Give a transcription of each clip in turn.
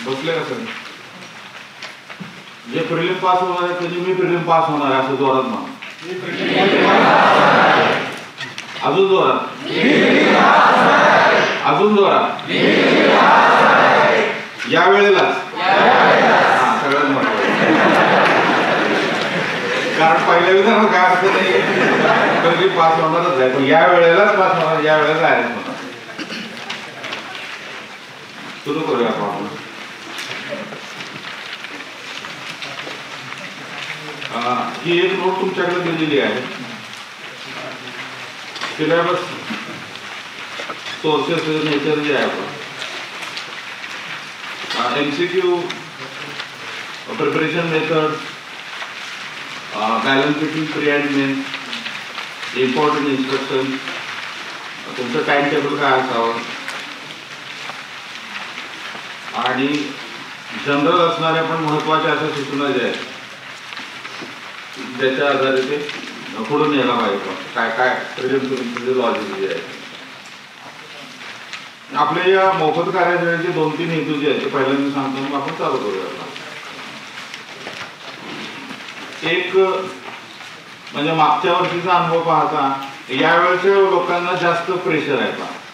बसले का सर? जे प्रिलिम पास होणार आहे त्याची मी प्रिलिम पास होणार आहे असं जोरात म्हणा. अजून जोरात, अजून जोरात, या वेळेलाच. हा सगळ्यात महत्वाचं, कारण पहिल्या विधानात काय अर्थ नाही, प्रिलिम पास होणारच आहे, पण या वेळेलाच पास होणार, या वेळेला डायरेक्ट होणार. सुरू करूया आपण. ही एक नोट तुमच्याकडे दिलेली आहे. सिलेबस, सोर्सेस, नेचर जे आहे आपण MCQ, preparation method, balance between pre and main, important instruction, तुमचं टाइम टेबल काय असावं आणि जनरल असणाऱ्या पण महत्वाच्या अशा सूचना ज्या आहेत त्याच्या आधारे ते पुढे न्यायला पाहिजे. काय काय प्रिलिम्स लॉजिक जे आहे. आपल्या या मोफत कार्यालयाचे 2-3 हेतू जे आहेत ते पहिल्यांदा सांगतो, मग आपण चालू करूया. एक म्हणजे मागच्या वर्षीचा अनुभव पाहता यावेळेच्या लोकांना जास्त प्रेशर आहे.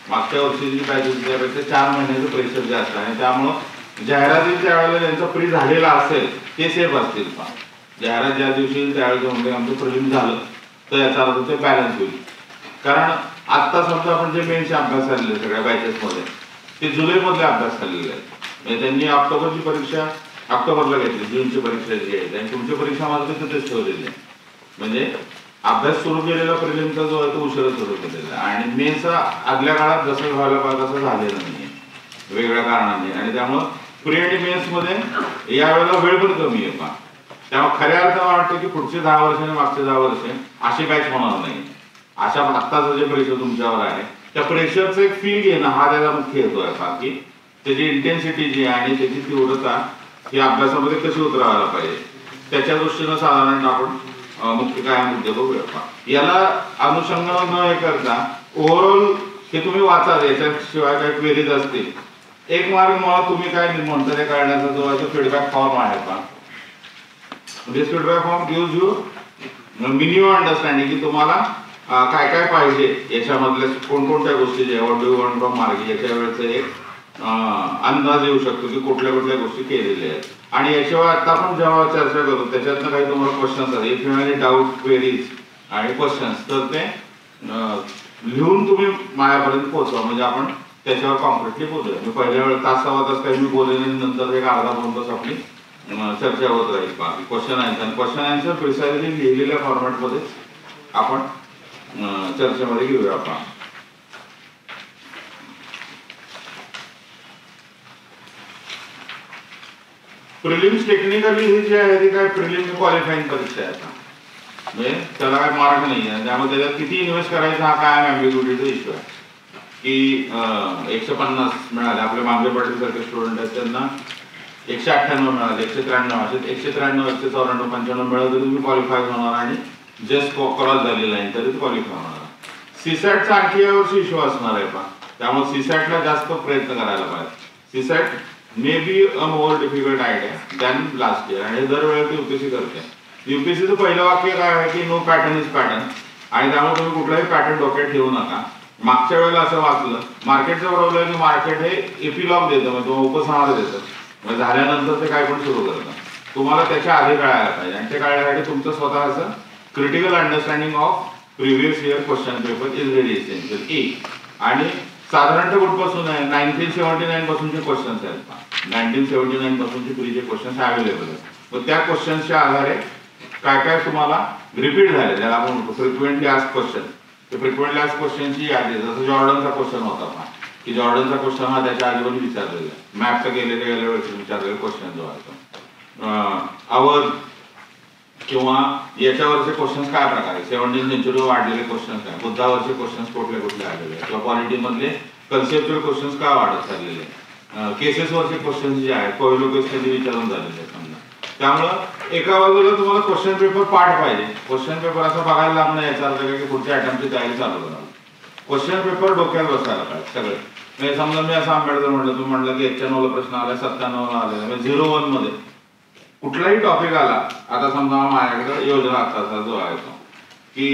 मागच्या वर्षीची बॅच होती त्यापेक्षा 4 महिन्याचं प्रेशर जास्त आहे. त्यामुळं जाहिरातीच्या वेळेला ज्यांचा प्री झालेला असेल ते सेफ असतील. जाहिरात ज्या दिवशी त्यावेळेस म्हणजे आमचं प्रिलिम झालं तर याचा अर्थ ते बॅलन्स होईल. कारण आत्ता समजा आपण जे मेन्सचे अभ्यास झालेले सगळ्या बॅचेसमध्ये ते जुलैमधले अभ्यास झालेले आहेत. म्हणजे त्यांनी ऑक्टोबरची परीक्षा ऑक्टोबरला घेतली, जूनची परीक्षा जी आहे आणि तुमची परीक्षा मात्र तिथेच ठेवलेली आहे. म्हणजे अभ्यास सुरू केलेला प्रिलिमचा जो आहे तो उशिरा सुरू केलेला आहे आणि मेन्सचा आदल्या काळात जसं व्हायला पाहिजे तसं झालेलं नाही आहे वेगळ्या कारणाने. आणि त्यामुळं प्री आणि मेन्समध्ये यावेळेला वेळ पण कमी आहे. त्यामुळे खऱ्या अर्थानं वाटतं की पुढचे 10 वर्ष आणि मागचे 10 वर्ष अशी काहीच होणार नाही. अशा आत्ताचं जे प्रेशर तुमच्यावर आहे त्या प्रेशरचं एक फील घेणं हा त्याचा मुख्य हेतू आहे. की त्याची इंटेन्सिटी जी आहे आणि त्याची तीव्रता ही अभ्यासामध्ये कशी उतरावायला पाहिजे त्याच्या दृष्टीनं साधारण आपण मुख्य काय मुद्दे बघूया. याला अनुषंगानं न हे करता ओव्हरऑल हे तुम्ही वाचा, याच्याशिवाय काही क्वेरीज असतील. एक मार्ग मला तुम्ही काय म्हणता ते काढण्याचा जो आहे तो फीडबॅक फॉर्म आहे. This feedback form gives you minimum understanding की तुम्हाला काय काय पाहिजे याच्यामधल्या कोणकोणत्या गोष्टी जे what do you want from mark याच्या वेळेचं एक अंदाज येऊ शकतो की कुठल्या कुठल्या गोष्टी केलेल्या आहेत. आणि याशिवाय आता आपण जेव्हा चर्चा करू त्याच्यातनं काही तुम्हाला क्वेश्चन्स आहेत, if you have any doubt, queries आणि क्वेश्चन्स तर ते लिहून तुम्ही माझ्यापर्यंत पोहोचवा म्हणजे आपण त्याच्यावर कॉम्प्लिटली बोलूया. मी पहिल्या वेळेस तास-सव्वा तास काही मी बोलले नंतर एक अर्धा-2 तास आपली चर्चा होत राहील. क्वेश्चन आन्सर आणि क्वेश्चन आन्सर प्रिसाइजली लिहिलेल्या फॉर्मॅटमध्ये आपण चर्चेमध्ये घेऊया. आपण प्रिलिम्स टेक्निकली ही जी आहे ती काय प्रिलिम क्वालिफाईंग परीक्षा आहे. म्हणजे त्याला काय मार्क नाही आहे. त्यामुळे त्याच्यात किती इन्व्हेस्ट करायचा हा काय ॲम्बिग्युटीचा इश्यू आहे. की 150 मिळाले, आपले मांगे पाटील सारखे स्टुडंट आहेत त्यांना 198 मिळाले, 193 असे 193, 194, 95 मिळालं तरी तुम्ही क्वालिफाय होणार आणि जस्ट क्रॉस झालेला आहे तरी क्वालिफाय होणार. सीसॅटचा आणखी यावर्षी इश्यू असणार आहे. त्यामुळे सीसॅटला जास्त प्रयत्न करायला पाहिजे. CSAT may be a more difficult idea than last year आणि दरवेळेला यूपीएससी करते. यूपीएससीचं पहिलं वाक्य काय आहे की नो पॅटर्न इज पॅटर्न आणि त्यामुळे तुम्ही कुठलाही पॅटर्न डोक्यात ठेवू नका. मागच्या वेळेला असं वाचलं मार्केटचा प्रॉब्लेम आहे की मार्केट हे एपिलॉग देतं म्हणजे उपसंहार देतं म्हणजे झाल्यानंतर ते काय पण सुरू करतं. तुम्हाला त्याच्या आधी कळायला पाहिजे आणि ते कळण्यासाठी तुमचं स्वतःचं critical understanding of previous year question paper is very essential. आणि साधारणतः कुठपासून आहे 1979 पासूनचे क्वेश्चन्स आहेत. 1979 पासूनचे प्रीचे क्वेश्चन्स अवेलेबल आहेत. मग त्या क्वेश्चन्सच्या आधारे काय काय तुम्हाला रिपीट झाले ज्याला आपण फ्रिक्वेंटली आस्क क्वेश्चन ते फ्रिक्वेंटली आस्क क्वेश्चनची यादी जसं जॉर्डनचा क्वेश्चन होता की जॉर्डनचा क्वेश्चन हा त्याच्या आधीवर विचारलेला आहे. मॅपचं गेलेल्या वेळेस विचारलेला क्वेश्चन जो आहे आवर किंवा याच्यावरचे क्वेश्चन्स काय प्रकारे 17th सेंचुरीवर वाढलेले क्वेश्चन्स काय, बुद्धावरचे क्वेश्चन्स कुठले कुठले आलेले किंवा पॉलिटीमधले कन्सेप्च्युअल क्वेश्चन्स काय वाढत चाललेले, केसेसवरचे क्वेश्चन्स जे आहेत कोविलोकेस कधी विचारून झालेले आहेत समजा. त्यामुळं एका बाजूला तुम्हाला क्वेश्चन पेपर पाठ पाहिजे. क्वेश्चन पेपर असं बघायला लागणं याचा अर्थ काय की पुढच्या अटेम्प्टची तयारी चालू करावी. क्वेश्चन पेपर डोक्यात बसायला पाहिजे सगळे. समजा मी असं आंबेडकर म्हटलं, तुम्ही म्हटलं की 91 ला प्रश्न आला, 97 ला आलेला, म्हणजे 01 मध्ये कुठलाही टॉपिक आला, आता समजा माझ्याकडे योजना अर्थाचा जो आहे तो की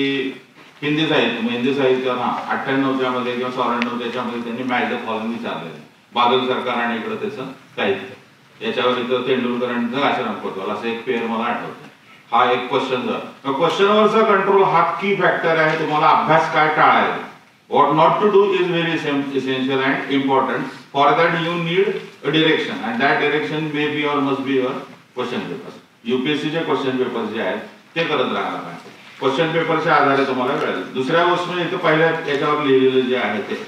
हिंदी साहित्य हा 98च्या मध्ये किंवा 94 त्याच्यामध्ये त्यांनी मॅच द फॉलोइंग विचारलेलं, बादल सरकार आणि इकडं त्याचं साहित्य, याच्यावर इथं तेंडुलकरांचं आश्रम करतो असं एक पेअर मला आठवतं. हा एक क्वेश्चनवरचा कंट्रोल हा की फॅक्टर आहे. तुम्हाला अभ्यास काय टाळायचा, what not to do is very essential and important. For that you need a direction and that direction may be or must be your question papers. UPSC चे क्वेश्चन पेपर जे आहेत ते करत राहायला पाहिजे. क्वेश्चन पेपरच्या आधारे तुम्हाला कळेल. दुसऱ्या गोष्ट म्हणजे इथं पहिल्या याच्यावर लिहिलेलं जे आहे ते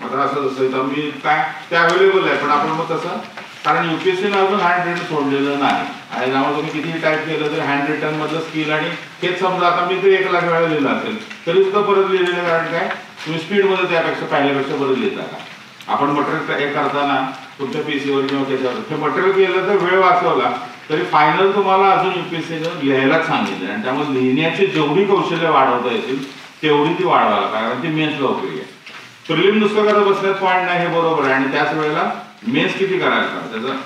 आता असं जसं तर मी काय ते अवेलेबल आहे, पण आपण मग तसं कारण UPSC अजून हँड रिटन सोडलेलं नाही आणि त्यामुळे तुम्ही कितीही टाईप केलं तर हँड रिटन मधलं स्किल आणि हेच समजा आता मी ते 1 लाख वेळा लिहिलं असेल तरी सुद्धा परत लिहिलेलं, कारण काय तुम्ही स्पीड मध्ये त्यापेक्षा पहिल्यापेक्षा बरं लिहिता का. आपण मटेरियल हे करताना तुमच्या पीसीवर किंवा त्याच्यावर हे मटेरियल केलं तर वेळ वाचवला तरी फायनल तुम्हाला अजून UPSCनं लिहायलाच सांगितलं आणि त्यामुळे लिहिण्याची जेवढी कौशल्य वाढवता येतील तेवढी ती वाढवायला पाहिजे, कारण ती मेन्सला उपयोगी आहे. प्रिलिम नुसतं करत बसण्यात पॉईंट नाही, हे बरोबर आहे, आणि त्याच वेळेला मेन्स किती करायचा त्याचा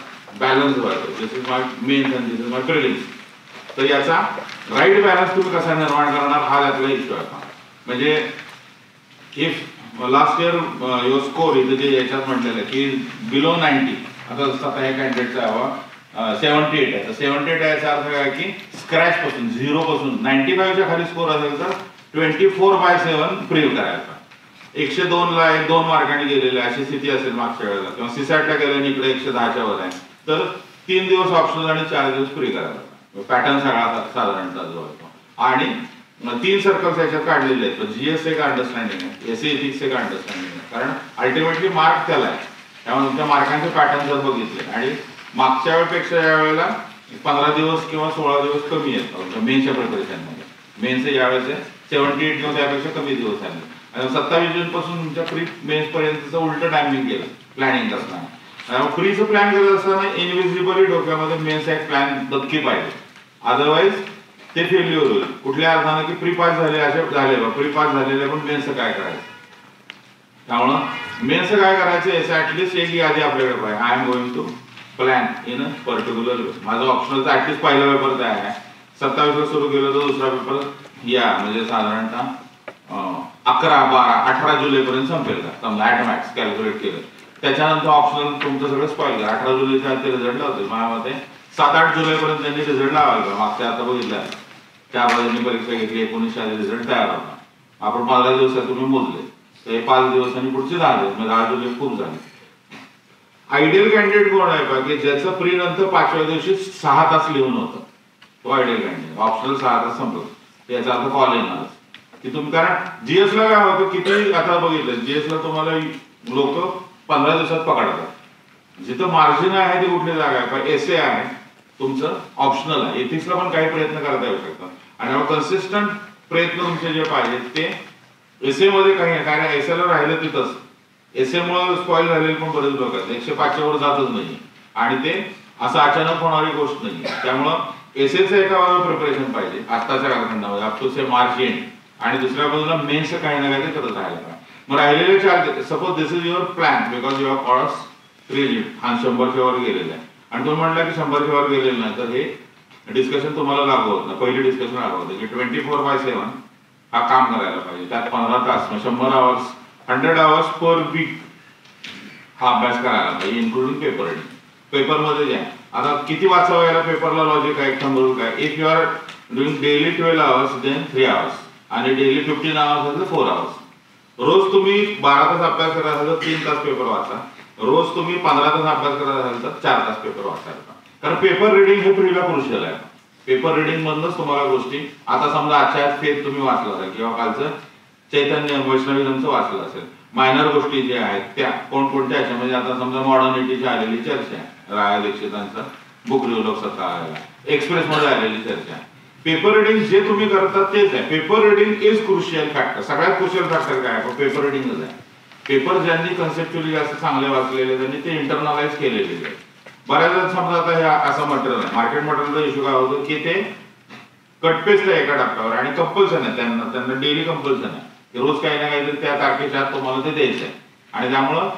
बॅलन्स व्हायचा. This is my mains and this is my prelims. तर याचा राईट बॅलन्स तुम्ही कसा निर्माण करणार हा त्यातला इश्यू आहे. म्हणजे if last year your score इथे जे याच्यात म्हटलेलं आहे की बिलो 90, आता जसं आता हे कॅन्डिडेटचा हवा 78 आहे, तर 78 याचा अर्थ काय की स्क्रॅच पासून 0 पासून 95च्या खाली स्कोर असेल तर 24/7 प्रिव्ह करायचा. 102 ला 1-2 मार्कांनी गेलेले अशी स्थिती असेल मागच्या वेळेला किंवा CSAT गेल्याने इकडे 110च्या वर आहे तर 3 दिवस ऑप्शनल आणि 4 दिवस फ्री करायला. पॅटर्न सगळा साधारणतः जो आहे आणि 3 सर्कल्स याच्यात काढलेले आहेत. GS एक अंडरस्टँडिंग आहे, SE एथिक्स एक अंडरस्टँडिंग आहे, कारण अल्टिमेटली मार्क त्याला आहे. त्यामुळे तुमच्या मार्कांचे पॅटर्न जर बघितले आणि मागच्या वेळेपेक्षा यावेळेला 15 दिवस किंवा 16 दिवस कमी आहेत मेन्सच्या प्रिपरेशनमध्ये. मेन्सचे यावेळेचे 78 किंवा त्यापेक्षा कमी दिवस आले आणि 27 जून पासून तुमच्या प्री मेन्स पर्यंतचं उलट टायमिंग केलं प्लॅनिंग करताना. प्रीचं प्लॅन करत असताना इनविजिबली डोक्यामध्ये मेन्स एक प्लॅन नक्की पाहिजे, अदरवाईज ते फेल्युअर होईल. कुठल्या अर्थानं की प्री पास झाले असे झाले प्री पास झालेले पण मेन्सचं काय करायचं. त्यामुळं मेन्सचं काय करायचं याचं ऍटलिस्ट एक यादी आपल्याकडे पाहिजे. I am going to plan in a particular way. माझं ऑप्शनलचा ऍटलिस्ट पहिला पेपर तयार आहे. 27 ला सुरू केलं तर दुसरा पेपर या म्हणजे साधारणतः 11, 12, 18 जुलैपर्यंत संपेल का समजा ॲटमॅक्स कॅल्क्युलेट केलं. त्याच्यानंतर ऑप्शनल तुमचं सगळं स्पॉइल करा. 18 जुलैच्या ते रिझल्ट लावतील. माझ्या मते 7-8 जुलैपर्यंत त्यांनी रिझल्ट लावायला का मागच्या आता बघितलं त्या त्यांनी परीक्षा घेतली 19 आधी रिझल्ट तयार होता. आपण 15 दिवसात तुम्ही मोजले तर 5 दिवस आणि पुढचे 10 दिवस म्हणजे 10 जुलै खूप झाले. आयडियल कॅन्डिडेट कोण आहे का की ज्याचं प्री नंतर 5व्या दिवशी 6 तास लिहून होतं, तो आयडियल कॅन्डिडेट. ऑप्शनल 6 तास संपलं याचा अर्थ कॉल येणार की तुम्ही, कारण GS ला काय होतं किती आता बघितलं GS ला तुम्हाला लोक 15 दिवसात पकडतात. जिथं मार्जिन आहे ते कुठली जागा आहे पण एसे आहे तुमचं ऑप्शनल आहे. एथिक्सला पण काही प्रयत्न करता येऊ शकतात आणि कन्सिस्टंट प्रयत्न तुमचे जे पाहिजे ते एसे मध्ये काही आहे, कारण एसेला राहिलं तिथंच एसे मुळे स्पॉइल झालेले पण बरेच लोक आहेत. 105च्या वर जातच नाही आणि ते असं अचानक होणारी गोष्ट नाही. त्यामुळं एसेचं एका प्रिपरेशन पाहिजे आत्ताच्या कालखंडामध्ये up to say March end आणि दुसऱ्या बाजूला मेन्सचं काही ना काही करत राहायला पाहिजे. मग राहिलेले 4 suppose this is your plan because your course prelim हा 100च्या वर गेलेला आहे आणि तुम्ही म्हटलं की 100च्या वर गेलेलं नाही तर हे डिस्कशन तुम्हाला लागू होत नाही. पहिली डिस्कशन लागू होते की 24/7 हा काम करायला पाहिजे. त्यात 15 तास 100 आवर्स 100 आवर्स पर वीक हा अभ्यास करायला पाहिजे इन्क्लुडिंग पेपर रिडिंग. पेपरमध्ये ज्या आता किती वाचावं याला पेपरला लॉजिक आहे शंभर काय. If you are doing daily 12 hours then 3 hours आणि डेली 15 आवर्स असेल तर 4 आवर्स. रोज तुम्ही 12 तास अभ्यास करत असाल तर 3 तास पेपर वाचा. रोज तुम्ही 15 तास अभ्यास करत असाल तर 4 तास पेपर वाचायला. कारण पेपर रिडिंग हे प्रीला क्रुशियल आहे. पेपर रिडिंग मधूनच तुम्हाला गोष्टी आता समजा आजच्या फेज तुम्ही वाचला असेल किंवा कालचं चैतन्य वैष्णविजमचं वाचलं असेल. मायनर गोष्टी ज्या आहेत त्या कोणकोणत्या अशा म्हणजे आता समजा मॉडर्निटीची आलेली चर्चा आहे राया दीक्षितांचा बुक रिव्ह्यू लोकसत्ता एक्सप्रेस मध्ये आलेली चर्चा. पेपर रिडिंग जे तुम्ही करता तेच आहे. Paper reading is crucial factor. सगळ्यात क्रुशियल फॅक्टर काय आहे पेपर रिडिंगच आहे. पेपर ज्यांनी कन्सेप्च्युअली जास्त चांगले वाचलेले त्यांनी ते इंटरनलाइज केलेले आहे. बऱ्याच समजा आता हे असं मटेरियल आहे मार्केट मटेरियलचा इश्यू काय होतो की ते कटपेस्ट आहे एका टप्प्यावर आणि कंपल्सन आहे त्यांना डेली कंपल्सन आहे रोज काही ना काहीतरी त्या तारखेच्या आत तुम्हाला ते द्यायचं आहे आणि त्यामुळं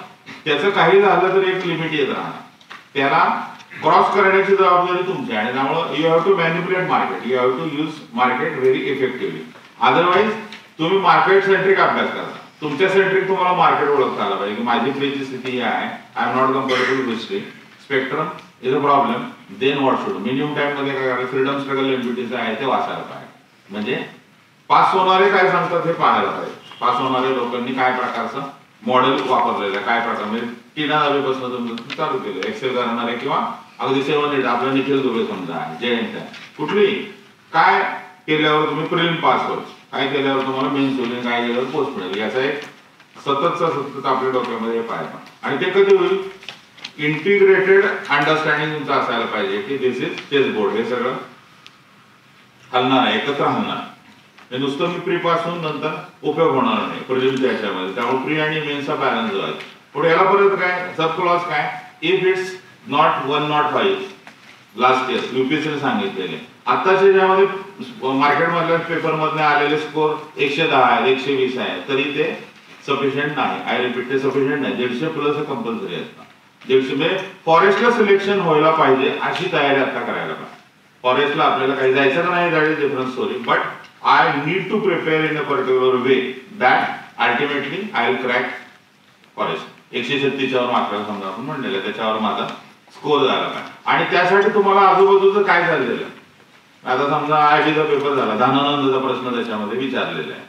त्याचं काही झालं तर एक लिमिट येत राहणार, त्याला क्रॉस करण्याची जबाबदारी तुमची. आणि त्यामुळे you have to manipulate market, you have to use market very effectively. Otherwise तुम्ही मार्केट सेंट्रिक अभ्यास करता, तुमच्या सेंट्रिक तुम्हाला मार्केट ओळखता आला पाहिजे की माझी प्लेची स्थिती ही आहे, I am not comfortable history, spectrum is a problem, then what should. Minimum time मध्ये काय करायचं, फ्रीडम स्ट्रगल एमपीटीचं आहे ते वाचायला पाहिजे. म्हणजे पास होणारे काय सांगतात हे पाहायला पाहिजे, पास होणारे लोकांनी काय प्रकारचं मॉडेल वापरलेलं आहे, काय प्रकार म्हणजे 3,000 तुम्ही चालू केलं एक्सेल करणारे, किंवा अगदी 7-8 आपलं निखिल दुबे समजा आहे, जयंत आहे, कुठली काय केल्यावर तुम्ही प्रिलिम पास होईल, काय केल्यावर तुम्हाला मेन्स होईल, काय केल्यावर पोस्ट मिळेल, याचा एक सतत आपल्या डोक्यामध्ये पाहिजे. आणि ते कधी होईल, इंटिग्रेटेड अंडरस्टँडिंग तुमचं असायला पाहिजे की दिस इज चेस बोर्ड, हे सगळं हलणार आहे, एकत्र हलणार. नुसतं मी प्री पास होऊन नंतर उपयोग होणार नाही प्रिलिमच्या याच्यामध्ये, त्यामुळे प्री आणि मेन्सचा बॅलन्स जो आहे. पुढे याला परत काय सब क्लॉज काय, if it's not 105 last year युपीएससीने सांगितलेले, आताच्या ज्यामध्ये मार्केट मधल्या पेपर मधले आलेले स्कोर 110 आहे, 120 आहे, तरी ते सफिशियंट नाही. आय रिपीट, ते सफिशियंट नाही. 150 प्लस कंपल्सरी असतं. 150 म्हणजे फॉरेस्टला सिलेक्शन व्हायला पाहिजे अशी तयारी आता करायला पाहिजे. फॉरेस्टला आपल्याला काही जायचं नाही, that is different story, but I need to prepare in a particular way that ultimately I will crack forest. 136 वर मार्क समजा आपण म्हणलेलं, त्याच्यावर माझा स्कोर झाला पाहिजे. आणि त्यासाठी तुम्हाला आजूबाजूचं काय झालेलं, आता समजा आयबीचा पेपर झाला, धनानंदचा प्रश्न त्याच्यामध्ये विचारलेला आहे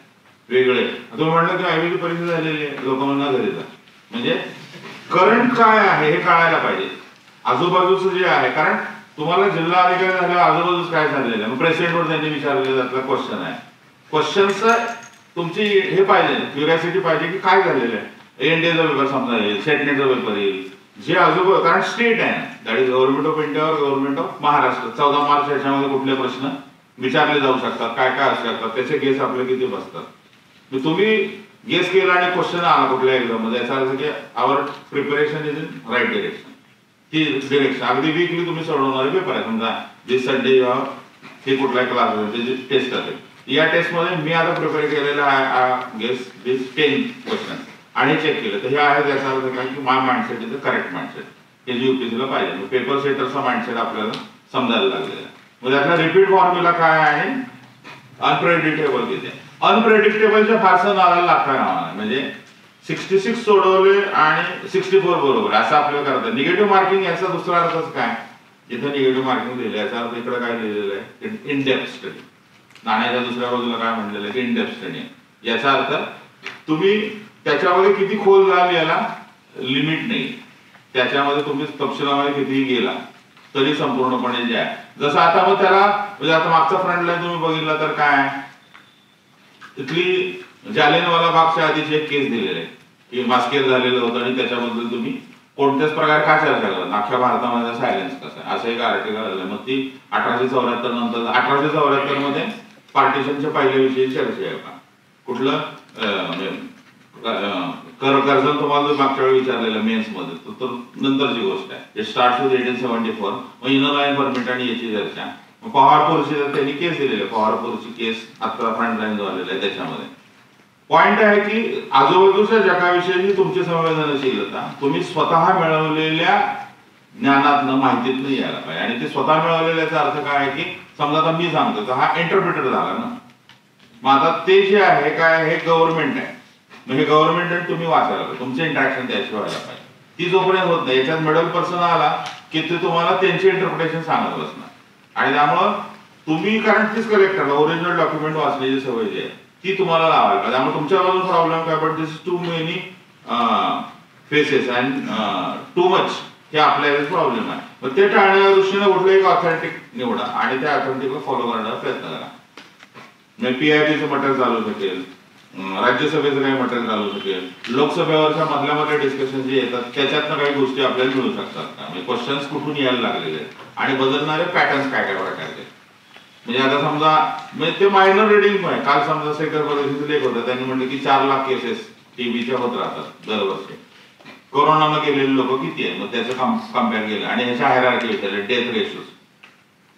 वेगळे, तुम्ही म्हणलं की आयबीची परीक्षा झालेली आहे, लोक म्हणणार घरी जा. म्हणजे करंट काय आहे हे कळायला पाहिजे, आजूबाजूचं जे आहे. कारण तुम्हाला जिल्हा अधिकारी झाल्यावर आजूबाजूच काय झालेलं आहे, प्रेसिडेंटवर त्यांनी विचारलेला क्वेश्चन आहे, क्वेश्चनचं तुमची हे पाहिजे, क्युरियोसिटी पाहिजे की काय झालेलं आहे. एनडीएचा पेपर समजा येईल, सेटनेटचा पेपर येईल, जे आजूबाजू, कारण स्टेट आहे, that is government of India और गव्हर्नमेंट ऑफ महाराष्ट्र. 14 मार्च याच्यामध्ये कुठले प्रश्न विचारले जाऊ शकतात, काय काय असू शकतात, त्याचे गेस आपले किती बसतात. तुम्ही गेस केला आणि क्वेश्चन आला कुठल्या एक्झाम मध्ये, याचा अर्थ की our preparation is in right direction. ती डिरेक्शन अगदी वीकली तुम्ही सोडवणारे पेपर आहे. समजा दिस संडे हे कुठलाही क्लास त्याची टेस्ट असेल, या टेस्टमध्ये मी आता प्रिपेअर केलेलं आहे गेस दिस 10 क्वेश्चन आणि चेक केलं तर हे आहे, त्याचा अर्थ काय की my mindset is the correct mindset, हे जे युपीएससीला पाहिजे. पेपर सेटरचा माइंडसेट आपल्याला समजायला लागलेला आहे. म्हणजे आपला रिपीट फॉर्म्युला काय आहे, अनप्रेडिक्टेबल किती. अनप्रेडिक्टेबलच्या फारसं नादाला लागता कामा, म्हणजे 66 सोडवले आणि 64 बरोबर असं आपल्याला करतात. निगेटिव्ह मार्किंग याचा दुसरा अर्थच काय, जिथे निगेटिव्ह मार्किंग लिहिलं याचा अर्थ इकडे काय लिहिलेलं आहे, इन डेप्थ स्टडी. नाण्याच्या दुसऱ्या बाजूला काय म्हणलेलं आहे, इन डेप्थ स्टडी. याचा अर्थ तुम्ही त्याच्यामध्ये किती खोल जाल याला लिमिट नाही, त्याच्यामध्ये तुम्ही तपशिलामध्ये कितीही गेला तरी संपूर्णपणे जे आहे. जसं आता मग त्याला म्हणजे आता मागचा फ्रंट लाईन तुम्ही बघितला तर काय, इथली जालियनवाला बागच्या आधीची एक केस दिलेली आहे की मास्केर झालेलं होतं आणि त्याच्याबद्दल तुम्ही कोणत्याच प्रकारे का चर्चा करा, अख्ख्या भारतामध्ये सायलेन्स कसं आहे, असं एक आर्टिकल आलं. मग ती 1874 नंतर 1874 मध्ये पार्टिशनच्या पहिल्याविषयी चर्चा आहे का, कुठलं कर्जल तुम्हाला मागच्या वेळी विचारलेलं मेन्स मध्ये, तर नंतरची गोष्ट आहे. It starts with 1874. मग इनर लाईन परमिट आणि याची चर्चा. मग पवारपूरची त्यांनी केस दिलेली आहे, पवारपूरची केस आता फ्रंट लाईन झालेला आहे. त्याच्यामध्ये पॉइंट आहे की आजूबाजूच्या जगाविषयी तुमची संवेदनशीलता तुम्ही स्वतः मिळवलेल्या ज्ञानातनं माहितीतनं यायला पाहिजे. आणि ते स्वतः मिळवलेल्याचा अर्थ काय आहे की समजा आता मी सांगतो तर हा इंटरप्रिटर झाला ना, मग आता ते जे आहे काय, हे गव्हर्नमेंट आहे, मग हे गव्हर्नमेंट आणि तुम्ही वाचायला पाहिजे, तुमचे इंटरॅक्शन त्याशी व्हायला पाहिजे. ती जोपर्यंत होत नाही, याच्यात मिडल पर्सन आला की ते तुम्हाला त्यांचे इंटरप्रिटेशन सांगत बसणार. आणि त्यामुळं तुम्ही कारण तीच कलेक्ट करा, ओरिजिनल डॉक्युमेंट वाचण्याची सवय जी आहे ती तुम्हाला लावायला पाहिजे. त्यामुळे तुमच्या बाजून प्रॉब्लेम काय, but this too many faces and too much, हे आपल्याला प्रॉब्लेम आहे. मग ते टाळण्याच्या दृष्टीने कुठलं एक ऑथेंटिक निवडा आणि त्या ऑथेंटिकला फॉलो करण्याचा प्रयत्न करा. म्हणजे पीआयबीचं मटेरियल चालू शकेल, राज्यसभेचं काही मटेरियल चालू शकेल, लोकसभेवरच्या मधल्या डिस्कशन जे येतात त्याच्यातनं काही गोष्टी आपल्याला मिळू शकतात का, म्हणजे क्वेश्चन्स कुठून यायला लागलेले आहेत आणि बदलणारे पॅटर्न्स काय काय प्रकारचे. म्हणजे आता समजा म्हणजे ते मायनर रिडिंग आहे. काल समजा सेक्टर परिषदेचा लेख होता, त्यांनी म्हटलं की 4 लाख केसेस टीबीच्या होत राहतात दरवर्षी, कोरोनानं गेलेले लोक किती आहे, मग त्याचं कम्पेअर केलं आणि ह्याच्या हायरार्की विचारले, डेथ रेशोज.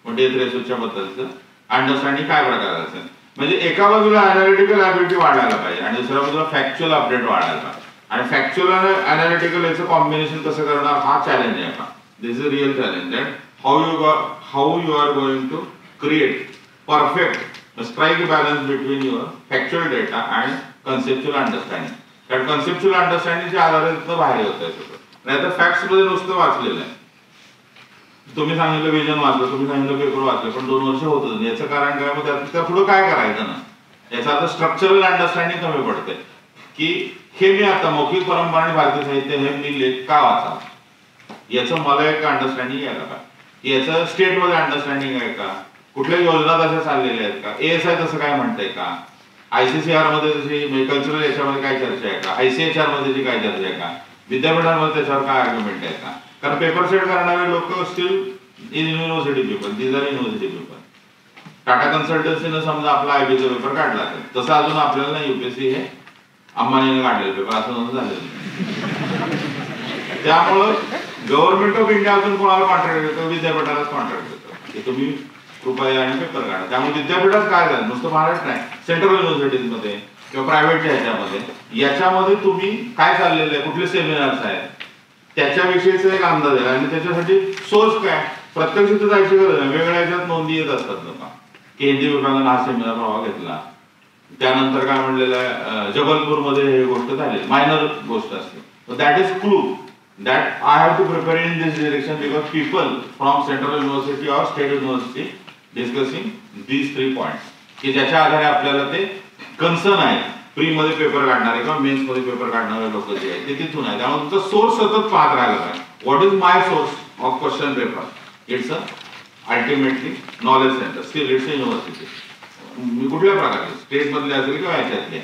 मग डेथ रेशोच्या बद्दलचं अंडरस्टँडिंग काय प्रकार असेल. म्हणजे एका बाजूला अनालिटिकल ॲबिलिटी वाढायला पाहिजे आणि दुसऱ्या बाजूला फॅक्च्युअल अपडेट वाढायला पाहिजे. आणि फॅक्च्युअल आणि अनालिटिकल याचं कॉम्बिनेशन कसं करणार हा चॅलेंज आहे का. This is a real challenge that how you are going to create perfect strike balance between your factual data and conceptual understanding. कारण कन्सेप्च्युअल अंडरस्टँडिंगच्या आधारे तिथं बाहेर होत आहे सगळं. नाही तर फॅक्ट्स मध्ये नुसतं वाचलेलं आहे. तुम्ही सांगितलं विजन वाचलं, तुम्ही सांगितलं पेपर वाचलं, पण 2 वर्ष होतं. याचं कारण काय, मग त्या पुढे काय करायचं ना. याचा अर्थ स्ट्रक्चरल अंडरस्टँडिंग कमी पडते की हे मी आता मौखिक परंपरा आणि भारतीय साहित्य हे मी लेख का वाचा, याचं मला एक अंडरस्टँडिंग यायला पाहिजे. याचं स्टेटमध्ये अंडरस्टँडिंग आहे का, कुठल्या योजना तशा चाललेल्या आहेत का, ASI तसं काय म्हणतंय का, ICCR मध्ये तशी कल्चरल याच्यामध्ये काय चर्चा आहे का, ICHR मध्ये जी काय चर्चा आहे का, विद्यापीठांमध्ये त्याच्यावर काय आर्ग्युमेंट आहे का. कारण पेपर सेट करणारे लोक still in university paper, these are university paper. Tata कन्सल्टन्सीनं समजा आपला IBचा पेपर काढला असेल, तसं अजून आपल्याला नाही UPSC हे अंबानीने काढलेलं पेपर असं नव्हतं झालेलं. त्यामुळं गव्हर्नमेंट ऑफ इंडिया अजून कोणाला कॉन्ट्रॅक्ट देतो, विद्यापीठालाच कॉन्ट्रॅक्ट देतो की तुम्ही कृपया आणि पेपर काढा. त्यामुळे विद्यापीठात काय झालं, नुसतं महाराष्ट्र नाही, सेंट्रल युनिव्हर्सिटीजमध्ये किंवा प्रायव्हेटच्या ह्याच्यामध्ये याच्यामध्ये तुम्ही काय चाललेलं आहे, कुठले सेमिनार्स आहेत त्याच्याविषयीचा एक अंदाज आहे. आणि त्याच्यासाठी सोर्स काय, प्रत्यक्ष तिथं जायची गरज नाही. वेगळ्या ह्याच्यात नोंदी येत असतात लोक की हिंदी विभागानं हा सेमिनार प्रभाव घेतला, त्यानंतर काय म्हणलेलं आहे जबलपूरमध्ये हे गोष्ट झाली, मायनर गोष्ट असते. That is clue that I have to prepare in this direction because people from central university or state university discussing these 3 points की ज्याच्या आधारे आपल्याला ते कन्सर्न आहे. प्री मध्ये पेपर काढणारे किंवा मेन्स मध्ये पेपर काढणारे लोक जे आहेत ते तिथून आहे. त्यामुळे तुमचा सोर्स सतत पाहत राहायला पाहिजे. What is my source of question paper, it's ultimately knowledge centre, still it's university. मी कुठल्या प्रकारचे स्टेट मधले असेल किंवा याच्यातले,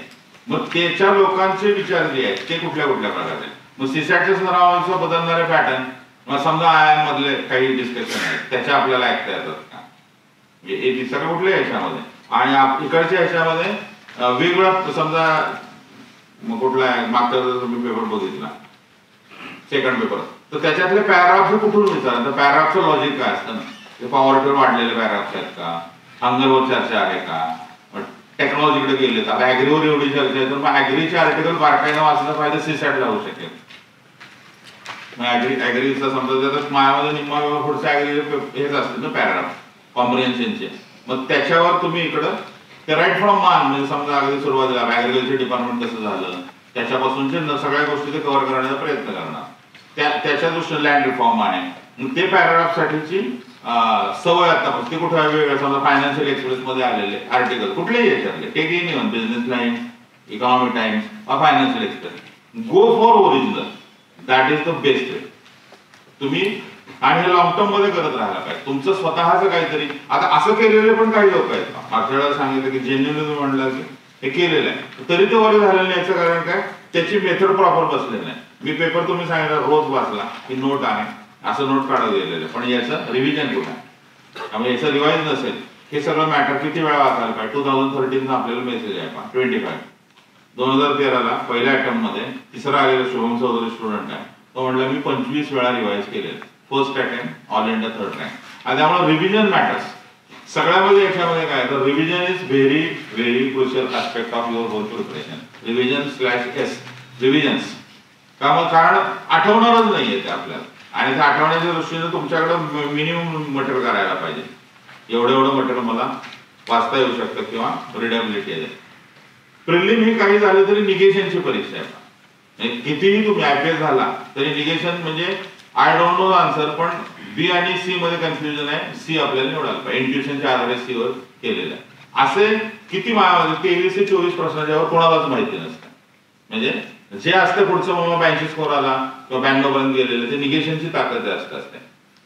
मग त्याच्या लोकांचे विचार जे आहेत ते कुठल्या कुठल्या प्रकारचे. मग सीसॅटच्या सरावांचा बदलणारे पॅटर्न, मग समजा IIM मधले काही डिस्कशन आहेत त्याच्या आपल्याला ऐकता येतात का, हे सगळं कुठल्या ह्याच्यामध्ये. आणि इकडच्या ह्याच्यामध्ये वेगळं समजा मग कुठला मागचा जर तुम्ही पेपर बघितला सेकंड पेपर, तर त्याच्यातले पॅराग्राफ कुठून विचारा, तर पॅराग्राफचं लॉजिक काय असतं ना, पॉवरवर वाढलेले पॅराग्राफ आहेत का, हंगरवर चर्चा आहे का, टेक्नॉलॉजीकडे गेले तर आता ऍग्रीवर एवढी चर्चा आहे तर मग ऍग्रीचे आर्टिकल बारकाईनं वाचलं पाहिजे, सीसॅट लावू शकेल. मग ऍग्रीचा समजा त्याचा मायामध्ये निम्मा पुढचं ऍग्री हेच असते ना पॅराग्राफ कॉम्प्रिहेन्शनचे, मग त्याच्यावर तुम्ही इकडं ते राईट फ्रॉम मान म्हणजे समजा अगदी सुरुवातीला ऍग्रिकल्चर डिपार्टमेंट कसं झालं त्याच्यापासूनचे सगळ्या गोष्टी ते कव्हर करण्याचा प्रयत्न करणार. त्याच्या दृष्टीने लँड रिफॉर्म आहे, ते पॅराग्राफ साठीची सवय आता ते कुठे वेगळं समजा फायनान्शियल एक्सप्रेस मध्ये आलेले आर्टिकल कुठलेही याच्यातले, take any one, Business Line, Economic Times, Financial Express, go for original, that is the best way. तुम्ही आणि हे लॉंग टर्म मध्ये करत राहायला पाहिजे तुमचं स्वतःचं काहीतरी. आता असं केलेले पण काही लोक आहेत, मागच्या वेळेला सांगितलं की जेन्युअनली म्हणलं की हे केलेलं आहे तरी ते वर झालेलं नाही. याचं कारण काय, त्याची मेथड प्रॉपर बसलेली नाही. मी पेपर तुम्ही सांगितलं रोज वाचला की नोट आहे असं नोट काढत गेलेलं, पण याचं रिव्हिजन कुठं आहे, त्यामुळे याचं रिवाईज नसेल. हे सगळं मॅटर किती वेळा वाचायला पाहिजे. 2013 आपल्याला मेसेज आहे 25 2013ला पहिल्या अटेम्प्ट मध्ये तिसरा आलेला शुभम चौधरी स्टुडंट आहे, तो म्हणला मी 25 वेळा रिवाईज केलेलं, first attempt all India 3rd rank. आणि त्यामुळे रिव्हिजन मॅटर्स सगळ्यामध्ये. याच्यामध्ये काय तर revision is very very crucial aspect of your whole preparation. रिव्हिजन/S रिव्हिजन्स कारण आठवणारच नाहीये ते आपल्याला, आणि ते आठवण्याच्या दृष्टीने तुमच्याकडे मिनिमम मटेरियल करायला पाहिजे. एवढं मटेरियल मला वाचता येऊ शकतं किंवा रिडेबिलिटी आहे. प्रिलिम ही काही झालं तरी निगेशनची परीक्षा आहे. कितीही तुम्ही IPS झाला तरी निगेशन म्हणजे आय डोंट नो आन्सर, पण B आणि C मध्ये कन्फ्युजन आहे, C आपल्याला निवडायला पाहिजे. इंट्युशनच्या आधारे C वर केलेलं आहे. असे किती 23 ते 24 प्रश्न ज्यावर कोणालाच माहिती नसतं. म्हणजे जे असतं पुढचं मग 82 स्कोर आला किंवा 92 पर्यंत गेलेलं, ते निगेशनची ताकद जास्त असते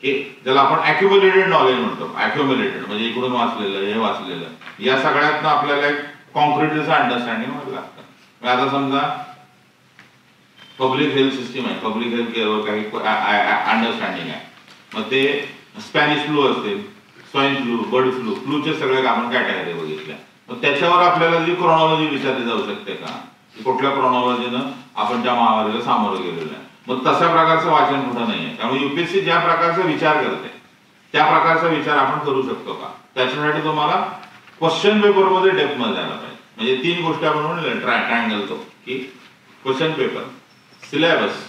की ज्याला आपण ॲक्युम्युलेटेड नॉलेज म्हणतो. ॲक्युम्युलेटेड म्हणजे इकडून वाचलेलं हे वाचलेलं, या सगळ्यातनं आपल्याला एक कॉन्क्रीटचं अंडरस्टँडिंग व्हायला लागतं. आता समजा पब्लिक हेल्थ सिस्टीम आहे, पब्लिक हेल्थ केअरवर काही अंडरस्टँडिंग आहे, मग ते स्पॅनिश फ्लू असतील, स्वाईन फ्लू, बर्ड फ्लू, फ्लूचे सगळे आपण कॅटेगरी बघितल्या, मग त्याच्यावर आपल्याला जी क्रोनॉलॉजी विचारली जाऊ शकते का, कुठल्या क्रोनॉलॉजीनं आपण त्या महामारीला सामोरं गेलेलं आहे. मग तशा प्रकारचं वाचन कुठं नाही आहे. त्यामुळे UPSC ज्या प्रकारचा विचार करते त्या प्रकारचा विचार आपण करू शकतो का, त्याच्यासाठी तुम्हाला क्वेश्चन पेपरमध्ये डेप्थ मध्ये जायला पाहिजे. म्हणजे 3 गोष्टी आपण म्हणले ट्रायंगल तो की क्वेश्चन पेपर, सिलेबस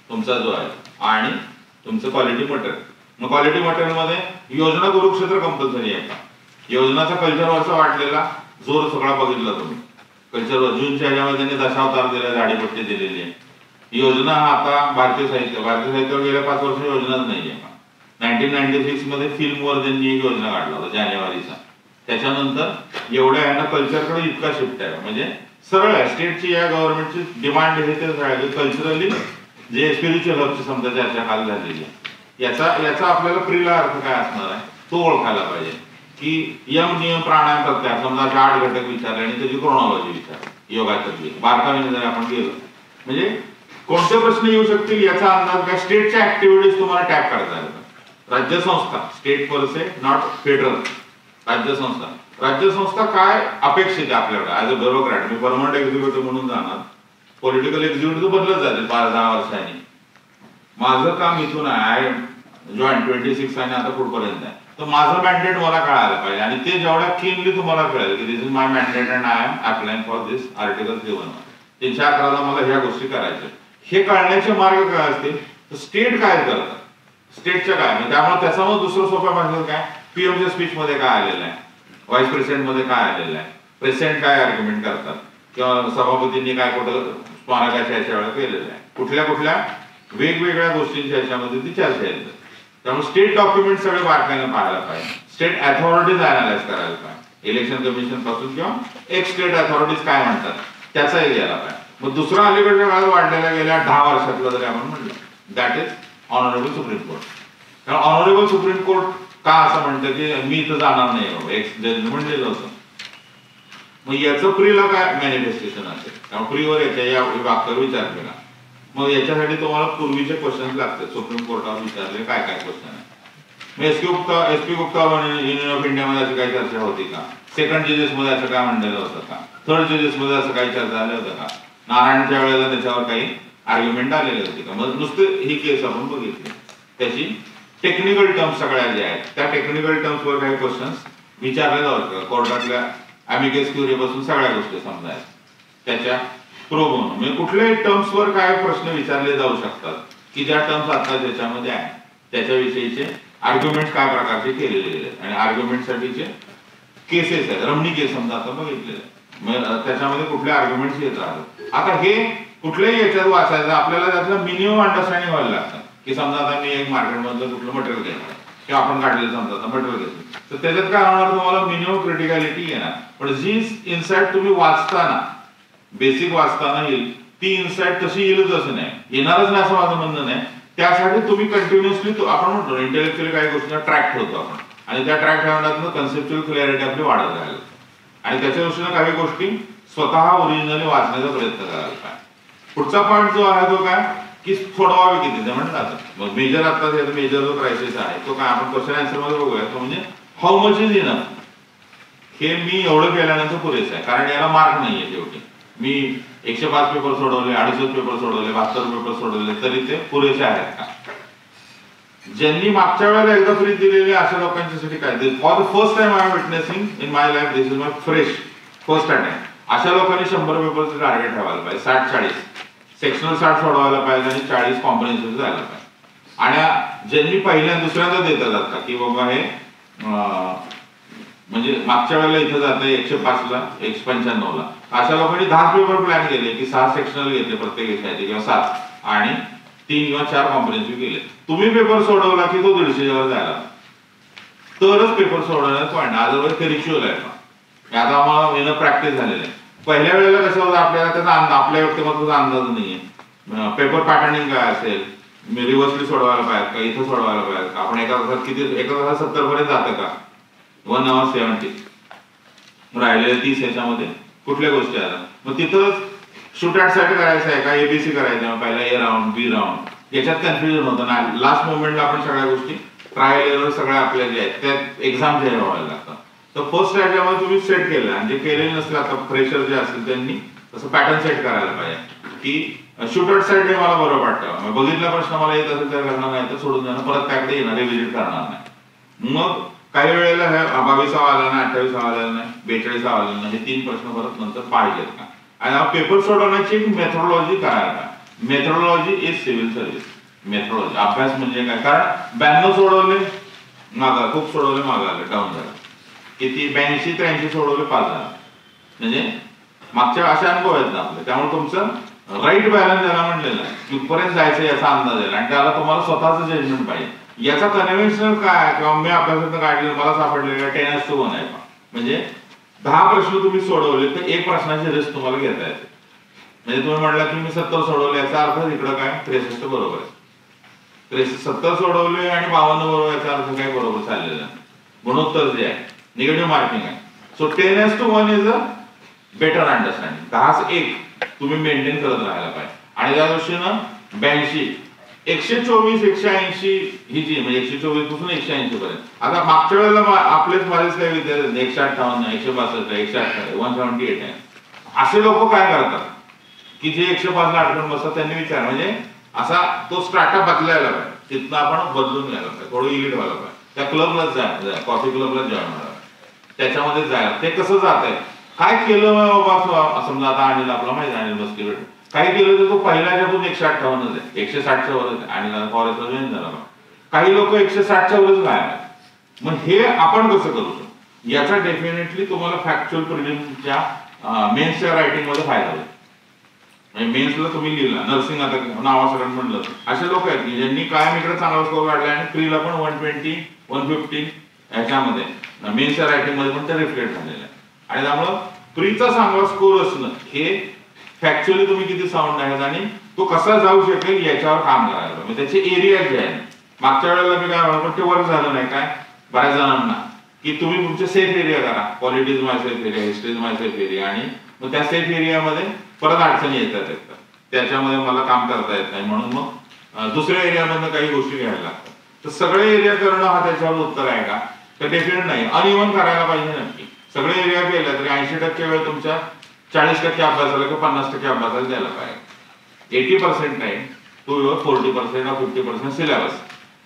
तुमचा जो आहे आणि तुमचं क्वालिटी मटेरियल. मग क्वालिटी मटेरियलमध्ये योजना कुरुक्षेत्र कंपल्सरी आहे का? योजनाचा कल्चरवरचा वाटलेला जोर सगळा बघितला तुम्ही. कल्चरवर जूनच्या ह्याच्यामध्ये त्यांनी दशावतार दिला, झाडीपट्टी दिलेली आहे. योजना आता भारतीय साहित्यावर गेल्या 5 वर्ष योजनाच नाही आहे. 1996 मध्ये फिल्मवर त्यांनी एक योजना काढला होता जानेवारीचा. त्याच्यानंतर एवढ्या यांना कल्चरकडे इतका शिफ्ट आहे, म्हणजे सरळ आहे. स्टेटची या गव्हर्नमेंटची डिमांड हे ते कल्चरली जे स्पिरिच्युअल हबची समजा चर्चा काल झालेली आहे, याचा आपल्याला प्रिला अर्थ काय असणार आहे तो ओळखायला पाहिजे. की यम नियम प्राणायाम प्रत्याहार समजा 8 घटक विचारले आणि त्याची क्रोनॉलॉजी विचारली योगातली बारकाईने जर आपण गेलो म्हणजे कोणते प्रश्न येऊ शकतील याचा अंदाज काय. स्टेटच्या ऍक्टिव्हिटीज तुम्हाला टॅप करता येतात. राज्यसंस्था state per se not federal. राज्यसंस्था काय अपेक्षित आहे आपल्याकडे ऍज अ ब्युरोक्रॅट. मी परमनंट एक्झिक्युटिव्ह म्हणून जाणार, पॉलिटिकल एक्झिक्युटिव्ह बदलत जाते 10 वर्षांनी. माझं काम इथून आहे जॉईंट 26 आणि आता पुढपर्यंत आहे. तर माझं मॅन्डेट मला कळायला पाहिजे आणि ते जेवढ्या क्लीनली तुम्हाला कळेल की this is my mandate and I am applying for this article 311 मला ह्या गोष्टी करायच्या. हे कळण्याचे मार्ग काय असतील तर स्टेट काय करतात, स्टेटच्या काय. त्यामुळे त्याच्यामुळे दुसरं सोप्या भाषेत काय पीएमच्या स्पीच मध्ये काय आलेलं आहे, व्हाईस प्रेसिडेंट मध्ये काय आलेलं आहे, प्रेसिडेंट काय आर्ग्युमेंट करतात किंवा सभापतींनी काय कुठं स्मारकाच्या याच्या वेळेला केलेलं आहे, कुठल्या वेगवेगळ्या गोष्टींच्या याच्यामध्ये ती चर्चा येते. त्यामुळे स्टेट डॉक्युमेंट सगळे बारकाईने पाहायला पाहिजे. स्टेट अथॉरिटीज अनालाइज करायला पाहिजे. इलेक्शन कमिशन पासून किंवा एक स्टेट अथॉरिटीज काय म्हणतात त्याचाही घ्यायला पाहिजे. मग दुसरा अलीकडच्या काळात वाढलेला गेल्या 10 वर्षातला जरी आपण म्हटलं that is honourable supreme court. कारण ऑनरेबल सुप्रीम कोर्ट का असं म्हणतं की मी इथं जाणार नाही बाबा, एक जज म्हणलेलं होतं. मग याचं प्रीला काय मॅनिफेस्टेशन असेल, त्यामुळे प्रीवर या वाक्यावर विचार केला. मग याच्यासाठी तुम्हाला पूर्वीचे क्वेश्चन लागतात. सुप्रीम कोर्टावर विचारले काय क्वेश्चन आहे. मग S P Gupta union of इंडियामध्ये अशी काही चर्चा होती का, सेकंड जजेस मध्ये असं काय म्हणलेलं होतं का, थर्ड जजेस मध्ये असं काही चर्चा आलं होतं का, नारायणच्या वेळेला त्याच्यावर काही आर्ग्युमेंट आलेले होते का. मग नुसते ही केस आपण बघितली, त्याची टेक्निकल टर्म्स सगळ्या ज्या आहेत त्या टेक्निकल टर्म्सवर काही क्वेश्चन्स विचारले जाऊ शकतात. कोर्टातल्या अमिकेस क्युरी पासून सगळ्या गोष्टी समजायच्या त्याच्या प्रो बोनो म्हणजे कुठल्याही टर्म्सवर काय प्रश्न विचारले जाऊ शकतात की ज्या टर्म्स आता ज्याच्यामध्ये आहे त्याच्याविषयीचे आर्ग्युमेंट काय प्रकारचे केलेले आहेत आणि आर्ग्युमेंटसाठीचे केसेस आहेत. रमणी केस समजा आता बघितलेले त्याच्यामध्ये कुठले आर्ग्युमेंट्स येत राहतात. आता हे कुठल्याही याच्यात वाचायचं आपल्याला त्यातलं मिनिमम अंडरस्टँडिंग व्हायला लागतं की समजा आता मी एक मार्केटमधलं कुठलं मटेरियल घेतलं किंवा आपण काढलेलं समजा आता मटेरियल घेतलं तर त्याच्यात काय होणार तुम्हाला मिनिमम क्रिटिकॅलिटी येणार. पण जी इन्साइट तुम्ही वाचताना बेसिक वाचताना येईल ती इन्साइट तशी येईलच असं नाही, येणारच नाही असं माझं म्हणणं नाही. त्यासाठी तुम्ही कंटिन्युअसली आपण म्हणतो इंटेलेक्च्युअली काही गोष्टींना ट्रॅक ठेवतो आपण आणि त्या ट्रॅक ठेवण्यातून कन्सेप्च्युअल क्लॅरिटी आपली वाढत राहील आणि त्याच्या दृष्टीनं काही गोष्टी स्वतः ओरिजिनली वाचण्याचा प्रयत्न करायला पाहिजे. पुढचा पॉईंट जो आहे तो काय की सोडवावे किती ते म्हणतात आता. मग मेजर आता मेजर जो क्रायसिस आहे तो काय आपण क्वेश्चन आन्सर मध्ये बघूया तो म्हणजे हाऊ मच इज इनफ. हे मी एवढं केल्यानंतर पुरेसं आहे कारण याला मार्क नाहीये शेवटी. मी 105 पेपर सोडवले, 68 पेपर सोडवले, 72 पेपर सोडवले तरी ते पुरेसे आहेत का. ज्यांनी मागच्या वेळेला एकदा फ्री दिलेले अशा लोकांच्यासाठी काय for the first time I am witnessing in my life this is my fresh first attempt. अशा लोकांनी 100 पेपरचं टार्गेट ठेवायला पाहिजे. 60-40 सेक्शनल 60 सोडवायला पाहिजे आणि 40 कॉम्प्रिहेन्सिव्ह जायला पाहिजे. आणि ज्यांनी पहिल्यांदा दुसऱ्यांदा देता जातात की बाबा हे म्हणजे मागच्या वेळेला इथं जातं 105 ला 195 ला अशा लोकांनी 10 पेपर प्लॅन केले की 6 सेक्शनल घेतले प्रत्येक विषयाचे किंवा 7 आणि 3 किंवा 4 कॉम्प्रिहेन्सिव्ह केले. तुम्ही पेपर सोडवला की तो 150 वर जायला तरच पेपर सोडवण्याचा पॉईंट. अदरवाईज ते रिच्युअल आहे. आता आम्हाला येणं प्रॅक्टिस झालेलं आहे. पहिल्या वेळेला कसं होतं आपल्याला त्याचा आपल्या व्यक्तिमत्वाचा अंदाज नाहीये. पेपर पॅटर्निंग काय असेल, रिव्हर्सली सोडवायला पाहिजे का, इथं सोडवायला पाहिजे का, आपण एका तासात 70 पर्यंत जातं का, 1 hour 70 राहिलेल्या 30 याच्यामध्ये कुठल्या गोष्टी आल्या. मग तिथं शूट ॲट साईड करायचं आहे का एबीसी करायचं पहिला ए राऊंड बी राऊंड याच्यात कन्फ्युजन होतं ना. लास्ट मोमेंटला आपण सगळ्या गोष्टी ट्रायल एरर सगळ्या आपल्या ज्या आहेत त्या एक्झाम जे व्हायला लागतात. तर फर्स्ट याच्यामध्ये तुम्ही सेट केलं आणि जे केलेले नसले आता फ्रेशर जे असतील त्यांनी तसं पॅटर्न सेट करायला पाहिजे की शूट ॲट साईड हे मला बरं वाटतं. बघितला प्रश्न मला येत असेल तर करणार नाही तर सोडून जाणं परत त्याकडे येणार रिव्हिजिट करणार नाही. मग काही वेळेला हे 22 आला नाही, 28 आलेला नाही, 42 आलेला नाही, हे 3 प्रश्न परत नंतर पाहिजेत का. आणि हा पेपर सोडवण्याची एक मेथोडॉलॉजी करायला. Methodology is civil service. Methodology अभ्यास म्हणजे काय, कारण 92 सोडवले मागा, खूप सोडवले मागा आले, डाऊन झालं. किती 82-83 सोडवले 5 झालं. म्हणजे मागच्या असे अनुभव आहेत ना आपले. त्यामुळे तुमचं राईट बॅलन्स ज्याला म्हणलेलं आहे, कुठपर्यंत जायचं याचा अंदाज येईल आणि त्याला तुम्हाला स्वतःचं जजमेंट पाहिजे. याचा कन्व्हेन्शनल काय किंवा मी अभ्यासातून काढलेलं मला सापडलेलं 10:1 आहे. म्हणजे 10 प्रश्न तुम्ही सोडवले तर 1 प्रश्नाची रिस्क तुम्हाला घेता येते. म्हणजे तुम्ही म्हटलं की मी 70 सोडवले, याचा अर्थ इकडं काय 63 बरोबर आहे. 70 सोडवले आणि 52 बरोबर, याचा अर्थ काय बरोबर चाललेलं आहे. गुणोत्तर जे आहे निगेटिव्ह मार्किंग आहे. So 10:1 is a better understanding. 10:1 तुम्ही मेंटेन करत राहायला पाहिजे. आणि त्या दृष्टीनं 82, 124, 180 ही जी म्हणजे 124 पासून 180 पर्यंत. आता मागच्या वेळेला आपलेच माझेच काही विद्यार्थी 158, 162, 178, 178 आहे. असे लोक काय करतात की जे 105 ला अडकून बसतात, त्यांनी विचार म्हणजे असा तो स्टार्टअप बदलायला पाहिजे. तिथनं आपण बदलून घ्यायला पाहिजे, थोडं इलिट व्हायला पाहिजे. त्या क्लबलाच जायला, कॉफी क्लबला जॉईन व्हायला, त्याच्यामध्ये जायला. ते कसं जात आहे, काय केलं बाबा, समजा आता अनिल आपला माहिती, अनिल बसके भेट काय केलं तर तो पहिल्याच्यातून 158 आहे, 160च्या वरच आहे आणि फॉरेस्टला जॉईन झाला. काही लोक 160च्या वरच काय. मग हे आपण कसं करू शकतो, याचा डेफिनेटली तुम्हाला फॅक्च्युअल प्रिलिम्सच्या मेन्सच्या रायटिंग मध्ये फायदा होईल. म्हणजे मेन्सला तुम्ही लिहिला, नर्सिंग आता नावासकट म्हणलं, असे लोक आहेत की ज्यांनी कायम इकडे चांगला स्कोर काढला आणि प्रीला पण 120, 150 ह्याच्यामध्ये मेन्सच्या रायटिंग मध्ये पण ते रिफ्लेक्ट झालेलं आहे. आणि त्यामुळं प्रीचा चांगला स्कोर असणं हे फॅक्च्युअली तुम्ही किती साऊंड आहेत आणि तो कसा जाऊ शकेल याच्यावर काम करायला. म्हणजे त्याचे एरिया जे आहे, मागच्या वेळेला मी काय म्हणतो ते वर्क झालं नाही काय बऱ्याच जणांना, की तुम्ही तुमचे सेफ एरिया करा, पॉलिटिक्स माय सेफ एरिया, हिस्ट्री माय सेफ एरिया, आणि मग त्या सेफ एरियामध्ये परत अडचणी येतात, त्याच्यामध्ये मला काम करता येत नाही, म्हणून मग दुसऱ्या एरियामधनं काही गोष्टी घ्यायला लागतात. तर सगळे एरिया करणं हा त्याच्यावर उत्तर आहे का, तर डेफिनेट नाही. अनइव्हन करायला पाहिजे नक्की. सगळे एरिया केले तरी 80% वेळ तुमच्या 40% अभ्यासाला किंवा 50% अभ्यासाला द्यायला पाहिजे. 80% time to your 40% or 50% syllabus.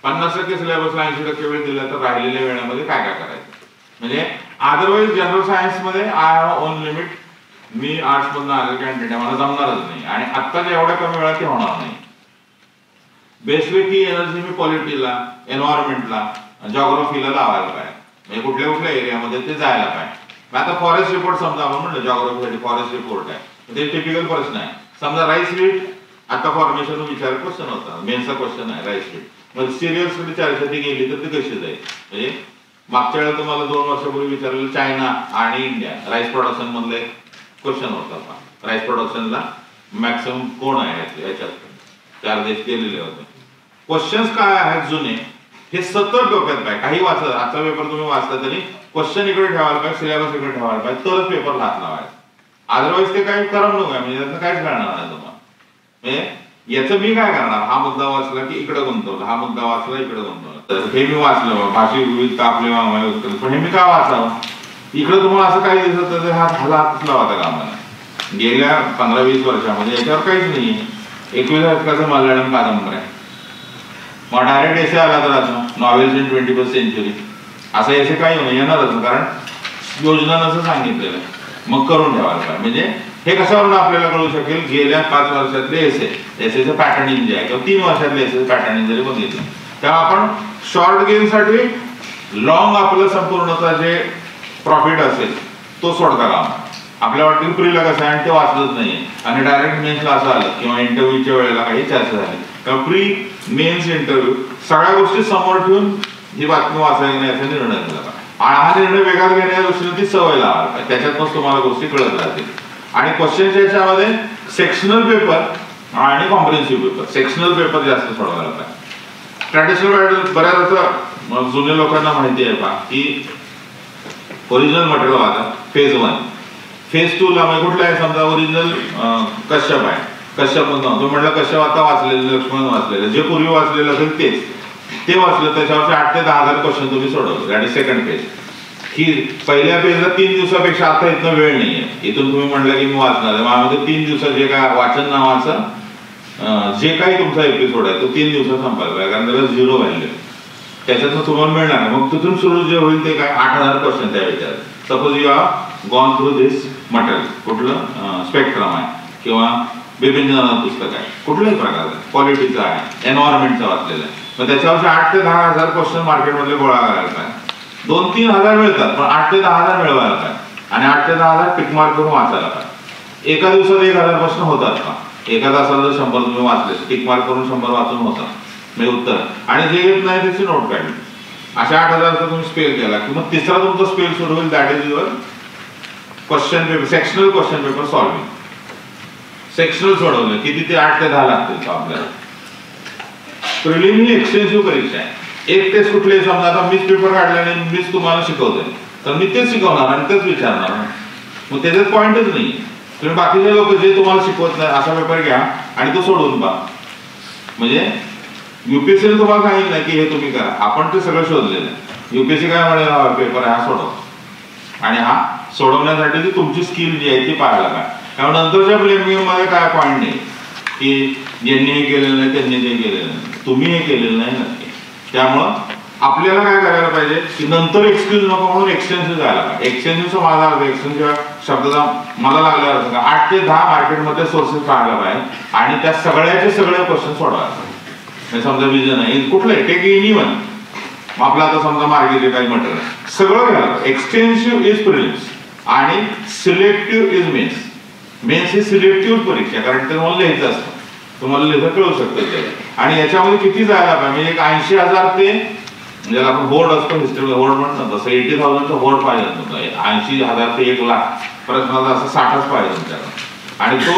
50% सिलेबसला 80% वेळ दिला तर राहिलेल्या वेळामध्ये काय काय करायचं. म्हणजे अदरवाईज जनरल सायन्स मध्ये I have on limit. Me arts मधून आलेलो कॅन्डिडेट आहे, मला जमणारच नाही आणि आत्ताच्या एवढ्या कमी वेळात ते होणार नाही. बेसिकली एनर्जी मी पॉलिटीला, एन्व्हायरमेंटला, जॉग्राफीला लावायला पाहिजे. म्हणजे कुठल्या कुठल्या एरियामध्ये ते जायला पाहिजे. आता फॉरेस्ट रिपोर्ट समजा आपण म्हणलं जॉग्राफीसाठी फॉरेस्ट रिपोर्ट आहे, ते टिपिकल प्रश्न आहे. समजा राईस वीट आता फॉर्मेशन विचार क्वेश्चन होता, मेनचा क्वेश्चन आहे राईस वीट. मग सिरियल्स मध्ये 4 गेली तर ते कशी जाईल. म्हणजे मागच्या वेळेला तुम्हाला 2 वर्षापूर्वी विचारलेलं चायना आणि इंडिया राईस प्रोडक्शन मधले क्वेश्चन होता. राईस प्रोडक्शनला मॅक्सिमम कोण आहे याच्यात, 4 देश केलेले होते. क्वेश्चन्स काय आहेत जुने हे सतत डोक्यात पाहिजे. काही वाचत, आजचा पेपर तुम्ही वाचता तरी क्वेश्चन इकडे ठेवायला पाहिजे, सिलेबस इकडे ठेवायला पाहिजे, तरच पेपर हात लावायचा. अदरवाईज ते काही करमणूक आहे, म्हणजे त्यातनं काहीच कळणार नाही तुम्हाला. म्हणजे याचं मी काय करणार, हा मुद्दा वाचला की इकडे गुंतवला, हा मुद्दा वाचला इकडे गुंतवला. तर हे मी वाचलं भाषिक विविधता आपले मामाय, पण हे मी का वाचावं. इकडे तुम्हाला असं काही दिसत तर ह्याला हातच लावायचा कामाला. गेल्या 15-20 वर्षामध्ये याच्यावर काहीच नाहीये. 21व्या शतकाचं मल्याळम कादंबरी आहे. मग डायरेक्ट एसे आला तर असं नॉवेल्स इन 21st सेंचुरी असं एसे काही नाही येणारच, कारण योजना असं सांगितलेलं आहे. मग करून ठेवायला पाहिजे. म्हणजे हे कशावरून आपल्याला कळू शकेल, गेल्या 5 वर्षातले एसेचं पॅटर्निंग जे आहे किंवा 3 वर्षातले एसेचं पॅटर्निंग जरी बघितलं, तेव्हा आपण शॉर्ट गेमसाठी लॉंग आपलं संपूर्णता जे प्रॉफिट असेल तो सोडता काम. आपल्या वाटतील प्रीला कसं आहे आणि ते वाचलंच नाहीये आणि डायरेक्ट मेन्सला असं आलं किंवा इंटरव्ह्यूच्या वेळेला काही चर्चा झाली किंवा प्री मेन्स इंटरव्ह्यू सगळ्या गोष्टी समोर ठेवून ही बातमी वाचायला नाही याचा निर्णय झाला. आणि हा निर्णय वेगळा घेण्याच्या दृष्टीने ती सवय लावायला पाहिजे. त्याच्यातूनच तुम्हाला गोष्टी कळत राहतील. आणि क्वेश्चनच्या याच्यामध्ये सेक्शनल पेपर आणि कॉम्प्रिहेन्सिव्ह पेपर, सेक्शनल पेपर जास्त सोडवायला पाहिजे. ट्रॅडिशनल बऱ्याच आता जुन्या लोकांना माहिती आहे पहा की ओरिजिनल मटेरियल आता फेज 1, फेज 2 ला म्हणजे कुठला आहे, समजा ओरिजिनल कश्यप आहे, कश्यप मधून तो म्हटलं कश्यप आता वाचलेलं, लक्ष्मण वाचलेलं, जे पूर्वी वाचलेलं असेल तेच ते वाचलं, त्याच्यावरचे 8 ते 10,000 क्वेश्चन तुम्ही सोडवले. आणि सेकंड पेज ही पहिल्या पेजला 3 दिवसापेक्षा आता इथनं वेळ नाहीये. इथून तुम्ही म्हटलं की मी वाचणार आहे, माझ्यामध्ये 3 दिवसात जे काय वाचन नावाचं जे काही तुमचा एपिसोड आहे तो 3 दिवसात संपायला पाहिजे, कारण त्याला 0 व्हॅल्यू त्याच्यातनं तुम्हाला मिळणार आहे. मग तिथून सुरू जे होईल ते काय 8,000 क्वेश्चन त्या विचारात. Suppose you are gone through this material, कुठलं स्पेक्ट्रम आहे किंवा बिपिन पुस्तक आहे, कुठल्याही प्रकारचं, पॉलिटिक्सचं आहे, एन्व्हायरमेंटचं वाचलेलं आहे. मग त्याच्यावरचे 8 ते 10,000 क्वेश्चन मार्केटमधले गोळा करायला पाहिजे. 2-3 हजार मिळतात, पण 8 ते 10,000 मिळवायला पाहिजे. आणि 8 ते 10,000 टिकमार्क करून वाचायला पाहिजे. एका दिवसात 1,000 प्रश्न होतात का? एका तासाला जर 100 तुम्ही वाचले, टिकमार्क करून 100 वाचून होतात. मी उत्तर आणि जे येत नाही त्याची नोट काढली. अशा 8,000चा तुम्ही स्पेल केला की मग तिसरा तुमचा स्पेल सुरू होईल. That is your question paper, sectional question paper solving. Sectional सोडवलं किती ते 8 ते 10 लागतील आपल्याला. प्रिलिमिनरी एक्सटेन्सिव्ह परीक्षा आहे. एक टेस्ट कुठले, समजा आता मीच पेपर काढल्याने मीच तुम्हाला शिकवतोय तर मी तेच शिकवणार आणि तेच विचारणार. मग त्याच्यात पॉईंटच नाही. तुम्ही बाकीचे लोक जे तुम्हाला शिकवत नाही असा पेपर घ्या आणि तो सोडवून पहा. म्हणजे युपीएससीने तुम्हाला सांगितलं की हे तुम्ही करा, आपण ते सगळं शोधलेलं आहे. युपीएससी काय म्हणेल, हा पेपर हा सोडव, आणि हा सोडवण्यासाठी ती तुमची स्किल जी आहे ती पाहायला काय. त्यामुळे नंतरच्या प्लेमिंग मध्ये काय पॉईंट नाही की ज्यांनी हे केलेलं नाही त्यांनी ते केलेलं नाही, तुम्ही हे केलेलं नाही नक्की. त्यामुळं आपल्याला काय करायला पाहिजे की नंतर एक्सक्यूज नको म्हणून एक्सटेन्सिव्ह जायला पाहिजे. एक्सटेन्सिव्हचा माझा अर्थ, एक्सटेन्सिव्ह शब्दाचा मला लागला अर्थ का 8 ते 10 मार्केटमध्ये सोर्सेस पाहायला पाहिजे आणि त्या सगळ्याचे सगळे क्वेश्चन सोडवायला पाहिजे. समजा विजन आहे कुठलंही, टेक एनी वन, आपला आता समजा मार्केट काही मटेरियल सगळं घ्यायला. एक्सटेन्सिव्ह इज प्रिलिम्स आणि सिलेक्टिव्ह इज मेन्स. मेन्स ही सिलेक्टिव्ह परीक्षा, कारण ते तुम्हाला लिहायचं असतं, तुम्हाला लिहिता कळू शकतं ते. आणि याच्यामध्ये किती जायला पाहिजे, म्हणजे एक 80,000 ते, ज्याला आपण बोर्ड असतो हिस्ट्री बोर्ड म्हणतो तसं 80,000चं बोर्ड पाहिजे तुमचा. 80,000 ते 1,00,000 प्रश्नाचा असं 60च पाहिजे तुमच्याकडे. आणि तो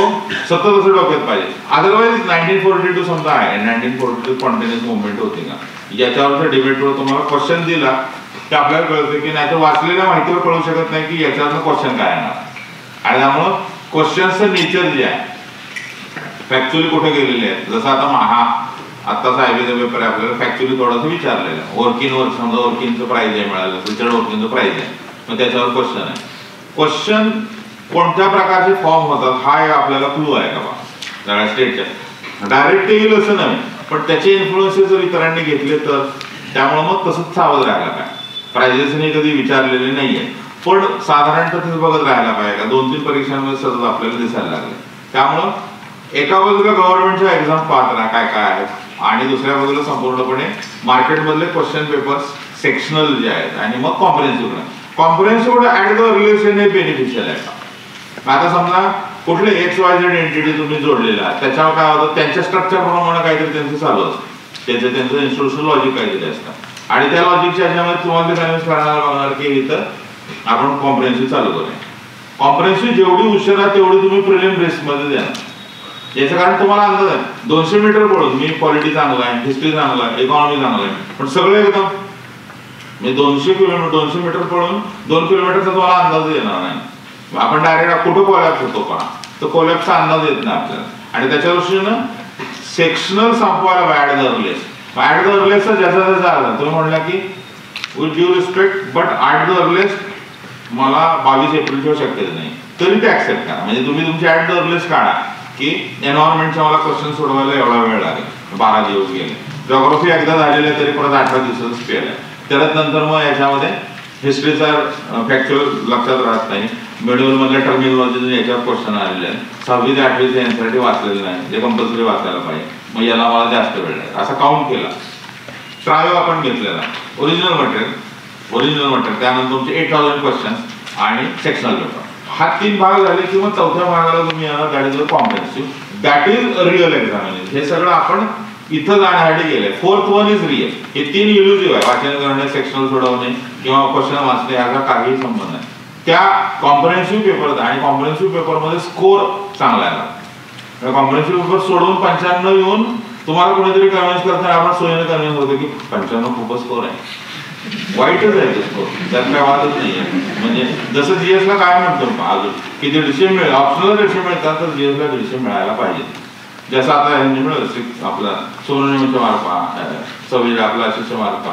सतत असं डोक्यात पाहिजे. अदरवाईज 1942 समजा आहे, 1942 स्पॉन्टेनियस मुवमेंट होती का, याच्यावरच्या डिबेटवर तुम्हाला क्वेश्चन दिला की आपल्याला कळतं की नाही तर वाचलेल्या माहितीवर कळू शकत नाही की याच्यावरनं क्वेश्चन काय येणार. आणि त्यामुळं क्वेश्चनचं नेचर जे आहे फॅक्च्युअली कुठे गेलेले आहेत. जसं आता हा आत्ताचा हायवेचा पेपर आहे, आपल्याला फॅक्च्युअली थोडंसं विचारलेलं आहे. वर्किंगवर समजा वर्किंगचं प्राईज आहे मिळालं, रिचर्ड वर्किंगचं प्राईज आहे, मग त्याच्यावर क्वेश्चन आहे. क्वेश्चन कोणत्या प्रकारचे फॉर्म होतात हा एक आपल्याला क्लू आहे का बा सगळ्या स्टेटच्या. डायरेक्ट येईल असं नाही, पण त्याचे इन्फ्लुएन्सेस जर इतरांनी घेतले तर त्यामुळे मग तसंच सावध राहायला पाहिजे. प्राइजेसने कधी विचारलेले नाहीये, पण साधारणतः तेच बघत राहायला पाहिजे का 2-3 परीक्षांमध्ये सतत आपल्याला दिसायला लागले. त्यामुळं एका बाजूला गव्हर्नमेंटच्या एक्झाम पाहत राहा काय काय आहेत आणि दुसऱ्या बाजूला संपूर्णपणे मार्केटमधले क्वेश्चन पेपर्स सेक्शनल जे आहेत आणि मग comprehensive. Comprehensive at the relation हे बेनिफिशियल आहे का. आता समजा कुठले XYZ एंटिटी तुम्ही जोडलेला आहे, त्याच्यावर काय होतं त्यांच्या स्ट्रक्चर प्रमाणे काहीतरी त्यांचं चालू असतं, त्यांचं इन्स्टिट्यूशनल लॉजिक काहीतरी असतं आणि त्या लॉजिकच्या ह्याच्यामध्ये तुम्हाला ते कन्व्हिन्स करायला लागणार की इथं आपण कॉम्प्रिहेन्सिव्ह चालू करूया. कॉम्प्रिहेन्सिव्ह जेवढी हुशार आहे तेवढी तुम्ही प्रिलिम रिस्कमध्ये द्या. याचं कारण तुम्हाला अंदाज आहे 200 मीटर पळून मी पॉलिटी चांगला आहे, हिस्ट्री चांगला आहे, इकॉनॉमी चांगला आहे, पण सगळं एकदम मी 200 मीटर पळून 2 किलोमीटरचा तुम्हाला अंदाज येणार नाही. आपण डायरेक्ट कुठं कोलॅप्स होतो का, तर कोलॅप्सचा अंदाज येत नाही आपल्याला. आणि त्याच्या दृष्टीनं सेक्शनल संपवायला ऍट द अर्लिएस्ट ज्याचा त्याचा आला. तुम्ही म्हणला की with due respect but at the earliest मला 22 एप्रिलशिवाय शक्यच नाही, तरी ते ऍक्सेप्ट करा. म्हणजे तुम्ही तुमचे ऍट द अर्लिएस्ट काढा की एन्व्हायरमेंटचा मला क्वेश्चन सोडवायला एवढा वेळ लागेल, 12 दिवस गेले. जॉग्राफी एकदा झालेलं आहे तरी परत 18 दिवसाचा स्पेअर आहे. त्यात नंतर मग याच्यामध्ये हिस्ट्रीचा फॅक्च्युअल लक्षात राहत नाही, मिडल मधल्या टर्मिनॉलॉजी याच्यावर क्वेश्चन आलेले आहेत. 6वी ते 8वी एनसीईआरटी वाचलेलं नाही, जे कंपल्सरी वाचायला पाहिजे, मग याला मला जास्त वेळ आहे असा काउंट केला. ट्रायो आपण घेतलेला ओरिजिनल मटेरियल त्यानंतर तुमचे 8,000 क्वेश्चन आणि सेक्शनल पेपर. हा 3 भाग झाले की मग 4थ्या भागाला तुम्ही येणार that is comprehensive, that is real examination. हे सगळं आपण इथं जाण्यासाठी गेलंय. 4th one is real. हे 3 इल्युझिव्ह आहे, वाचन करणे, सेक्शनल सोडवणे किंवा क्वेश्चन वाचणे याचा काही संबंध नाही. त्या कॉम्प्रिहेन्सिव्ह पेपर आणि कॉम्प्रिहेन्सिव्ह पेपरमध्ये स्कोर चांगला आहे. कॉम्प्रिहेन्सिव्ह पेपर सोडवून 95 येऊन तुम्हाला कोणीतरी कन्व्हिन्स करताना आपण सोयीने कन्व्हिन्स होतो की 95 खूपच स्कोर आहे, वाईटच आहे तो स्कोर, त्यात काय वादच नाही आहे. म्हणजे जसं जीएसला काय म्हणतो अजून की 150 मिळेल, ऑप्शनल 150 मिळतात तर जीएसला 150 मिळायला पाहिजे. जसं आता ह्यांनी मिळेल आपला सोनोनिमचे मार्क 26 आपला 100 मार्क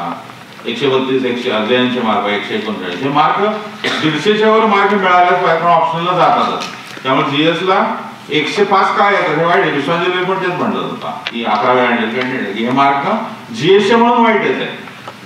132 182 मार्क 139 हे मार्क 150च्या वर मार्क मिळाल्याच पाहिजे, पण ऑप्शनलला जातातच. त्यामुळे जीएसला 105 काय येतात हे वाईट आहे. विश्वांजली पण तेच म्हणत होता की 11व्या कॅन्डिडेट हे मार्क जीएसच्या म्हणून वाईटच आहे.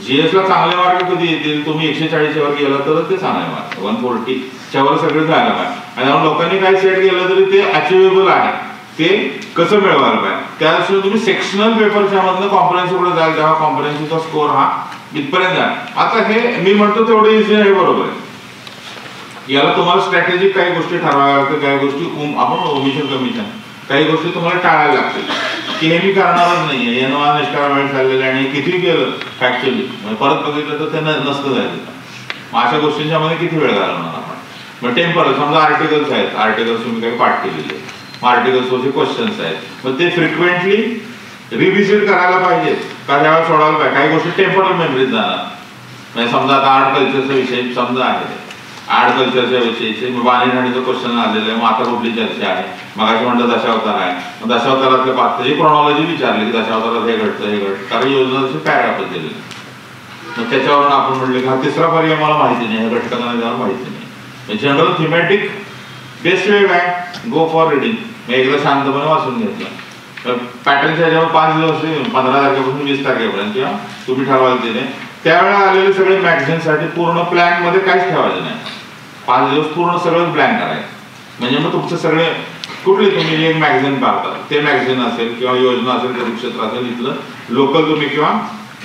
जीएसला चांगले मार्क कधी येतील, तुम्ही 140च्या वर गेला तर ते चांगले मार्क 140च्या वर सगळे जायला पाहिजे. आणि लोकांनी काय सेट केलं तरी ते अचिव्हेबल आहे. ते कसं मिळवायला पाहिजे. त्याशिवाय तुम्ही सेक्शनल पेपरच्या मधनं कॉम्प्रिहेन्सिव्हकडे जाल तेव्हा कॉम्प्रिहेन्सिव्हचा स्कोर हा इथपर्यंत जाईल. आता हे मी म्हणतो तेवढं इझी आहे, बरोबर आहे. याला तुम्हाला स्ट्रॅटेजिक काही गोष्टी ठरवाव्या लागतील, काही गोष्टी आपण ओमिशन कमिशन काही गोष्टी तुम्हाला टाळायला लागतील की हे मी करणारच नाहीये, यानं निष्काळ वेळ चाललेला आणि किती केलं फॅक्च्युअली परत बघितलं तर ते नसतं जायचं. मग अशा गोष्टींच्या मध्ये किती वेळ घालवणार आपण. मग टेम्परल समजा आर्टिकल्स आहेत, आर्टिकल्स तुम्ही काही पाठ केलेले, मग आर्टिकल्सवरचे क्वेश्चन्स आहेत, मग ते फ्रिक्वेंटली रिव्हिजिट करायला पाहिजेत का त्यावेळेस सोडवायला पाहिजे. काही गोष्टी टेम्परल मेमरीत जाणार. म्हणजे समजा आता आर्ट कल्चरचा विषय समजा आहे, आर्ट कल्चरच्या विषयीचे बाणी राणीचं क्वेश्चन आलेलं आहे, मग आता कुठली चर्चा आहे, मग अशी म्हणलं दशावतार आहे, मग दशावतारातल्या पात्राची क्रोनॉलॉजी विचारली की दशावतारात हे घडतं हे घडतं, कारण योजना तशी पॅराग्राफच दिलेली. मग त्याच्यावरून आपण म्हणले की हा तिसरा पर्याय मला माहिती नाही, हे घटकांना त्यावर माहिती नाही. जनरल थिमॅटिक बेस्ट वे काय, गो फॉर रिडिंग. मी एकदा शांतपणे वाचून घेतलं. पॅटर्नच्या ह्याच्यावर 5 दिवस 15 तारखेपासून 20 तारखेपर्यंत किंवा तुम्ही ठरवाल तिने त्यावेळेला आलेले सगळे मॅगझिनसाठी पूर्ण प्लॅन मध्ये काहीच ठेवायचं नाही. 5 दिवस पूर्ण सगळं प्लॅन करायचं. म्हणजे मग तुमचं सगळे कुठले तुम्ही एक मॅगझिन पाहता ते मॅगझिन असेल किंवा योजना असेल, क्षेत्र असेल, इथलं लोकल तुम्ही किंवा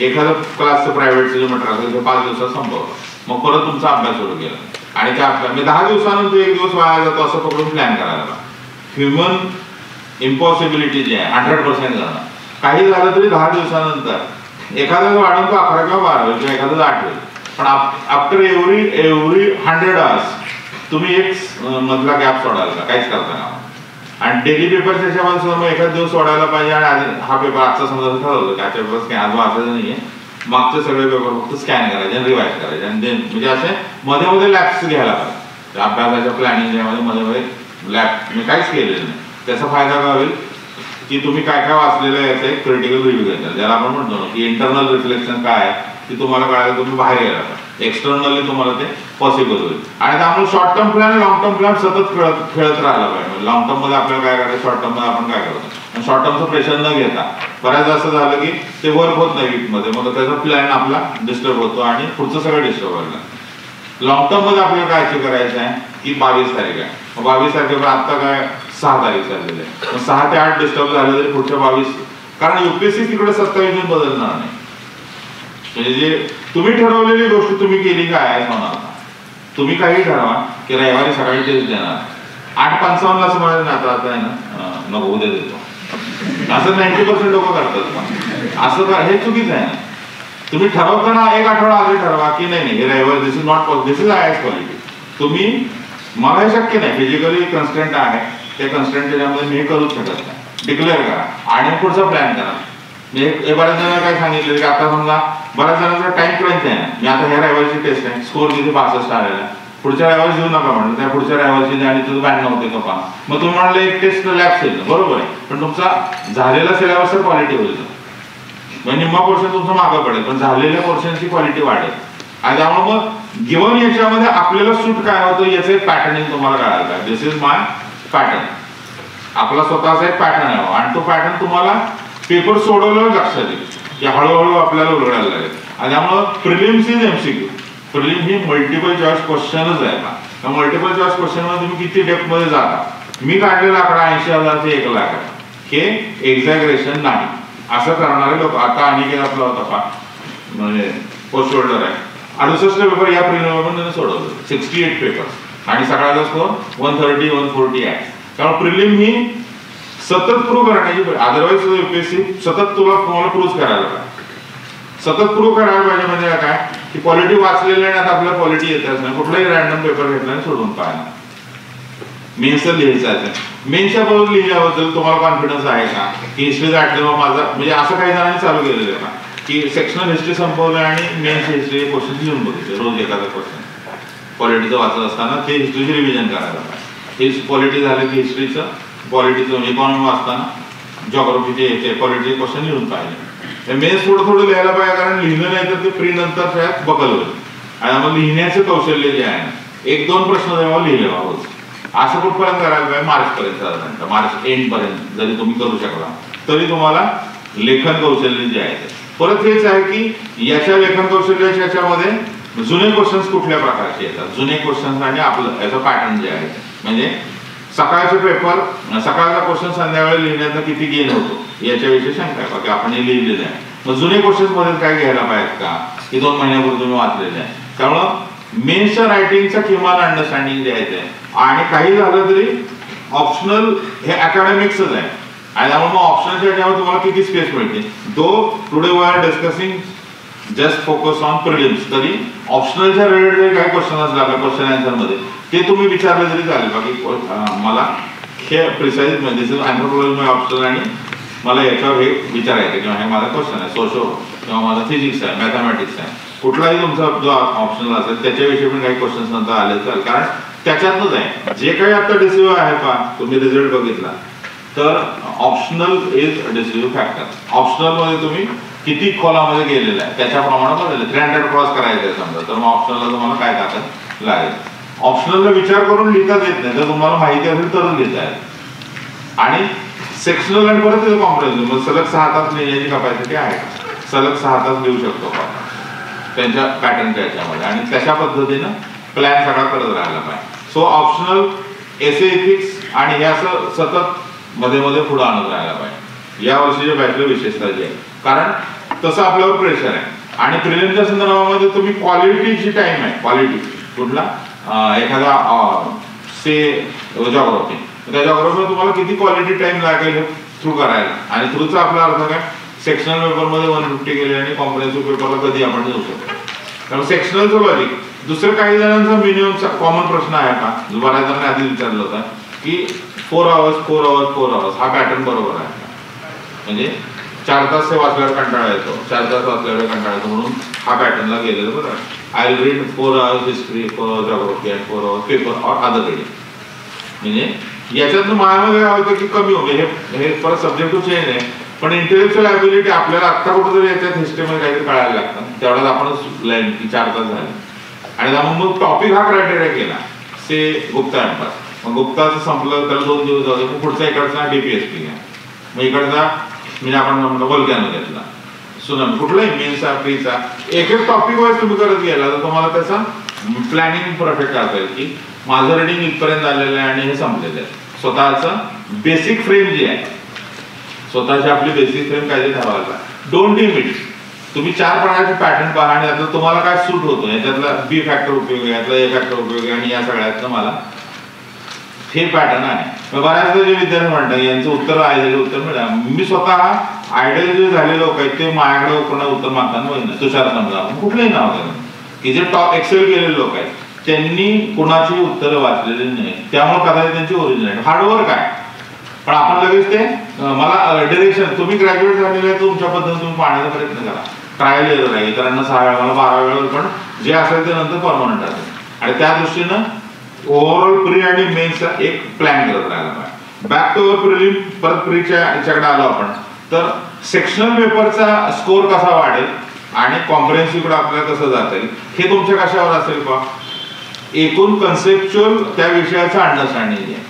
एखादं क्लासचं प्रायव्हेटचं जे मटर असेल ते 5 दिवसात संपवलं. मग परत तुमचा अभ्यास सुरू केला आणि त्या अभ्यास 10 दिवसानंतर 1 दिवस वाया जातो असं पकडून प्लॅन करायला. ह्युमन इम्पॉसिबिलिटी जी आहे 100% जाणार. काही झालं तरी 10 दिवसानंतर एखाद्याचं वाढून तो 11 किंवा 12 होईल किंवा एखादं 8 होईल. पण आफ्टर एव्हरी 100 आवर्स तुम्ही एक मधला गॅप सोडायला का काहीच करता का. आणि डेली पेपरच्या हिशोबाने मग एखाद दिवस सोडायला पाहिजे. आणि हा पेपर आजचा समजा ठरवलं की आजच्या पेपर स्कॅन आज वाचायचं नाहीये, मागचे सगळे पेपर फक्त स्कॅन करायचे आणि रिवाइज करायचे आणि म्हणजे असे मध्ये मध्ये लॅब्स घ्यायला पाहिजे. अभ्यासाच्या प्लॅनिंग मध्ये मध्ये लॅब मी काहीच केलेलं नाही. त्याचा फायदा काय होईल की तुम्ही काय काय वाचलेलं आहे याचा एक क्रिटिकल रिव्ह्यू घेता, ज्याला आपण म्हणतो ना की इंटरनल रिफ्लेक्शन काय आहे ते तुम्हाला कळायला तुम्ही बाहेर गेला. एक्सटर्नली तुम्हाला ते पॉसिबल होईल. आणि त्यामुळे short term plan long term plan सतत खेळत राहायला पाहिजे. लॉंग टर्म मध्ये आपल्याला काय करायचं, शॉर्ट टर्म मध्ये आपण काय करतो. आणि शॉर्ट टर्मचं प्रेशर न घेता बऱ्याच असं झालं की ते वर्क होत नाही वीकमध्ये, मग त्याचा प्लॅन आपला डिस्टर्ब होतो आणि पुढचं सगळं डिस्टर्ब व्हायला. लॉंग टर्म मध्ये आपल्याला काय अचीव करायचं आहे की 22 तारीख आहे, मग 22 तारखेवर आता काय 6 तारीख चाललेली आहे, मग 6 ते 8 डिस्टर्ब झाले तरी पुढच्या 22, कारण युपीएससी तिकडे 27 बदलणार नाही. म्हणजे जे तुम्ही ठरवलेली गोष्ट तुम्ही केली काय होणार. तुम्ही काही ठरवा की रविवारी सकाळी टेस्ट देणार 8:55 असं म्हणायचं आता आता आहे ना नको उद्या देतो, असं 90% लोक करतात. असं हे चुकीचं आहे ना. तुम्ही ठरवताना 1 आठवडा आधी ठरवा की नाही नाही हे रविवारी this is not possible, this is highest quality. तुम्ही मला हे शक्य नाही, फिजिकली कन्स्टंट आहे, त्या कन्स्टंट त्याच्यामध्ये मी हे करूच शकत नाही, डिक्लेअर करा आणि पुढचा प्लॅन करा. हे बऱ्याच जणांना काय सांगितलं की आता समजा बऱ्याच जणांचा टाइम क्रंच आहे, मी आता ह्या रविवारची टेस्ट आहे, स्कोर किती 65 आलेला, पुढच्या रविवारी देऊ नका म्हणलं, त्या पुढच्या रविवारची आणि तुझं 92 होते का पहा. मग तुम्ही म्हणलं एक टेस्ट लॅब्स येईल, बरोबर आहे, पण तुमचा झालेला सिलेबसचा क्वालिटी होईल, म्हणजे निम्मा पोर्शन तुमचं मागं पडेल, पण झालेल्या पोर्शनची क्वालिटी वाढेल. आणि त्यामुळे मग गिवन याच्यामध्ये आपल्याला सूट काय होतं याचं एक पॅटर्निंग तुम्हाला कळायला पाहिजे. दिस इज माय पॅटर्न, आपला स्वतःचा एक पॅटर्न आहे आणि तो पॅटर्न तुम्हाला पेपर सोडवल्यावर लक्षात येईल की हळूहळू आपल्याला उलगडायला लागेल. आणि त्यामुळं प्रिलिम्स इज एमसीक्यू. प्रिलिम ही मल्टिपल चॉईस क्वेश्चनच आहे का, त्या मल्टिपल चॉईस क्वेश्चन मध्ये तुम्ही किती डेप्थ मध्ये जाता. मी काढलेला आकडा 80,000 ते 1 लाख आहे, हे एक्झॅगरेशन नाही. असं करणारे लोक आता अनिकेत आपला होता पा म्हणजे पोस्ट होल्डर आहे, 68 पेपर या प्रिलिम पण त्याने सोडवलं, 68 पेपर आणि सकाळचा स्कोर 130 140 आहे. त्यामुळे प्रिलिम ही सतत प्रूव्ह करण्याची, अदरवाईज युपीएससी सतत तुम्हाला प्रूव्ह करायला पाहिजे. सतत प्रूव्ह करायला पाहिजे म्हणजे काय की क्वालिटी वाचलेली आणि आता आपल्याला क्वालिटी येतच नाही. कुठलाही रॅन्डम पेपर घेतला आणि सोडून पाहिला. मेन्सचं लिहायचं आहे, मेन्सच्या बरोबर लिहिल्याबद्दल तुम्हाला कॉन्फिडन्स आहे का की हिस्ट्रीचा आठवडा माझा, म्हणजे असं काही जणांनी चालू केलेलं आहे का की सेक्शनल हिस्ट्री संपवलं आणि मेन्स हिस्ट्री क्वेश्चन लिहून बघितले, रोज एखादा क्वेश्चन क्वालिटीचं वाचत असताना ते हिस्ट्रीची रिव्हिजन करायला पाहिजे. ही क्वालिटी झालं की हिस्ट्रीचं, पॉलिटिक्स इकॉनॉमी वाचताना जॉग्राफीचे पॉलिटिक्स क्वेश्चन लिहून पाहिजे. मेन्स थोडं थोडं लिहायला पाहिजे, कारण लिहिलं नाही तर ते प्री नंतर त्यात बकल होईल. आणि मग लिहिण्याचं कौशल्य जे आहे ना, 1-2 प्रश्न जेव्हा लिहिले रोज असं कुठपर्यंत करायला पाहिजे, मार्चपर्यंत साधारणतः, मार्च एंड पर्यंत जरी तुम्ही करू शकला तरी तुम्हाला लेखन कौशल्य जे आहे. परत हेच आहे की याच्या लेखन कौशल्याच्या याच्यामध्ये जुने क्वेश्चन्स कुठल्या प्रकारचे येतात, जुने क्वेश्चन्स आणि आपलं याचं पॅटर्न जे आहे, म्हणजे सकाळचे पेपर सकाळचा क्वेश्चन संध्याकाळी लिहिण्याचा किती गेन होतो याच्याविषयी शंका आहे की आपण हे लिहिलेलं आहे. मग जुने क्वेश्चन मध्ये काय घ्यायला पाहिजेत का की 2 महिन्यापूर्वी तुम्ही वाचलेले आहे. त्यामुळं मेन्सच्या रायटिंगचा किमान अंडरस्टँडिंग द्यायचं आहे. आणि काही झालं तरी ऑप्शनल हे अकॅडमिक्सच आहे आणि त्यामुळे मग ऑप्शनलच्या याच्यावर तुम्हाला किती स्पेस मिळते. Though today we are discussing just focus on prelims, तरी ऑप्शनलच्या रिलेटेड जरी काही क्वेश्चन असला क्वेश्चन आन्सर मध्ये ते तुम्ही विचारले तरी चालेल. बाकी मला हे प्रिसाइज म्हणजे अँथ्रोपॉलॉजी ऑप्शनल आणि मला याच्यावर हे विचारायचं किंवा हे माझा क्वेश्चन आहे सोशो किंवा माझा फिजिक्स आहे मॅथमॅटिक्स आहे कुठलाही तुमचा जो ऑप्शनल असेल त्याच्याविषयी पण काही क्वेश्चन्स नंतर आले चालेल. कारण त्याच्यातच आहे जे काही आता डिसिव्ह आहे का तुम्ही रिझल्ट बघितला तर ऑप्शनल इज डिसिव्ह फॅक्टर. ऑप्शनल मध्ये तुम्ही किती खोलामध्ये गेलेला आहे त्याच्याप्रमाणे बदलले 300 क्रॉस करायचं आहे समजा तर मग ऑप्शनलला तुम्हाला काय टाकायला लागेल. ऑप्शनलला विचार करून लिहिताच येत नाही जर तुम्हाला माहिती असेल तरच लिहिता येईल. आणि सेक्शनल आणि परत कॉम्प्रेन्सिव्ह मग सलग 6 तास लिहिण्याची कपॅसिटी आहे सलग 6 तास लिहू शकतो आपण त्यांच्या पॅटर्नच्या याच्यामध्ये आणि तशा पद्धतीनं प्लॅन सगळा करत राहायला पाहिजे. सो ऑप्शनल एसे इथिक्स आणि हे असं सतत मध्ये मध्ये पुढे आणत राहायला पाहिजे. या वर्षीच्या बॅचला विशेषतः जी आहे कारण तसं आपल्यावर प्रेशर आहे. आणि प्रिलिमच्या संदर्भामध्ये तुम्ही क्वालिटीची टाइम आहे क्वालिटी कुठला एखादा से जॉग्राफी त्या जॉग्राफीला तुम्हाला किती क्वालिटी टाइम लागेल थ्रू करायला आणि थ्रूचा आपला अर्थ काय सेक्शनल पेपरमध्ये 150 गेले आणि कॉम्प्रेहेन्सिव्ह पेपरला कधी आपण जाऊ शकतो. त्यामुळे सेक्शनलचं लॉजिक दुसरं काही जणांचा मिनिमम कॉमन प्रश्न आहे का जो बऱ्याच जणांनी आधी विचारलं होता की 4 आवर्स हा पॅटर्न बरोबर आहे म्हणजे 4 तास ते वाचल्यावर कंटाळा येतो 4 तास वाचल्यावर कंटाळा येतो म्हणून हा पॅटर्नला गेलेलं बरं. I read 4 hours history 4 hours geography and 4 hours paper or other reading. म्हणजे याच्यातनं माझ्यामध्ये काय होतं की कमी होते हे परत सब्जेक्ट टू चेंज आहे पण इंटेलेक्च्युअल ॲबिलिटी आपल्याला आत्ता कुठेतरी याच्यात हिस्ट्रीमध्ये काहीतरी कळायला लागतं तेवढ्यात आपण लाईन की 4 तास झाले आणि त्यामुळे मग टॉपिक हा क्रायटेरिया केला से गुप्ता एम्पास. मग गुप्ताचं संपलं त्याला 2 दिवस जाऊ दे पुढचा इकडचा DPSP घ्या मग इकडचा म्हणजे आपण म्हणतो वोल्कॅनो घेतला सुनामी कुठलाही मेन्सचा प्रीचा एक टॉपिक वाईज तुम्ही करत गेला तर तुम्हाला त्याचा प्लॅनिंग परफेक्ट करता येईल की माझं रिडिंग इथपर्यंत आलेलं आहे आणि हे संपलेलं आहे. स्वतःचं बेसिक फ्रेम जी आहे स्वतःची आपली बेसिक फ्रेम काय ते ठरवायला. डोंट लिमिट तुम्ही 4 प्रकारचे पॅटर्न पहा आणि त्यातलं तुम्हाला काय सूट होतो याच्यातला बी फॅक्टर उपयोग आहे यातला ए फॅक्टर उपयोग आहे आणि या सगळ्यातलं मला हे पॅटर्न आहे. बऱ्याचदा जे विद्यार्थी म्हणतात यांचं उत्तर आलेलं उत्तर मिळालं मी स्वतः आयडियल जे झाले लोक आहेत ते माझ्याकडे कोणा उत्तर मागताना बघितलं तुषार समजा कुठलंही नाव द्या की जे टॉप एक्सेल केलेले लोक आहेत त्यांनी कुणाची उत्तरं वाचलेली नाही त्यामुळे कदाचित त्यांची ओरिजिनल हार्डवर्क आहे पण आपण लगेच ते मला डिरेक्शन तुम्ही ग्रॅज्युएट झालेले आहे तुमच्या पद्धतीने तुम्ही पाहण्याचा प्रयत्न करा. ट्रायल एरर आहे इतरांना 6 वेळा मला 12 वेळा पण जे असेल ते नंतर परमनंट असेल आणि त्या दृष्टीनं ओव्हरऑल प्री आणि मेन्सचा एक प्लॅन करत राहायला पाहिजे. बॅक टू प्रिलिम परत प्रीच्या याच्याकडे आलो आपण तर सेक्शनल पेपरचा स्कोर कसा वाढेल आणि कॉम्प्रिहेन्सिव्हकडे आपल्याला कसं जाता येईल हे तुमच्या कशावर असेल का एकूण कन्सेप्च्युअल त्या विषयाचं अंडरस्टँडिंग आहे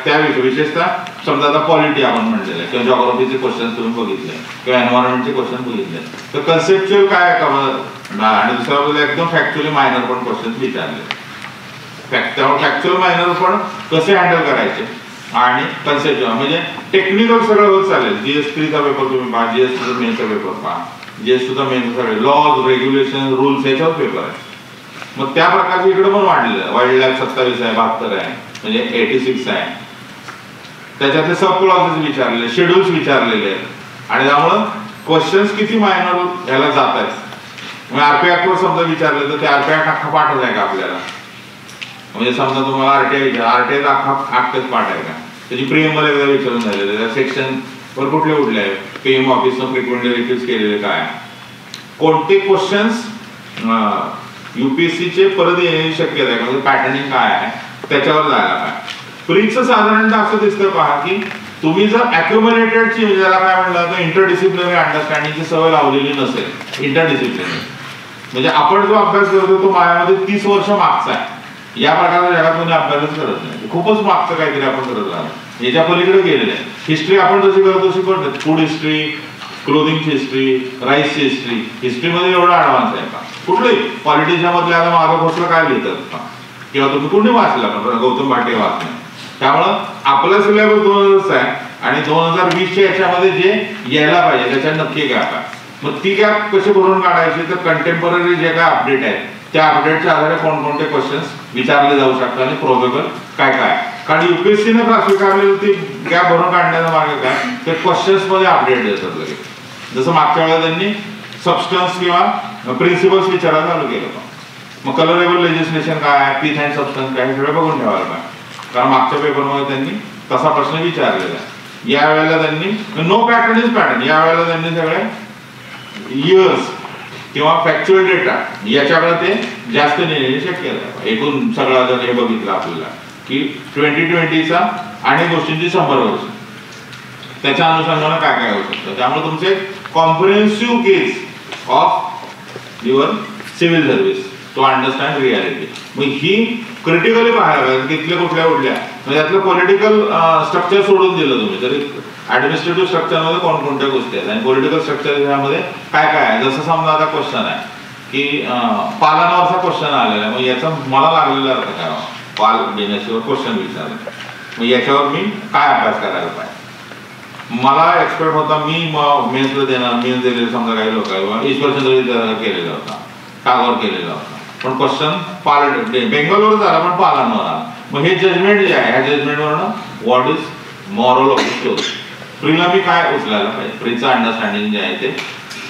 त्या विशेषतः समजा आता पॉलिटी आपण म्हटलेलं आहे किंवा जॉग्राफीचे क्वेश्चन तुम्ही बघितले किंवा एन्व्हायरमेंटचे क्वेश्चन बघितले तर कन्सेप्च्युअल काय आणि दुसऱ्या एकदम फॅक्च्युअली मायनर पण क्वेश्चन विचारले फॅक्च्युअल मायनर पण कसे हँडल करायचे आणि कन्सेप्च्युअल म्हणजे टेक्निकल सगळं होत चालेल. GS3चा पेपर तुम्ही पहा GS2चा मेनचा पेपर पहा GS2चा मेनचा सगळे लॉज रेग्युलेशन रूल्स याच्यावर पेपर आहे. मग त्या प्रकारचे इकडे पण वाढलेलं आहे वाईल्ड लाईफ 27 आहे 72 आहे म्हणजे 86 आहे त्याच्यातले सब क्लॉजेस विचारलेले शेड्यूल्स विचारलेले आहेत आणि त्यामुळं क्वेश्चन्स किती मायनर ह्याला जात आहेत. मग RPI ऍक्टवर समजा विचारले तर ते RPI ऍक्ट अख्खा पाठच आहे का आपल्याला म्हणजे समजा तुम्हाला RTI अख्खा ऍक्टच पाठ आहे का त्याची प्रिएम्बल एकदा विचारून झालेलं त्या सेक्शन वर कुठले आहे PM ऑफिसनं फ्रिक्वेंटली रिफ्यूज केलेले काय कोणते क्वेश्चन्स UPSCचे परत येण्याची शक्यता आहे म्हणजे पॅटर्निंग काय आहे त्याच्यावर जायला पाहिजे. प्रीचं साधारणतः असं दिसतं पहा की तुम्ही जर अक्युमुलेटेडची ज्याला काय म्हणलं तर इंटरडिसिप्लिनरी अंडरस्टँडिंगची सवय लावलेली नसेल इंटरडिसिप्लिनरी म्हणजे आपण जो अभ्यास करतो तो माझ्यामध्ये 30 वर्ष मागचा आहे या प्रकारचा जगात कोणी अभ्यासच करत नाही खूपच मागचं काहीतरी आपण करत राहतो याच्या पलीकडे गेलेलं आहे. हिस्ट्री आपण जशी करतो तशी करतो फूड हिस्ट्री क्लोथिंगची हिस्ट्री राईसची हिस्ट्रीमध्ये एवढा ऍडव्हान्स आहे का कुठलंही पॉलिटिशियन मधले आता मागं घोषलं काय लिहितात किंवा तुम्ही कुठे वाचला पण गौतम भाटे वाचले त्यामुळं आपला सिलेबस 2000चा आहे आणि 2020च्या याच्यामध्ये जे यायला पाहिजे त्याच्यात नक्की गॅप आहे. मग ती गॅप कशी भरून काढायची, तर कंटेम्पररी जे काय अपडेट आहे त्या अपडेटच्या आधारे कोणकोणते क्वेश्चन्स विचारले जाऊ शकतात आणि प्रोबेबल काय काय. कारण युपीएससीने स्वीकारलेली ती गॅप भरून काढण्याचा मार्ग काय, ते क्वेश्चन्स मध्ये अपडेट देतात लगेच. जसं मागच्या वेळेला त्यांनी सबस्टन्स किंवा प्रिन्सिपल्स विचारायला चालू केलं होतं. मग कलरेबल लेजिस्लेशन काय आहे, पीथ अँड सबस्टन्स काय, हे सगळं बघून ठेवायला पाहिजे. कारण मागच्या पेपरमध्ये त्यांनी तसा प्रश्न विचारलेला आहे. यावेळेला त्यांनी नो पॅटर्न इज पॅटर्न, यावेळेला त्यांनी सगळे इयर्स किंवा फॅक्च्युअल डेटा याच्याकडे ते जास्त नेणे शक्य आहे. एकूण सगळं जर हे बघितलं आपल्याला की 2020चा आणि गोष्टींची 100 वर्ष त्याच्या अनुषंगाने काय काय होऊ शकतं. त्यामुळे तुमचे comprehensive case of your civil service to understand reality. मग ही क्रिटिकली पाहायला पाहिजे कितले कुठल्या उडल्या, म्हणजे यातलं पॉलिटिकल स्ट्रक्चर सोडून दिलं तुम्ही तरी ऍडमिनिस्ट्रेटिव्ह स्ट्रक्चरमध्ये कोणकोणत्या गोष्टी आहेत आणि पॉलिटिकल स्ट्रक्चर यामध्ये काय काय आहे. जसं समजा आता क्वेश्चन आहे की पालनावरचा क्वेश्चन आलेला आहे, मग याचा मला लागलेला अर्थ काय, पाल देण्याशिवाय क्वेश्चन विचारलं, मग याच्यावर मी काय अभ्यास करायला पाहिजे. मला एक्सपेक्ट होता मी मेन्सला देणार, मेन्स दिलेले समजा काही लोक ईश्वरचंद्र केलेला होता, टागोर केलेला होता, पण क्वेश्चन पाल बेंगलवर झाला पण पालांवर आला. मग हे जजमेंट जे आहे ह्या जजमेंटवरनं what is moral of story, प्रीला मी काय उचलायला पाहिजे, प्रीचं अंडरस्टँडिंग जे आहे ते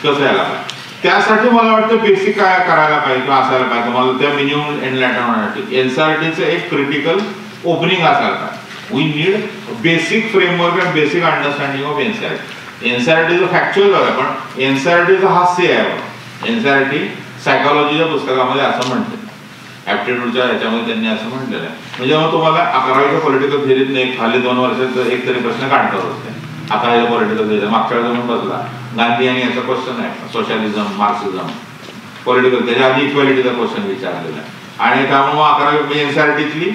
कसं यायला पाहिजे. त्यासाठी मला वाटतं बेसिक काय करायला पाहिजे किंवा असायला पाहिजे. मला त्या मिनिमम एनलायटन होण्यासाठी एनसीईआरटीचं एक क्रिटिकल ओपनिंग असायला पाहिजे. We need basic framework and basic understanding of NCERT. एनसीईआरटीचं फॅक्च्युअल झालं पण एनसीईआरटीचं हास्य आहे. एनसीईआरटी सायकोलॉजीच्या पुस्तकामध्ये असं म्हणते, ऍप्टिट्यूडच्या ह्याच्यामध्ये त्यांनी असं म्हटलेलं आहे. म्हणजे मग तुम्हाला 11वीच्या पॉलिटिकल थिअरीतनं एक खाली 2 वर्षात एक तरी प्रश्न काढता होते. आता हे पॉलिटिकल थिअरी मागच्या वेळेला म्हणून बसला गांधी आणि याचा क्वेश्चन आहे सोशलिझम मार्क्सिझम पॉलिटिकल, त्याच्या आधी इक्वॅलिटीचा क्वेश्चन विचारलेला आहे. आणि त्यामुळे मग 11वी एनसीईआरटीतली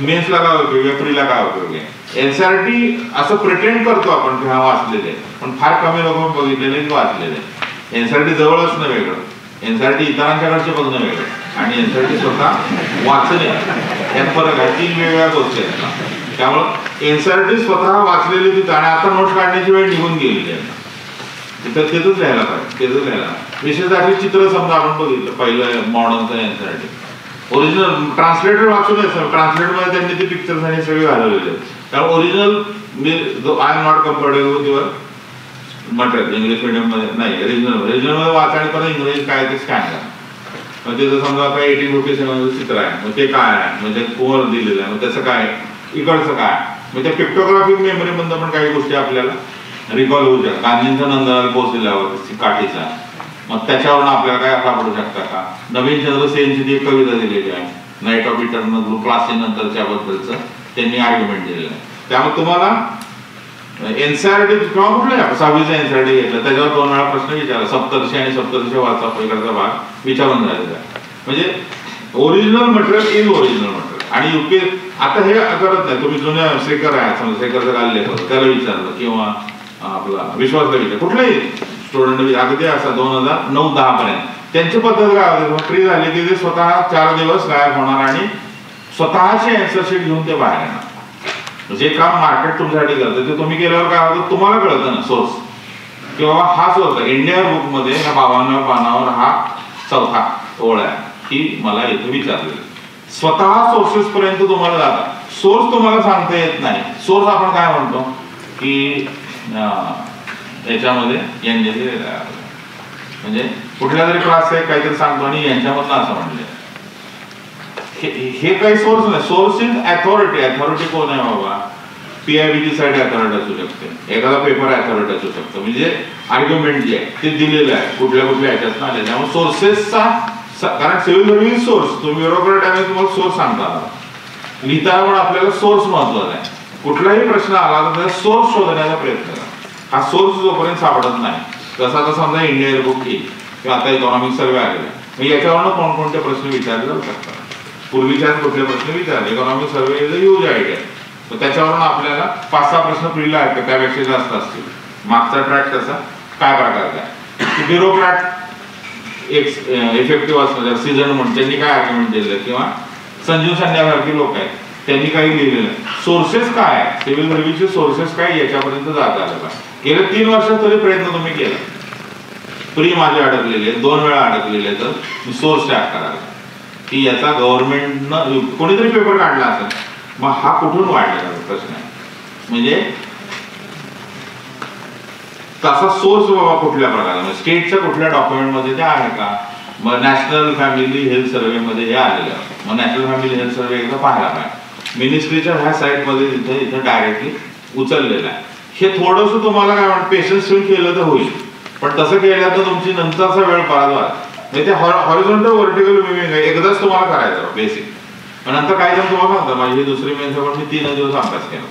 मेन्सला काय उपयोग आहे, प्रीला काय उपयोग आहे. एनसीईआरटी असं प्रिटेंड करतो आपण की हा वाचलेले, पण फार कमी लोक बघितलेले वाचलेले. एनसीईआरटी जवळच न वेगळं, एनसीईआरटी इतरांच्याकडचे बघणं वेगळं आणि एनसीईआरटी स्वतः वाचणे यात फरक आहे. 3 वेगवेगळ्या गोष्टी आहेत. त्यामुळं एनसीईआरटी स्वतः वाचलेली तिथं आणि आता नोट्स काढण्याची वेळ निघून गेलेली आहे. तिथं तेच लिहायला पाहिजे, तेच लिहायला. विशेषतः चित्र समजा आपण बघितलं पहिलं मॉडर्नचं एनसीईआरटी ओरिजिनल ट्रान्सलेटर वाचून आहे. ट्रान्सलेटमध्ये त्यांनी ते पिक्चर्स आणि सगळे घालवलेले आहेत. त्यामुळे original me I am not comfortable with your material English मीडियममध्ये नाही, रिजनल वाचायला पण इंग्रजी काय ते स्कॅन करा. मग तिथं समजा आता 1857 चित्र आहे, मग ते काय आहे, म्हणजे कोर दिलेलं आहे, मग त्याचं काय इकडचं काय, मग त्या पिक्टोग्राफिक मेमरीमधून पण काही गोष्टी आपल्याला रिकॉल होऊ शकतात. गांधींचा नंदलाल बोस दिल्यावर काठीचा, मग त्याच्यावरून आपल्याला काय सापडू शकता का. नवीन चंद्र सेनची ती एक कविता दिलेली आहे, night of eternal group class नंतरच्या बद्दलचं त्यांनी आर्ग्युमेंट दिलेलं आहे. त्यामुळे तुम्हाला एनसीईआरटी किंवा कुठलं 6वीचं एनसीईआरटी घेतलं त्याच्यावर 2 वेळा प्रश्न विचारला. सप्तर्षी आणि सप्तर्षी वाचा पहिल्याचा भाग विचारून झालेला आहे. म्हणजे original material is original material. आणि युपी आता हे करत नाही. तुम्ही जुन्या शेखर आहे समजा, शेखरचं काढले त्याला विचारलं किंवा आपला विश्वासला विचार कुठलाही स्टुडंट अगदी असा 2009-10 पर्यंत त्यांची पद्धत काय होती, फ्री झाली की ते स्वतः 4 दिवस गायब होणार आणि स्वतःची अँसरशीट घेऊन ते बाहेर येणार. जे काम मार्केट तुमच्यासाठी करतं ते तुम्ही केल्यावर काय होतं तुम्हाला कळतं ना सोर्स किंवा हा सोर्स आहे. इंडिया बुकमध्ये ह्या 52व्या पानावर हा 4था ओळ आहे की मला इथे विचारलेलं. स्वतः सोर्सेस पर्यंत तुम्हाला जाता, सोर्स तुम्हाला सांगता येत नाही. सोर्स आपण काय म्हणतो की याच्यामध्ये यांनी म्हणजे कुठल्या तरी क्लास काहीतरी सांगतो आणि यांच्यामधलं असं म्हणलं. हे काही सोर्स नाही. Source is authority. अथॉरिटी कोण आहे बाबा, पीआयबीची साईड अथॉरिटी असू शकते, एखादा पेपर अथॉरिटी असू शकतो. म्हणजे आर्ग्युमेंट जे आहे ते दिलेलं आहे कुठल्या कुठल्या ह्याच्यात आले. त्यामुळे सोर्सेसचा, कारण सिव्हिल सर्व्हिस सोर्स तुम्ही ब्युरोक्रेट आहे तुम्हाला सोर्स सांगता लिहिताना पण आपल्याला सोर्स महत्वाचा आहे. कुठलाही प्रश्न आला तर त्याचा सोर्स शोधण्याचा प्रयत्न करा. हा सोर्स जोपर्यंत सापडत नाही, जसा आता समजा इंडियन बुक येईल किंवा आता इकॉनॉमिक सर्वे आलेला मग याच्यावरनं कोणकोणते प्रश्न विचारले जाऊ शकतात. पूर्वीच्या कुठले प्रश्न विचारले, economic survey is a huge idea. तर त्याच्यावरून आपल्याला 5-6 प्रश्न प्रिला आहेत त्यापेक्षा जास्त असतील. मागचा ट्रॅक कसा काय प्रकारचा आहे, ब्युरोक्रॅट इफेक्टिव्ह असणं सीझन म्हणून त्यांनी काय आर्ग्युमेंट दिलं किंवा संजीव संध्यासारखी लोक आहेत त्यांनी काही लिहिलेलं आहे. सोर्सेस काय आहे, सिव्हिल सर्व्हिसचे सोर्सेस काय याच्यापर्यंत जाता आलं पाहिजे. गेल्या 3 वर्षात तरी प्रयत्न तुम्ही केला. प्री माझे अडकलेले 2 वेळा अडकलेले, तर मी सोर्स टॅग करायला की याचा गव्हर्नमेंटनं कोणीतरी पेपर काढला असेल, मग हा कुठून वाढलेला प्रश्न आहे. म्हणजे तसा सोर्स बाबा कुठल्या प्रकारे, स्टेटच्या कुठल्या डॉक्युमेंटमध्ये ते आहे का. मग नॅशनल फॅमिली हेल्थ सर्व्हे मध्ये हे आलेलं, मग नॅशनल फॅमिली हेल्थ सर्व्हे एकदा पाहायला पाहिजे. मिनिस्ट्रीच्या ह्या साईटमध्ये इथं डायरेक्टली उचललेलं आहे. हे थोडंसं तुम्हाला काय म्हणतं पेशन्स ठेवून केलं तर होईल, पण तसं केलं तर तुमची नंतरचा वेळ परत म्हणजे ते हॉरिझॉन्टल व्हर्टिकल मुव्हिंग आहे, एकदाच तुम्हाला करायचं बेसिक. पण नंतर काही जण तुम्हाला सांगतात माझी दुसरी मेन्स पण मी 3 दिवस अभ्यास केला.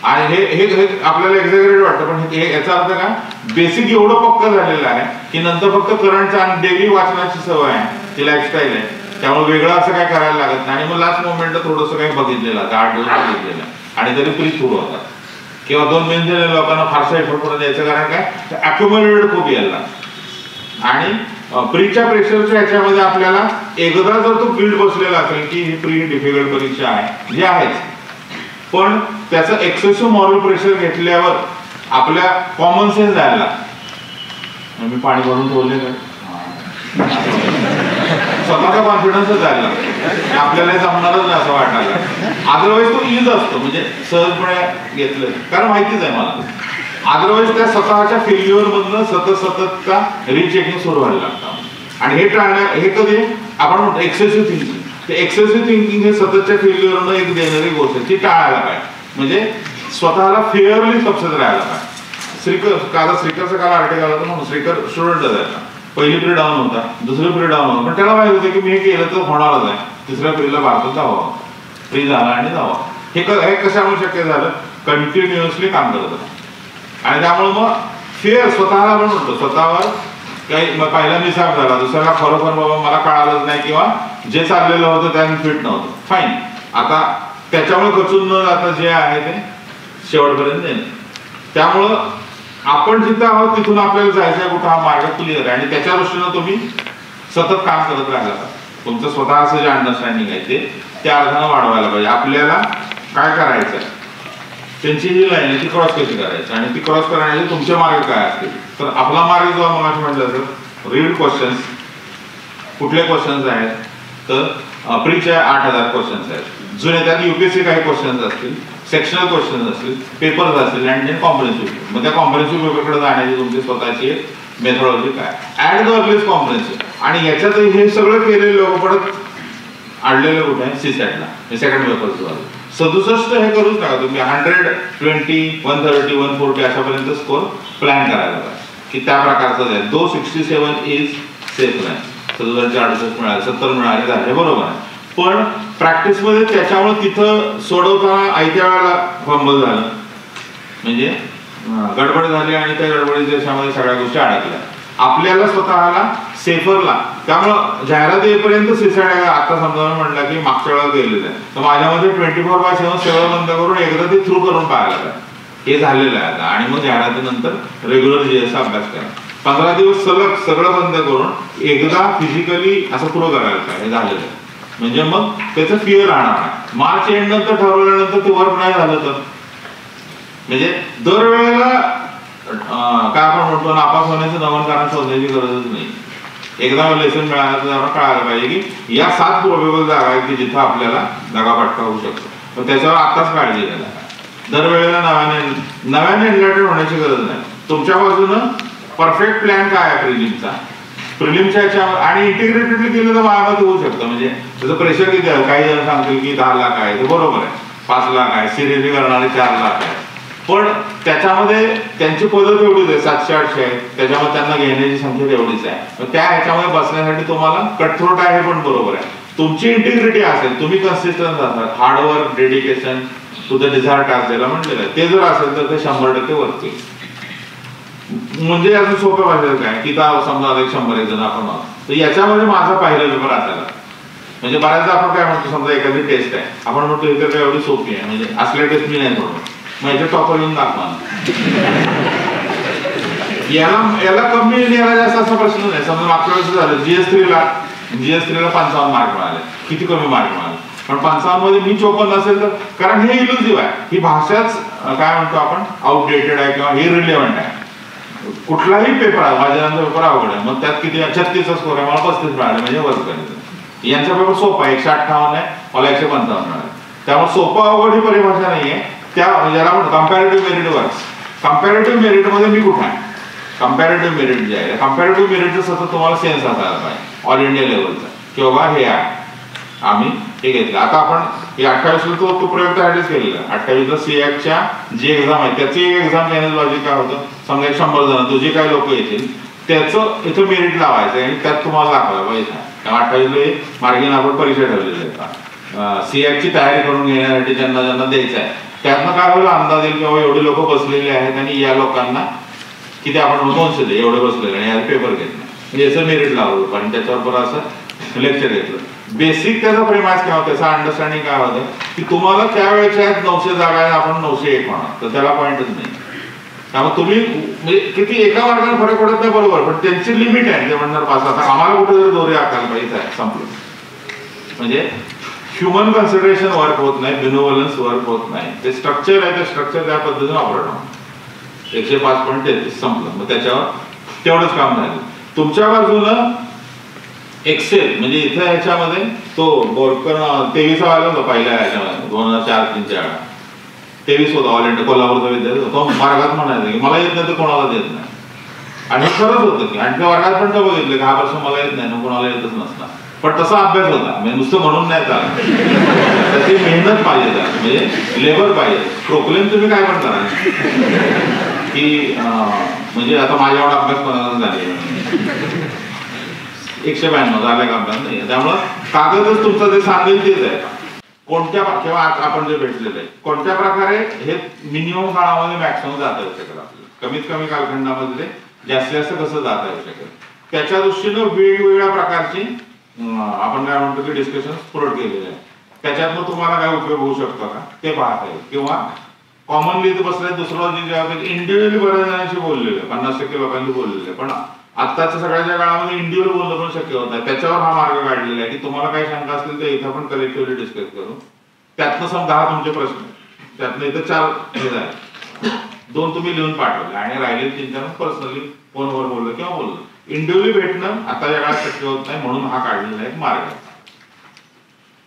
आणि हे आपल्याला एक्झॅगरेट वाटतं, पण याचा अर्थ काय, बेसिक एवढं पक्क झालेलं आहे की नंतर फक्त करंटचा आणि डेली वाचनाची सवय आहे, ती लाईफस्टाईल आहे, त्यामुळे वेगळं असं काय करायला लागत नाही. आणि मग लास्ट मोमेंट थोडंसं काही बघितलेलं आहे, 8 दिवस बघितलेलं आणि तरी प्री सुरू होतात किंवा 2 महिने झालेल्या लोकांना फारसा एफर्ट करून द्यायचं, कारण काय अक्युमुलेटेड खूप यायला. आणि प्रीच्या प्रेशरच्या ह्याच्यामध्ये आपल्याला एकदा जर तो गिल्ड बसलेला असेल की ही प्री डिफिकल्ट परीक्षा आहे, जी आहेच, पण त्याचं एक्सेसिव्ह मॉरल प्रेशर घेतल्यावर आपल्या कॉमन सेन्स जायला. मी पाणी भरून ठेवले का, स्वतःचा कॉन्फिडन्सच जायला, आपल्याला जमणारच नाही असं वाटायला. अदरवाईज तो इज असतो, म्हणजे सहजपणे घेतलं, कारण माहितीच आहे मला. अदरवाईज त्या स्वतःच्या फेल्युअर मधनं सततचा रिचेकिंग सुरू व्हायला लागतं. आणि हे टाळण्या, हे कधी आपण म्हणतो एक्सेसिव्ह थिंकिंग, ते एक्सेसिव्ह थिंकिंग हे सततच्या फेल्युअरनं एक देणारी गोष्ट आहे, ती टाळायला पाहिजे. म्हणजे स्वतःला फेअरली तपसत राहायला पाहिजे. श्रीकरचं काल आर्टिकल आलं म्हणून श्रीकर स्टुडंट जायचा, पहिली पिरियड डाऊन होता, दुसरी पिरियड डाऊन होता, पण त्याला माहिती होतं की मी हे केलं तर होणारच आहे, तिसऱ्या पिरियडला भारतात जावं, फ्री झाला आणि जावं. हे कशामुळे शक्य झालं, कंटिन्युअसली काम करत होतं. आणि त्यामुळे मग फेअर स्वतःला पण म्हणतो, स्वतःवर काही पहिला मिसाप झाला, दुसऱ्याला खरोखर बाबा मला कळालंच नाही किंवा जे चाललेलं होतं त्याने फिट नव्हतं, फाईन, आता त्याच्यामुळे खचून न जाता जे आहे ते शेवटपर्यंत देणं. त्यामुळं आपण जिथं आहोत तिथून आपल्याला जायचं कुठं हा मार्ग क्लिअर आहे. आणि त्याच्या दृष्टीनं तुम्ही सतत काम करत राहिला पाहिजे. तुमचं स्वतःचं जे अंडरस्टँडिंग आहे ते त्या अर्थानं वाढवायला पाहिजे. आपल्याला काय करायचं आहे, त्यांची जी लाईन आहे ती क्रॉस कशी करायची, आणि ती क्रॉस करण्याचे तुमचे मार्ग काय असतील. तर आपला मार्ग जो मग म्हटलं तर रीड क्वेश्चन्स. कुठले क्वेश्चन्स आहेत, तर प्रीचे 8000 क्वेश्चन्स आहेत जुने, त्यात युपीएससी काही क्वेश्चन्स असतील, सेक्शनल क्वेश्चन्स असतील, पेपर्स असतील, आणि देन कॉम्प्रिहेन्सिव्ह. मग त्या कॉम्प्रिहेन्सिव्ह पेपरकडे जाण्याची तुमची स्वतःची मेथॉडॉलॉजी काय, ऍट द अर्लिएस्ट कॉम्प्रिहेन्सिव्ह. आणि याच्यातही हे सगळं केलेले लोक परत अडलेलं कुठे आहे, सीसॅटला, सेकंड पेपर 67 हे करूच नका तुम्ही. 120, 130, 140 अशापर्यंत स्कोर प्लॅन करायला पाहिजे की त्या प्रकारचं जाईल. 267 इज सेफ नाही, 6768 मिळाले, 70 मिळाले झाले, बरोबर आहे. पण प्रॅक्टिसमध्ये त्याच्यामुळे तिथं सोडवताना आयत्या वेळेला फंबल झालं, म्हणजे गडबड झाली आणि त्या गडबडीच्या देशामध्ये सगळ्या गोष्टी अडकल्या. आपल्याला स्वतःला सेफरला, त्यामुळं जाहिरात येईपर्यंत सिसायड. आता समजा म्हटलं की मागच्या वेळेला गेलेलं आहे, तर माझ्यामध्ये 24/7 सगळं बंद करून एकदा ते थ्रू करून पाहायला पाहिजे, हे झालेलं आहे आता. आणि मग जाहिरातीनंतर रेग्युलर जीएसचा अभ्यास करा. 15 दिवस सलग सगळं बंद करून एकदा फिजिकली असं पुरं करायला पाहिजे, हे झालेलं आहे. म्हणजे मग त्याचं फिअर राहणार नाही. मार्च एंड नंतर ठरवल्यानंतर ते वर्क नाही झालं तर, म्हणजे दरवेळेला काय आपण म्हणतो नापास होण्याचं नवीन कारण शोधण्याची गरजच नाही. एकदा लेसन मिळालं तर आपण कळायला पाहिजे की या 7 प्रोबेबल जागा आहेत की जिथं आपल्याला दगाफटका होऊ शकतो, पण त्याच्यावर आत्ताच काळजी घ्यायला. दरवेळेला नव्याने एनलायटेड होण्याची गरज नाही. तुमच्या बाजूनं परफेक्ट प्लॅन काय आहे प्रिलिमच्या याच्यावर, आणि इंटिग्रेटेडली केलं तर माझ्यामध्ये होऊ शकतं. म्हणजे त्याचं प्रेशर किती आहे, काही जण सांगतील की 10 लाख आहे, ते बरोबर आहे, 5 लाख आहे, सिरियसली करणारे 4 लाख आहे, पण त्याच्यामध्ये त्यांची पद्धत एवढीच आहे, 700-800 आहे, त्याच्यामध्ये त्यांना घेण्याची संख्या तेवढीच आहे. मग त्या ह्याच्यामध्ये बसण्यासाठी तुम्हाला कटथ्रोट आहे, पण बरोबर आहे. तुमची इंटिग्रिटी असेल, तुम्ही कन्सिस्टन्स असाल, hard work, dedication to the desire task द्यायला म्हटलेलं आहे, ते जर असेल तर ते 100% वर्क होईल. म्हणजे अजून सोप्या भाषेत काय की समजा 100 जण आपण आहोत, तर याच्यामध्ये माझा पहिला पेपर असायला. म्हणजे बऱ्याचदा आपण काय म्हणतो, समजा एखादी टेस्ट आहे, आपण म्हणतो इथे काय एवढी सोपी आहे, म्हणजे असल्या टेस्ट मी नाही म्हणतो, मग याचे टॉपर येऊन दाखवा. याला कमी याला जास्त असा प्रश्न नाही. समजा मागच्या वेळेस झालं जीएस 3 ला 55 मार्क मिळाले, किती कमी मार्क मिळाले, पण 55 मध्ये मी 54 असेल तर, कारण हे इल्युझिव्ह आहे, ही भाषाच काय म्हणतो आपण आउटडेटेड आहे किंवा इरिलेव्हंट आहे. कुठलाही पेपर आहे, माझ्यानंतर पेपर अवघड आहे, मग त्यात किती 36चा स्कोर आहे, मला 35 मिळाले म्हणजे वर्क करायचं. यांचा पेपर सोपा आहे, 158 आहे, मला 155 मिळाले. त्यामुळे सोपं अवघड ही परिभाषा नाहीये. त्या ज्याला आपण comparative merit works, comparative merit मध्ये मी कुठे आहे, कम्पॅरेटिव्ह मेरिट जे आहे, कम्पॅरेटिव्ह मेरिटचं सतत तुम्हाला सेन्स असायला पाहिजे ऑल इंडिया लेवलचा, की बाबा हे आहे आम्ही हे घेतलं. आता आपण हे 28ला तो प्रयोग त्यासाठीच केलेला आहे. 28ला CACच्या जी एक्झाम आहे त्याची एक एक्झाम घेण्याचं लॉजिक काय होतं, समजा 100 जण तुझे काही लोक येतील त्याचं इथं मेरिट लावायचं आणि त्यात तुम्हाला दाखवायला पाहिजे. 28ला मार्गिन आपण परीक्षा ठेवलेली आहे. CACची तयारी करून घेण्यासाठी ज्यांना ज्यांना द्यायचं आहे त्यातनं काय होईल अंदाज येईल किंवा एवढे लोक बसलेले आहेत आणि या लोकांना किती आपण 200 दे एवढे बसलेले आणि याला पेपर घेतलं, याचं मेरिट लावलं आणि त्याच्यावर बरं असं लेक्चर घेतलं. बेसिक त्याचा प्रेमास किंवा त्याचा अंडरस्टँडिंग काय होतं की तुम्हाला त्यावेळेच्या 900 जागा आहे, आपण 901 म्हणा, तर त्याला पॉईंटच नाही. त्यामुळे तुम्ही म्हणजे किती एका मार्गाने फरक पडत नाही बरोबर, पण त्यांची लिमिट आहे. ते म्हणणार पास आता आम्हाला कुठे जर दोरे आकायला पाहिजे संपलं. म्हणजे ह्युमन कन्सिडरेशन वर्क होत नाही, बिनोव्हलन्स वर्क होत नाही. ते स्ट्रक्चर आहे, ते स्ट्रक्चर त्या पद्धतीने ऑपरेट होतं. 105.33 संपलं, मग त्याच्यावर तेवढंच काम झालं. तुमच्या बाजूनं एक्सेल म्हणजे इथं ह्याच्यामध्ये तो बोरकर 23 आला होता पहिल्या ह्याच्यामध्ये 2004-03च्या 23 होता ऑल इंडिया कोल्हापूरचा विद्यार्थी. तो मार्गात म्हणायचा की मला येत नाही तर कोणाला देत नाही, आणि खरंच होतं की. आणि त्या वर्गात पण तो बघितलं की हा वर्ष मला येत नाही ना कोणाला येतच नसणार, पण तसा अभ्यास होता. म्हणजे नुसतं म्हणून नाही चालत, त्याची मेहनत पाहिजे त्याला, म्हणजे लेबर पाहिजे. प्रोक्लेम तुम्ही काय पण करा की म्हणजे आता माझ्या एवढा अभ्यास कोणाला झाले 192 झाला का अभ्यास नाही. त्यामुळं कागदच तुमचं ते सांगेल तेच आहे. कोणत्या किंवा आपण जे भेटलेलं आहे कोणत्या प्रकारे हे मिनिमम काळामध्ये मॅक्सिमम जाता येऊ शकेल, आपल्याला कमीत कमी कालखंडामध्ये जास्तीत जास्त कसं जाता येऊ शकेल, त्याच्या दृष्टीनं वेगवेगळ्या प्रकारची आपण काय म्हणतो की डिस्कशन पुरवठ केलेले आहे. त्याच्यातनं तुम्हाला काय उपयोग होऊ शकतो का ते पाहता येईल. किंवा कॉमनली इथं बसले दुसरं जे इंडिव्हिज्युअली बऱ्याच जणांशी बोललेलं आहे, 50% लोकांनी बोललेलं आहे, पण आत्ताच्या सगळ्याच्या काळामध्ये इंडिव्हिज्युअल बोलणं पण शक्य होत नाही. त्याच्यावर हा मार्ग काढलेला आहे की तुम्हाला काही शंका असतील तर इथं आपण कलेक्टिव्हली डिस्कस करू. त्यातनं समजा 10 तुमचे प्रश्न, त्यातनं इथं 4 हे झाले, 2 तुम्ही लिहून पाठवले आणि राहिले 3-4 पर्सनली फोनवर बोललं किंवा बोललं. इंडिव्हिज्युअली भेटणं आताच्या काळात शक्य होत नाही, म्हणून हा काढलेला एक मार्ग आहे.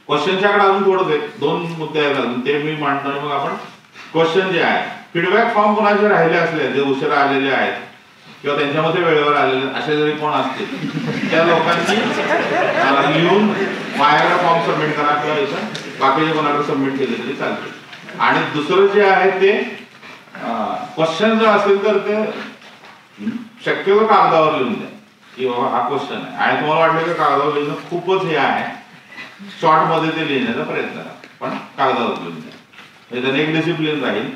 क्वेश्चनच्याकडे अजून थोडंच आहे, 2 मुद्दे आहेत अजून, ते मी मांडतो. मग आपण क्वेश्चन जे आहे, फीडबॅक फॉर्म कोणाचे राहिले असले जे उशिरा आलेले आहेत किंवा त्यांच्यामध्ये वेळेवर आलेले असे जरी कोण असतील त्या लोकांनी लिहून मायाला फॉर्म सबमिट करा किंवा इथं बाकीचे कोणाकडे सबमिट केले तरी चालते. आणि दुसरं जे आहे ते क्वेश्चन जर असेल तर ते शक्यतो कागदावर लिहून द्या की बाबा हा क्वेश्चन आहे, आणि तुम्हाला वाटलं की कागदावर लिहिणं खूपच हे आहे, शॉर्ट मध्ये ते लिहिण्याचा प्रयत्न करा, पण कागदावर लिहून द्या. त्याने एक डिसिप्लिन राहील.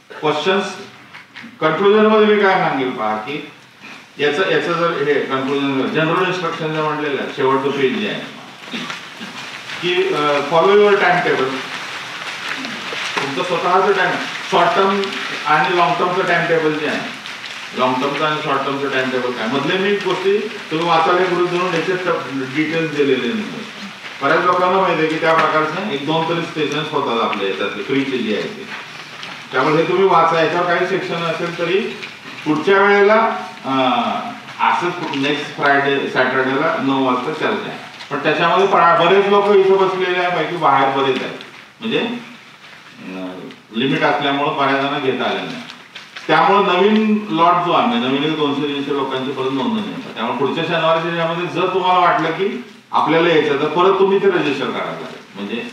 क्वेश्चन्स कन्क्लुजन मध्ये मी काय सांगेल पहा की याचं जर हे कन्क्लुजन जनरल इन्स्ट्रक्शन जे म्हणलेलं आहे शेवटचं पेज जे आहे की फॉलो युअर टाइम टेबल. तुमचं स्वतःचं टाइम शॉर्ट टर्म आणि लॉंग टर्मचं टाइम टेबल जे आहे, लॉंग टर्मचं आणि शॉर्ट टर्मचं टाइम टेबल काय मधले मी गोष्टी तुम्ही वाचायला गृहीत धरून याचे डिटेल्स दिलेले नाही. बऱ्याच लोकांना माहिती आहे की त्या प्रकारचे 1-2 तरी स्टेशन्स होतात आपल्या याच्यातले फ्रीचे जे आहे ते. त्यामुळे हे तुम्ही वाचा, याच्यावर काही सेक्शन असेल तरी पुढच्या वेळेला असंच नेक्स्ट फ्रायडे सॅटर्डेला 9 वाजता चर्चा आहे. पण त्याच्यामध्ये बरेच लोक इथं बसलेले आहे पैकी बाहेर बरेच आहेत, म्हणजे लिमिट असल्यामुळं बऱ्याच जणांना घेता आले नाही. त्यामुळे नवीन लॉट जो आहे नवीन 200-300 लोकांची परत नोंदणी होतात. त्यामुळे पुढच्या शनिवारच्या याच्यामध्ये जर तुम्हाला वाटलं की आपल्याला यायचं तर परत तुम्ही ते रजिस्टर करायला लागेल, म्हणजे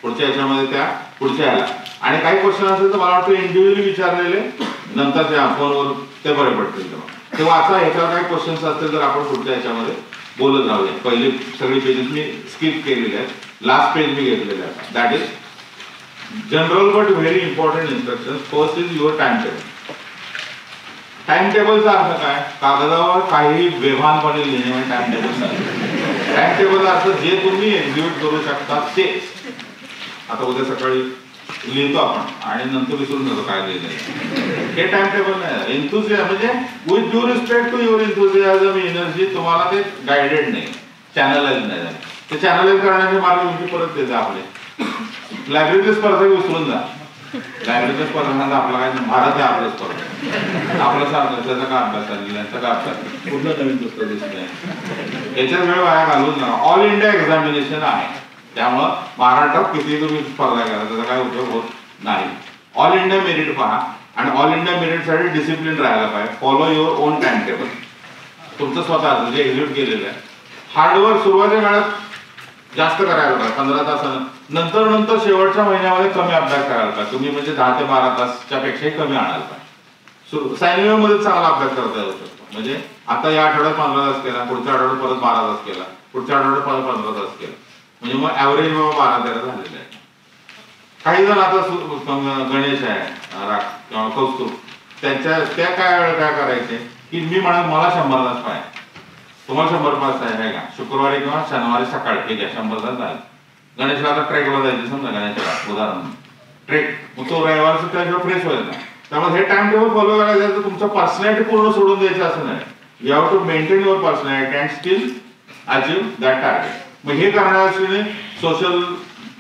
पुढच्या याच्यामध्ये त्या पुढच्या याला. आणि काही क्वेश्चन असेल तर मला वाटतं इंडिव्हिज्युअली विचारलेले नंतर त्या फोनवर ते बरे पडतील ते वाचा. ह्याच्यावर काही क्वेश्चन्स असतील तर आपण पुढच्या याच्यामध्ये बोलत राहूया. पहिली सगळी पेजेस मी स्किप केलेले आहेत, लास्ट पेज मी घेतलेले आहे. That is general but very important instruction. First is your time table. Time टेबलचा अर्थ काय, कागदावर काही बेभानपणे लिहिणे टाइम टेबल. टाइम टेबलचा अर्थ जे तुम्ही एक्झिक्यूट करू शकता ते. आता उद्या सकाळी लिहितो आपण आणि नंतर विसरून जातो काय लिहिलंय, हे टाइम टेबल नाही. एन्थुसियाझम म्हणजे with due respect to your enthusiasm energy तुम्हाला ते गायडेड नाही, चॅनलाइज नाही झालं. ते चॅनलाइज करण्याचे मार्ग तुमची परत देते आपले. लायब्ररीची स्पर्धा विसरून जा. लायब्ररीच्या स्पर्धांचा आपला काय भारत आहे आपल्या स्पर्धा. आपलं सारखं त्याचा काय अभ्यास झालेला त्याचा काय अभ्यास कुठलं नवीन पुस्तक दिसत नाही. याच्यात वेळ वाया घालून नका. ऑल इंडिया एक्झामिनेशन आहे त्यामुळं महाराष्ट्रात किती तुम्ही स्पर्धा करा त्याचा काय उपयोग होत नाही. ऑल इंडिया मेरिट पहा आणि ऑल इंडिया मेरिटसाठी डिसिप्लिन राहायला पाहिजे. Follow your on time table. तुमचं स्वतःचं जे एक्झिक्यूट केलेलं आहे. हार्डवर्क सुरुवातीच्या काळात जास्त करायला पाहिजे 15 तासानं. नंतर नंतर शेवटच्या महिन्यामध्ये कमी अभ्यास करायला पाहिजे. तुम्ही म्हणजे 10 ते 12 तासच्या पेक्षाही कमी आणायला पाहिजे. सायन्स मध्ये चांगला अभ्यास करता येऊ शकतो. म्हणजे आता या आठवड्यात 15 तास केला, पुढच्या आठवड्यात परत 12 तास केला, पुढच्या आठवड्यात परत 15 तास केला, म्हणजे मग ऍव्हरेज 12-13 झालेले आहे. काही जण आता गणेश आहे किंवा कौस्तुभ त्या काय करायचे की मी म्हणत मला 100 तास पाहिजे. तुम्हाला 100 तास आहे का शुक्रवारी किंवा शनिवारी सकाळी ठीक आहे 100 तास झाले. गणेशला आता ट्रेकला जायचे समजा गणेशला उदाहरण ट्रेक मग तो रविवारचा त्याशिवाय फ्रेश व्हायचा. त्यामुळे हे टाइम टेबल फॉलो करायचं तर तुमचं पर्सनॅलिटी पूर्ण सोडून द्यायचं असं नाही. You have to maintain your personality and still achieve that target. मग हे करण्यासाठी सोशल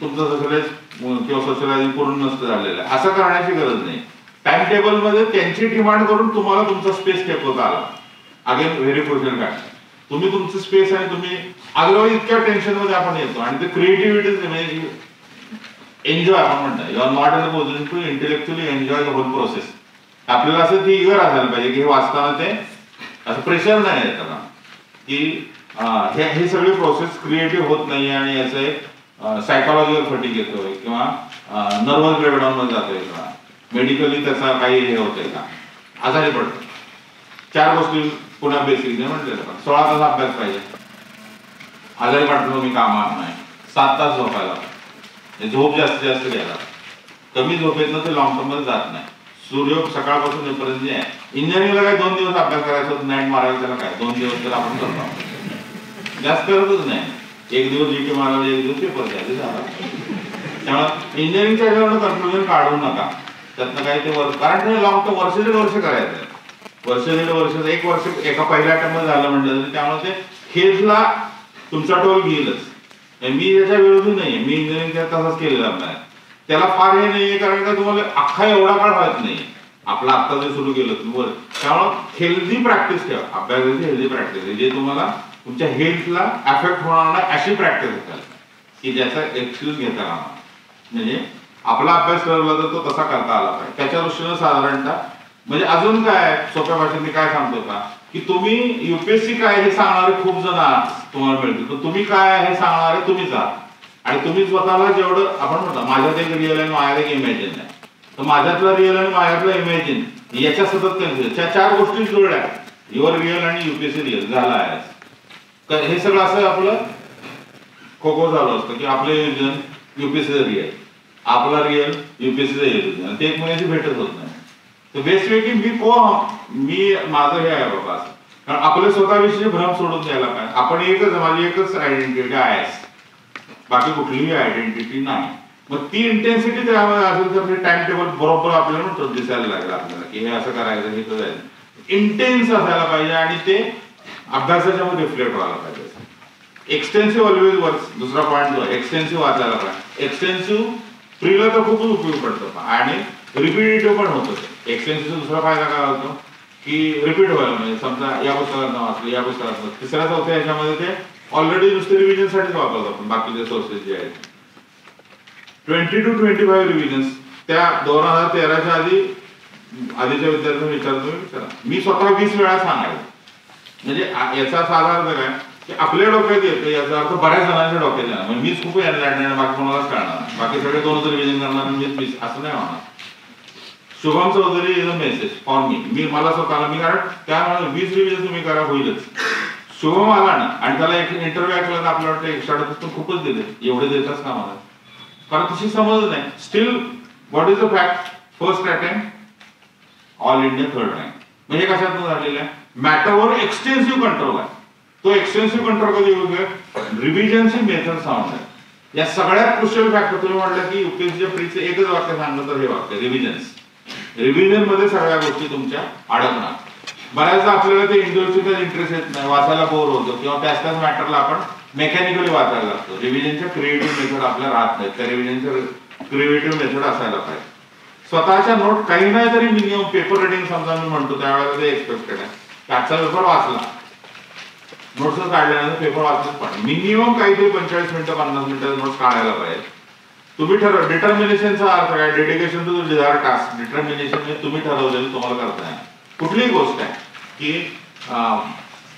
तुमचं सोशलाइज किंवा सोशलायझिंग पूर्ण नसतं झालेलं आहे असं करण्याची गरज नाही. टाइम टेबल मध्ये त्यांची डिमांड करून तुम्हाला तुमचा स्पेस टेकवता आला. Again very crucial factor. तुम्ही तुमचं स्पेस आहे तुम्ही अदरवाईज इतक्या टेन्शन मध्ये आपण येतो आणि ते क्रिएटिव्हिटी एन्जॉय आपण म्हणतो. You are not in a position to intellectually enjoy the whole process. आपल्याला असं ती इगर असायला पाहिजे की हे वाचताना ते असं प्रेशर नाही आहे त्याला की हे सगळी प्रोसेस क्रिएटिव्ह होत नाही आणि याचं एक सायकोलॉजिकल फटिक येतोय किंवा नर्वस ब्रेकडाऊन मध्ये जातोय का मेडिकली त्याचा काही हे होतंय का आजारी पडतो. 4 गोष्टी पुन्हा बेसिक म्हटलेलं 16 तास अभ्यास पाहिजे. आजारी पडतो मी कामात नाही 7 तास झोपायला. झोप जास्तीत जास्त घ्यायला. कमी झोपेतनं ते लॉंग टर्म मध्ये जात नाही. सूर्य सकाळपासून येईपर्यंत जे आहे इंजिनिअरिंगला काय 2 दिवस अभ्यास करायचा होता नाईट मारायला त्याला काय 2 दिवस तर आपण करतो जास्त करतच नाही. 1 दिवस जीटी मारायला 1 दिवस पेपर द्यायचे झाला. त्यामुळे इंजिनिअरिंगच्या ह्याच्यावर कन्क्लुजन काढू नका. त्यातनं काही ते कारण ते लॉंग टर्म वर्ष 1.5 वर्ष करायचं. वर्ष 1.5 वर्ष 1 वर्ष एका पहिल्या अटेम्प्ट झालं म्हटलं तरी त्यामुळे ते हेल्थला तुमचा टोल घेईलच. मी याच्या विरोधी नाहीये. मी इंजिनिअरिंग तसाच केलेला नाही. त्याला फार हे नाहीये कारण का तुम्हाला अख्खा एवढा काळ व्हायच नाही. आपलं आत्ता जे सुरू केलं तुम्ही त्यामुळे हेल्दी प्रॅक्टिस ठेवा. अभ्यासाची हेल्दी प्रॅक्टिस जे तुम्हाला तुमच्या हेल्थला अफेक्ट होणार नाही अशी प्रॅक्टिस असाल की ज्याचा एक्सक्यूज घेता कामा. म्हणजे आपला अभ्यास ठरवला तर तो तसा करता आला पाहिजे. त्याच्या दृष्टीनं साधारणतः म्हणजे अजून काय सोप्या भाषेत मी काय सांगतो का की तुम्ही युपीएससी काय हे सांगणारे खूप जण तुम्हाला मिळतील तर तुम्ही काय हे सांगणारे तुम्हीच आहात. आणि तुम्ही स्वतःला जेवढं आपण म्हणता माझ्यात एक रिअल आणि माझ्यात एक इमॅजिन आहे तर माझ्यातला रिअल आणि माझ्यातला इमॅजिन याच्या सतत त्या 4 गोष्टी जुळल्या युअर रिअल आणि युपीएससी रिअल झाला आहे. हे सगळं असं आपलं खो खो झालं असतं की आपलं योजन युपीएससी रिअल आपला रिअल युपीएससीचं योजन ते एकमेकांची भेटत होत नाही. तर बेस्ट वे की मी माझं हे आहे बाबा असं कारण आपल्या स्वतःविषयी भ्रम सोडून द्यायला पाहिजे. आपण एकच माझी एकच आयडेंटिटी आहे बाकी कुठलीही आयडेंटिटी नाही. मग ती इंटेन्सिटी त्यामध्ये असेल तर टाइम टेबल बरोबर आपल्याला म्हणतो दिसायला लागेल आपल्याला की हे असं करायचं हे तर जायचं. इंटेन्स असायला पाहिजे आणि ते अभ्यासाच्या मध्ये रिफ्लेक्ट व्हायला पाहिजे. Extensive always works. दुसरा पॉईंट जो एक्सटेन्सिव्ह वाचायला पाहिजे. एक्सटेन्सिव्ह फ्रीला तर खूपच उपयोग पडतो आणि रिपीटेटिव्ह पण होतं. एक्सटेन्सिव्ह दुसरा फायदा काय होतो की रिपीट व्हायला म्हणजे समजा या पुस्तकात वाचलं या पुस्तकात 3ऱ्या 4थ्या ह्याच्यामध्ये ते ऑलरेडी नुसते रिव्हिजन साठीच वापरतो आपण बाकीचे सोर्सेस जे आहेत. 20 to 25 रिव्हिजन्स त्या 2013च्या आधीच्या विद्यार्थ्यांना विचारा. मी स्वतः 20 वेळा सांगायला म्हणजे याचा साधारण काय की आपल्या डोक्यात येतं याचा अर्थ बऱ्याच जणांच्या डोक्यात येणार. म्हणजे मीच खूप यांना बाकी कोणालाच कळणार बाकी सगळे 2 रिव्हिजन करणार म्हणजे असं नाही होणार. Shubham Chaudhary is a message for me मला स्वतःला मी कारण त्यामुळे 20 रिव्हिजन तुम्ही करा होईलच. शुभम आला ना आणि त्याला एक इंटरव्ह्यू ऐकला तर आपल्याला वाटतं 108 खूपच दिले एवढे देताच का मला कारण तशी समज नाही. Steel what is the fact first attempt all India 3rd rank म्हणजे कशातून झालेला आहे मॅटरवर एक्सटेन्सिव्ह कंट्रोल आहे. तो एक्सटेन्सिव्ह कंट्रोल कधी होतोय रिव्हिजनची मेथड साऊंड आहे. या सगळ्यात क्रुशियल फॅक्टर तुम्ही म्हटलं की युपीएससीच्या प्रीचं एकच वाक्य सांगलं तर हे वाक्य रिव्हिजन्स. रिव्हिजन मध्ये सगळ्या गोष्टी तुमच्या अडकणार. बऱ्याचदा आपल्याला ते इंडिव्हिज्युअल इंटरेस्ट येत नाही वाचायला बोर होतो किंवा त्याच मॅटरला आपण मेकॅनिकली वाचायला लागतो. रिव्हिजनच्या क्रिएटिव्ह मेथड आपल्या राहत नाहीत. त्या रिव्हिजनच्या क्रिएटिव्ह मेथड असायला पाहिजे. स्वतःच्या नोट काही नाही तरी मिनिमम पेपर रिडिंग समजा मी म्हणतो त्यावेळेला ते एक्सपेक्टेड आहे. आजचा पेपर वाचला, नोट्स काढल्यानंतर पेपर वाचलंच पाहिजे. मिनिमम काहीतरी 45 मिनिटं 50 मिनिटं नोट्स काढायला पाहिजे. तुम्ही ठरव. डिटर्मिनेशनचा अर्थ काय? Dedication to desire task. Determination म्हणजे तुम्ही ठरवलेलं तुम्हाला करता येईल. कुठलीही गोष्ट आहे की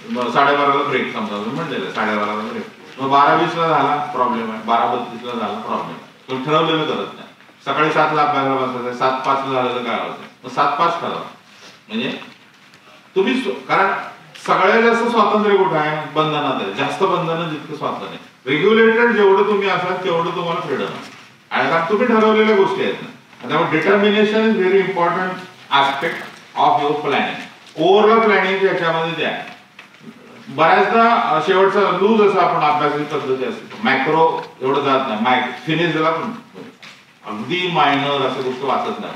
12:30ला ब्रेक समजा तुम्ही म्हणलेलं 12:30ला ब्रेक, मग 12:20ला झाला प्रॉब्लेम आहे, 12:32ला झाला प्रॉब्लेम आहे. तुम्ही ठरवलेलं करत नाही. सकाळी 7ला अभ्यासाला बसायचं, 7:05ला झालं काय होतं, मग 7:05 ठरवा. म्हणजे तुम्ही कारण सगळ्यात जास्त स्वातंत्र्य कुठं आहे? बंधनात आहे. जास्त बंधनं जितकं स्वातंत्र्य. रेग्युलेटेड जेवढं तुम्ही असाल तेवढं तुम्हाला फ्रीडम आहे. आणि कारण तुम्ही ठरवलेल्या गोष्टी आहेत ना. त्यामुळे determination is very important aspect of your planning. Overall planning याच्यामध्ये द्या. बऱ्याचदा शेवटचा लूज असा आपण अभ्यासाची पद्धती असते. मॅक्रो एवढं जात नाही. फिनिशला पण अगदी मायनर असं गोष्ट वाचत नाही.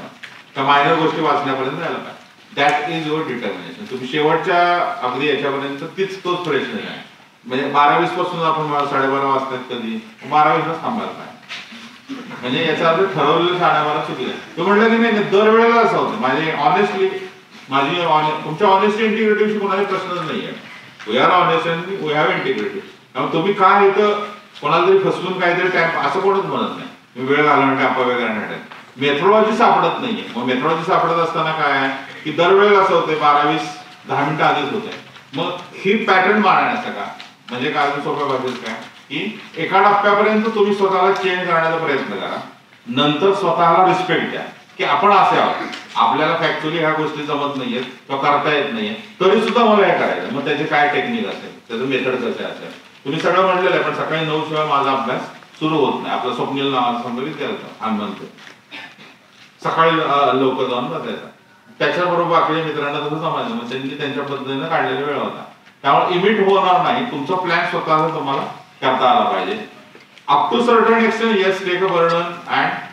त्या मायनर गोष्टी वाचण्यापर्यंत जायला पाहिजे. That is your determination. तुम्ही शेवटच्या अगदी याच्यापर्यंत तोच प्रश्न आहे. म्हणजे 12:20 पासून आपण 12:30 वाजतात कधी 12:20ला थांबायला पाहिजे. म्हणजे याचा अर्थ ठरवलेलं 12:30 चुकलं. तो म्हटलं की नाही दरवेळेला असं होतं. तुमच्या ऑनेस्टी इंटिग्रिटीशी कोणाचा प्रश्नच नाही आहे. We are honest and we have integrity. त्यामुळे तुम्ही काय इथं कोणाला तरी फसवून काहीतरी टाइम असं कोणच म्हणत नाही. वेळ घालवण्यासाठी अपव्यय करण्यासाठी मेथोडॉलॉजी सापडत नाहीये. मग मेथोडॉलॉजी सापडत असताना काय आहे की दरवेळेला असं होतंय 12:20 10 मिनिटं आधीच होत आहे. मग ही पॅटर्न मारण्याचा का म्हणजे काय सोप्या भाषेत काय की एका टप्प्यापर्यंत तुम्ही स्वतःला चेंज करण्याचा प्रयत्न करा. नंतर स्वतःला रिस्पेक्ट द्या की आपण असे आहोत. आपल्याला फॅक्च्युअली ह्या गोष्टी जमत नाहीयेत किंवा करता येत नाहीये तरी सुद्धा मला हे करायचं. मग त्याचे काय टेक्निक असेल, त्याचं मेथड कसं असेल. तुम्ही सगळं म्हणलेलं आहे पण सकाळी 9 शिवाय माझा अभ्यास सुरू होत नाही. आपलं स्वप्नील नावाचा समजा विद्यार्थी हनुमंत सकाळी लवकर जाऊन बसायचा. त्याच्याबरोबर बाकी मित्रांना तसं जमायचं. मग त्यांनी त्यांच्या पद्धतीने काढलेला वेळ होता. त्यामुळे इमिट होणार नाही. तुमचा प्लॅन स्वतःला तुम्हाला करता आला पाहिजे. Up to certain extent yes take a burden and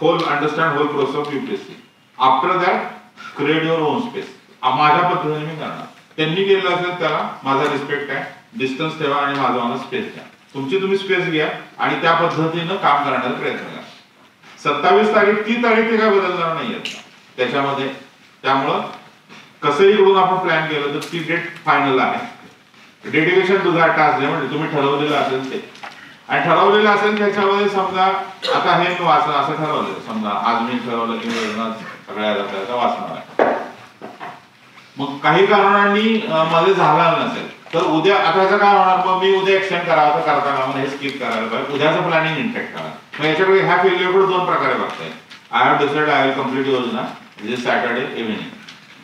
whole understand whole process of UPSC. After that create your own space. माझ्या पद्धतीने मी करणार. त्यांनी केलेलं असेल त्याला माझा रिस्पेक्ट आहे. डिस्टन्स ठेवा आणि माझा मला स्पेस द्या. तुमची तुम्ही स्पेस घ्या आणि त्या पद्धतीनं काम करण्याचा प्रयत्न करा. 27 तारीख ती तारीख ते काय बदलणार नाही त्याच्यामध्ये. त्यामुळं कसंही करून आपण प्लॅन केलं तर ती डेट फायनल आहे. डेडिकेशन टू दॅट टास्क म्हणजे तुम्ही ठरवलेलं असेल ते आणि ठरवलेलं असेल त्याच्यामध्ये समजा आता हे मी वाचलं असं ठरवलं. समजा आज मी ठरवलं की सगळ्या वाचणार आहे. मग काही कारणांनी मध्ये झाला नसेल तर उद्या आता ह्याचं काय होणार. मग मी उद्या एक्सटेंड करावं तर करता कामा हे स्किप करायला पाहिजे. उद्याचं प्लॅनिंग इंटॅक्ट करा. मग याच्याकडे ह्या फेल्युअरकडे 2 प्रकारे बघताय. I have decide I will complete योजना दिस सॅटर्डे इव्हिनिंग.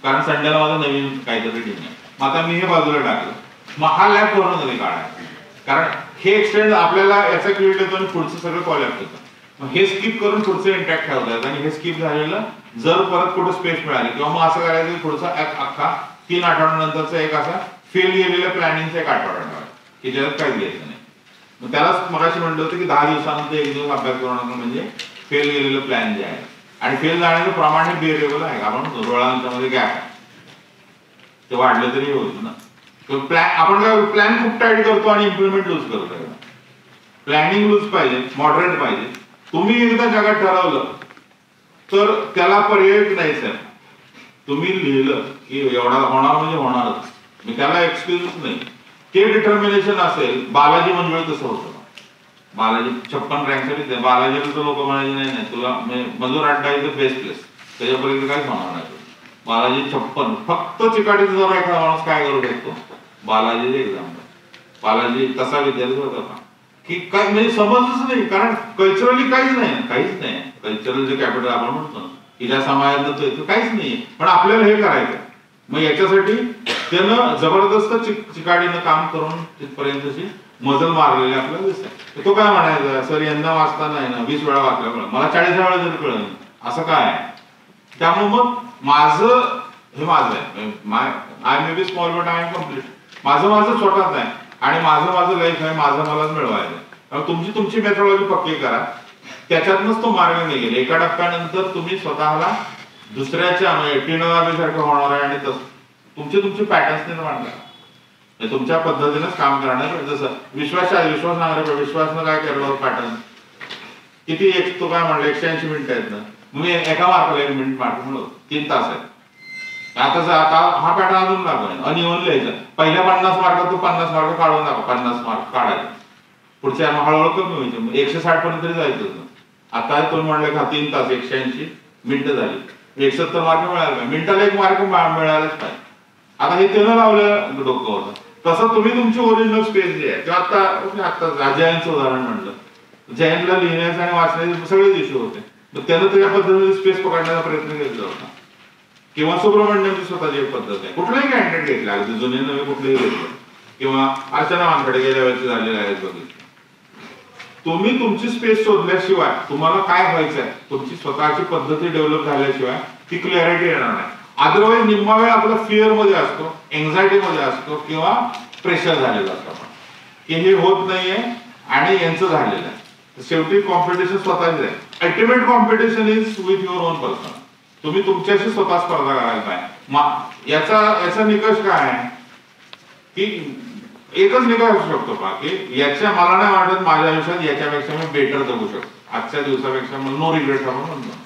कारण संडेला माझं नवीन काहीतरी टीम आहे. मग आता मी हे बाजूला टाकलं. मग हा लॅब पूर्ण कधी काढायचा. कारण हे एक्सटेंड आपल्याला याचा क्रिएट येतो आणि पुढचं सगळं कॉलॅप्स होतं. मग हे स्किप करून पुढचं इंटॅक्ट ठेवतात आणि हे स्किप झालेलं जर परत कुठं स्पेस मिळाली किंवा मग असं करायचं की पुढचा अख्खा 3 आठवड्यानंतरचा एक असा फेल गेलेल्या प्लॅनिंगचा एक आठवडा ठेवायचा की ज्याच्यात काहीच घ्यायचं नाही. मग त्यालाच मगाशी म्हटलं होतं की 10 दिवसानंतर 1 दिवस अभ्यास करणं म्हणजे फेल गेलेलं प्लॅन जे आहे. आणि फेल जाण्याचं प्रमाण हे व्हेरिएबल आहे. आपण रोळांच्यामध्ये गॅप आहे ते वाढलं तरी होईल ना. प्लॅन आपण काय प्लॅन खूप टाईट करतो आणि इम्प्लिमेंट लूज करतो. प्लॅनिंग लूज पाहिजे, मॉडरेट पाहिजे. तुम्ही एकदा जगात ठरवलं तर त्याला पर्याय नाही सर. तुम्ही लिहिलं की एवढा होणार म्हणजे होणारच. मी त्याला एक्सक्यूजच नाही. ते डिटर्मिनेशन असेल. बालाजी मंजुळे तसं होतं. बालाजी 56 रँकसाठी बालाजीला तर लोक म्हणायचे नाही तुला मजूर अड्डा इज द बेस्ट प्लेस. त्याच्यापर्यंत काहीच होणार नाही. बालाजी 56 फक्त चिकाटीचा जर एखादा माणूस काय करू शकतो बालाजी एक्झाम. बालाजी तसा विद्यार्थी होता का की काय म्हणजे समजच नाही. कारण कल्चरली काहीच नाही. कल्चरल जे कॅपिटल आपण म्हणतो की ज्या समाजात येतो काहीच नाहीये. पण आपल्याला हे करायचं. मग याच्यासाठी त्यानं जबरदस्त चिकाटीनं काम करून तिथपर्यंतची मजल मारलेली आपल्याला दिसते. तो काय म्हणायचा सर यंदा वाचताना आहे ना 20 वेळा वाचल्यामुळे मला 40 वेळा जरी कळलं असं काय आहे. त्यामुळे मग माझं हे माझं आहे. I may be small but I am complete. माझं स्वतःच आहे आणि माझं लाईफ आहे. माझं मलाच मिळवायचं. तुमची मेथोडॉलॉजी पक्की करा. त्याच्यातनंच तो मार्ग नाही गेला. एका टप्प्यानंतर तुम्ही स्वतःला दुसऱ्याच्या म्हणजे टीनवाबीसारखं होणार आहे आणि तुमचे पॅटर्न्स निर्माण करा. तुमच्या पद्धतीनेच काम करणार. जसं विश्वास नांगरे विश्वासनं काय केलं पॅटर्न किती एक तो काय म्हणलं 180 मिनिटं आहेत ना, मी एका मार्काला 1 मिनिट मार्क म्हणून 3 तास आहे. आता हा पॅटर्न अजून लागला अनइव्हन लिहायचा. पहिल्या 50 मार्क तो 50 मार्क काढून दाखवा, 50 मार्क काढायचे, पुढच्या हळूहळू कमी व्हायचे, 160 पर्यंत तरी जायचं. आता तुम्ही म्हणले का 3 तास 180 मिनिटं झाली, 170 मार्क मिळाले, मिनिटाला 1 मार्क मिळालेच पाहिजे. आता हे त्यानं लावलं डोकं होतं. तसं तुम्ही तुमची ओरिजिनल स्पेस जी आहे किंवा आता जयंतचं उदाहरण म्हणलं, जयंतला लिहिण्याचे आणि वाचण्याचे सगळे इश्यू होते, त्यानं त्या पद्धतीने स्पेस पकडण्याचा प्रयत्न केला होता. किंवा सुब्रमण्यमची स्वतःची एक पद्धत आहे, कुठलाही कॅन्डिडेट घेतला, अगदी जुने नवे कुठलेही घेतलं, किंवा अर्चना वानखडे गेल्या वेळेचे झालेले आहेत बघितले. तुम्ही तुमची स्पेस शोधल्याशिवाय तुम्हाला काय व्हायचं आहे, तुमची स्वतःची पद्धती डेव्हलप झाल्याशिवाय ती क्लॅरिटी येणार नाही. अदरवाईज निम्मा वेळ आपला फिअर मध्ये असतो, एन्झायटी मध्ये असतो, किंवा प्रेशर झालेलं असतं की हे होत नाहीये आणि यांचं झालेलं आहे. शेवटी कॉम्पिटिशन स्वतःच आहे. Ultimate competition is with your on person. तुम्ही तुमच्याशी स्वतः स्पर्धा करायला पाहिजे. याचा निकष काय आहे की एकच निकष असू शकतो पहा की याच्या मला नाही वाटत माझ्या आयुष्यात याच्यापेक्षा मी बेटर जगू शकतो, आजच्या दिवसापेक्षा नो रिग्रेट आपण म्हणतो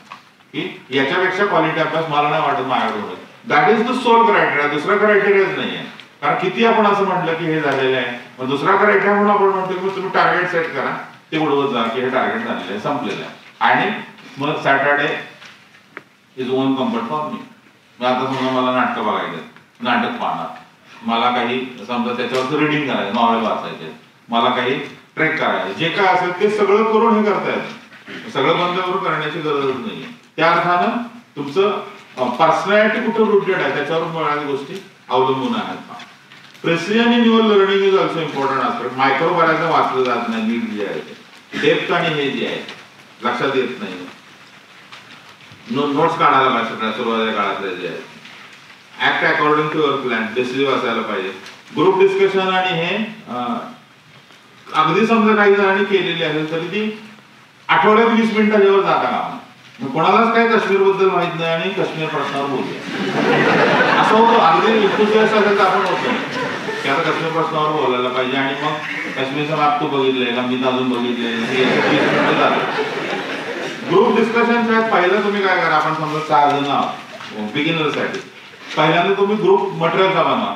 की याच्यापेक्षा क्वालिटी अभ्यास मला नाही वाटत माझ्याकडे. That is the sole criteria, दुसरा क्रायटेरियाच नाही आहे. कारण किती आपण असं म्हटलं की हे झालेलं आहे, मग दुसरा क्रायटेरिया म्हणून आपण म्हणतो की तुम्ही टार्गेट सेट करा, ते उडवत जा की हे टार्गेट झालेलं आहे, संपलेलं आहे, आणि मग Saturday is on comfort for me. आता समजा मला नाटकं बघायचे, नाटक पाहणार, मला काही समजा त्याच्यावरचं रिडिंग करायचं, नॉवेल वाचायचे, मला काही ट्रेक करायचे, जे काय असेल ते सगळं करून हे करता येतं. सगळं बंद करून करण्याची गरज नाहीये. त्या अर्थानं तुमचं पर्सनॅलिटी कुठं रुटेड आहे त्याच्यावर मिळणाऱ्या गोष्टी अवलंबून आहेत. Precision in your learning is also important aspect. Micro बऱ्याचदा वाचलं जात नाही, नीट जे आहे डेप्थ आणि हे जे आहे लक्षात येत नाही. नोट्स काढायला पाहिजे सुरुवातीच्या काळातले जे आहे. Act according to your plan, decision असायला पाहिजे. ग्रुप डिस्कशन आणि हे अगदी समजा काही जणांनी केलेली असेल तरी ती आठवड्यात 20 मिनिटाच्यावर जाता कामा. कोणालाच काही काश्मीर बद्दल माहित नाही आणि काश्मीर प्रश्नावर बोलूया असं होतं. अगदी इन्थुसियास्ट असेल तर आपण होतो की आता काश्मीर प्रश्नावर बोलायला पाहिजे, आणि मग काश्मीरचा मॅप तू बघितलंय का, मी अजून बघितलंय. ग्रुप डिस्कशन आहेत. पहिलं तुम्ही काय करा, आपण समजा 6 जण आहोत बिगिनरसाठी, पहिल्यांदा तुम्ही ग्रुप मटेरियलचा बनवा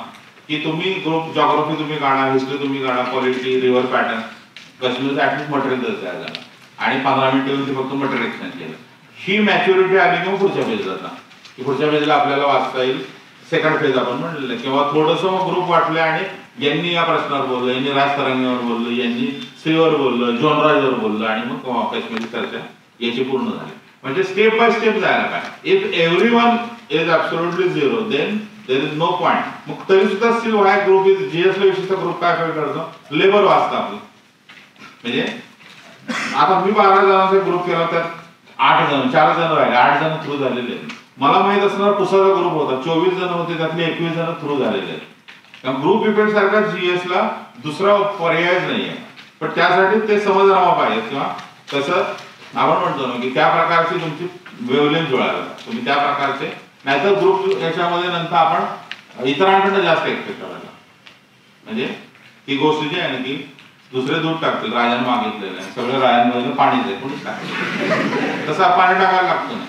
की तुम्ही ग्रुप जॉग्राफी तुम्ही काढा, हिस्ट्री तुम्ही काढा, पॉलिटी, रिव्हर पॅटर्न, काश्मीरचं ऍटलिस्ट मटेरियल द्यायचं आहे जरा, आणि 15 मिनिटं फक्त मटेरियल एक्सचेंज केलं. ही मॅच्युरिटी आली किंवा पुढच्या पेजला जाता की पुढच्या पेजला आपल्याला वाचता येईल. सेकंड फेज आपण म्हणलेलं, किंवा थोडंसं मग ग्रुप वाटले आणि यांनी या प्रश्नावर बोललं, यांनी राजतरंगीवर बोललं, यांनी सीवर बोललं, जॉनराजवर बोललं, आणि मग काश्मीरी चर्चा याची पूर्ण झाली. म्हणजे स्टेप बाय स्टेप जायला पाहिजे. If everyone is absolutely zero then there is no point. मग तरी सुद्धा स्टील वाय ग्रुप इज जीएसला विशिष्ट ग्रुप काय करतो, लेबर वाचता आपलं. म्हणजे आता मी 12 जणांचा ग्रुप केला, त्यात 8 जण 4 जण राहिले, 8 जण थ्रू झालेले. मला माहित असणार पुसाचा ग्रुप होता, 24 जण होते, त्यातले 21 जण थ्रू झालेले आहेत. कारण ग्रुप इफेक्ट सारखा जीएसला दुसरा पर्यायच नाहीये. पण त्यासाठी ते समजरावा पाहिजे, किंवा तसं आपण म्हणतो ना की त्या प्रकारची तुमची वेवलेंथ जुळायला तुम्ही त्या प्रकारचे, नाहीतर ग्रुप याच्यामध्ये नंतर आपण इतरांकडे जास्त एक्सपेक्ट करायला. म्हणजे ही गोष्ट जी आहे ना की दुसरे दूध टाकतील, राजाने मागितलेलं आहे, सगळं राजांमध्ये पाणीच आहे, कोणीच टाकलं तसं पाणी टाकायला लागतं ना.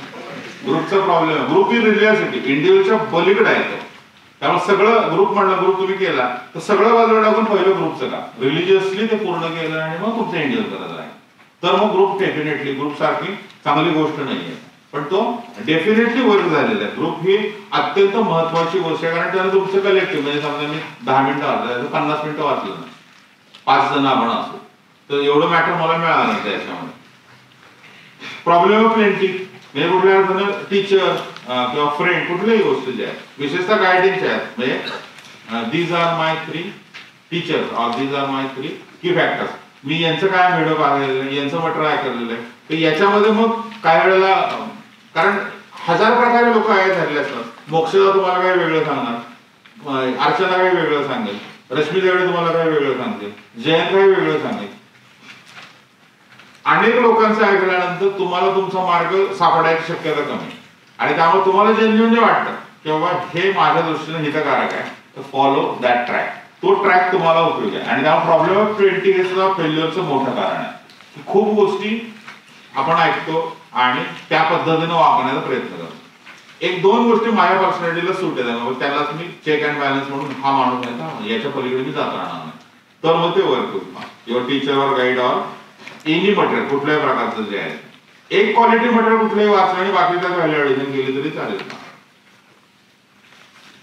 ग्रुपचा प्रॉब्लेम आहे. ग्रुप ही रिलियासिटी इंडिव्हिज्युअलच्या पलीकडे आहे. त्यामुळे सगळं ग्रुप म्हणलं, ग्रुप तुम्ही केला तर सगळं बाजूला टाकून पहिलं ग्रुपचं का रिलिजियसली ते पूर्ण केलं आणि मग तुमचं इंडिव्हिज्युअल करत राहील, तर मग ग्रुप डेफिनेटली ग्रुप सारखी चांगली गोष्ट नाहीये, पण तो डेफिनेटली वर्क झालेला आहे. ग्रुप ही अत्यंत महत्वाची गोष्ट आहे, कारण त्याला तुमचं कलेक्टिव्ह, म्हणजे समजा मी 10 मिनिटं वाचलं, 50 मिनिटं वाचलं ना, 5 जण आपण असो, तर एवढं मॅटर मला मिळालं नाही त्याच्यामध्ये. प्रॉब्लेम ऑफ प्लेंटी म्हणजे कुठल्या अर्थानं टीचर किंवा फ्रेंड कुठल्याही गोष्टी ज्या आहेत, विशेषतः गायडिंगच्या आहेत, म्हणजे these are my 3 teachers or these are my 3 key factors. मी यांचं काय व्हिडिओ पाहिलेलं आहे, यांचं मटेरियल काय केलेलं आहे, तर याच्यामध्ये मग काही वेळेला, कारण 1000 प्रकारे लोक आहे झालेले असतात. मोक्षदा तुम्हाला काही वेगळं सांगणार, अर्चना काही वेगळं सांगेल, रश्मी देवडे तुम्हाला काही वेगळं सांगेल, जयंत काही वेगळं सांगेल. अनेक लोकांचं ऐकल्यानंतर तुम्हाला तुमचा मार्ग सापडायची शक्यता कमी, आणि त्यामुळे तुम्हाला जेन्युइनली वाटतं की बाबा हे माझ्या दृष्टीने हितकारक आहे, तर फॉलो दॅट ट्रॅक. तो ट्रॅक तुम्हाला उपयोगी आहे. आणि त्या प्रॉब्लेम ऑफ 20 डेजचा फेल्युअरचं मोठं कारण आहे. खूप गोष्टी आपण ऐकतो आणि त्या पद्धतीनं वागण्याचा प्रयत्न करतो. एक दोन गोष्टी माझ्या पर्सनॅलिटीला सूट आहेत, त्यालाच मी चेक अँड बॅलन्स म्हणून हा माणूस आहे ना, याच्या पलीकडे मी जात राहणार नाही, तर मग ते वर्क होत. युअर टीचर और गाईड और एनी मटेरियल कुठल्याही प्रकारचं जे आहे, एक क्वालिटी मटेरियल कुठलंही वाचलं आणि बाकीच्या व्हॅल्युएशन केली तरी चालेल ना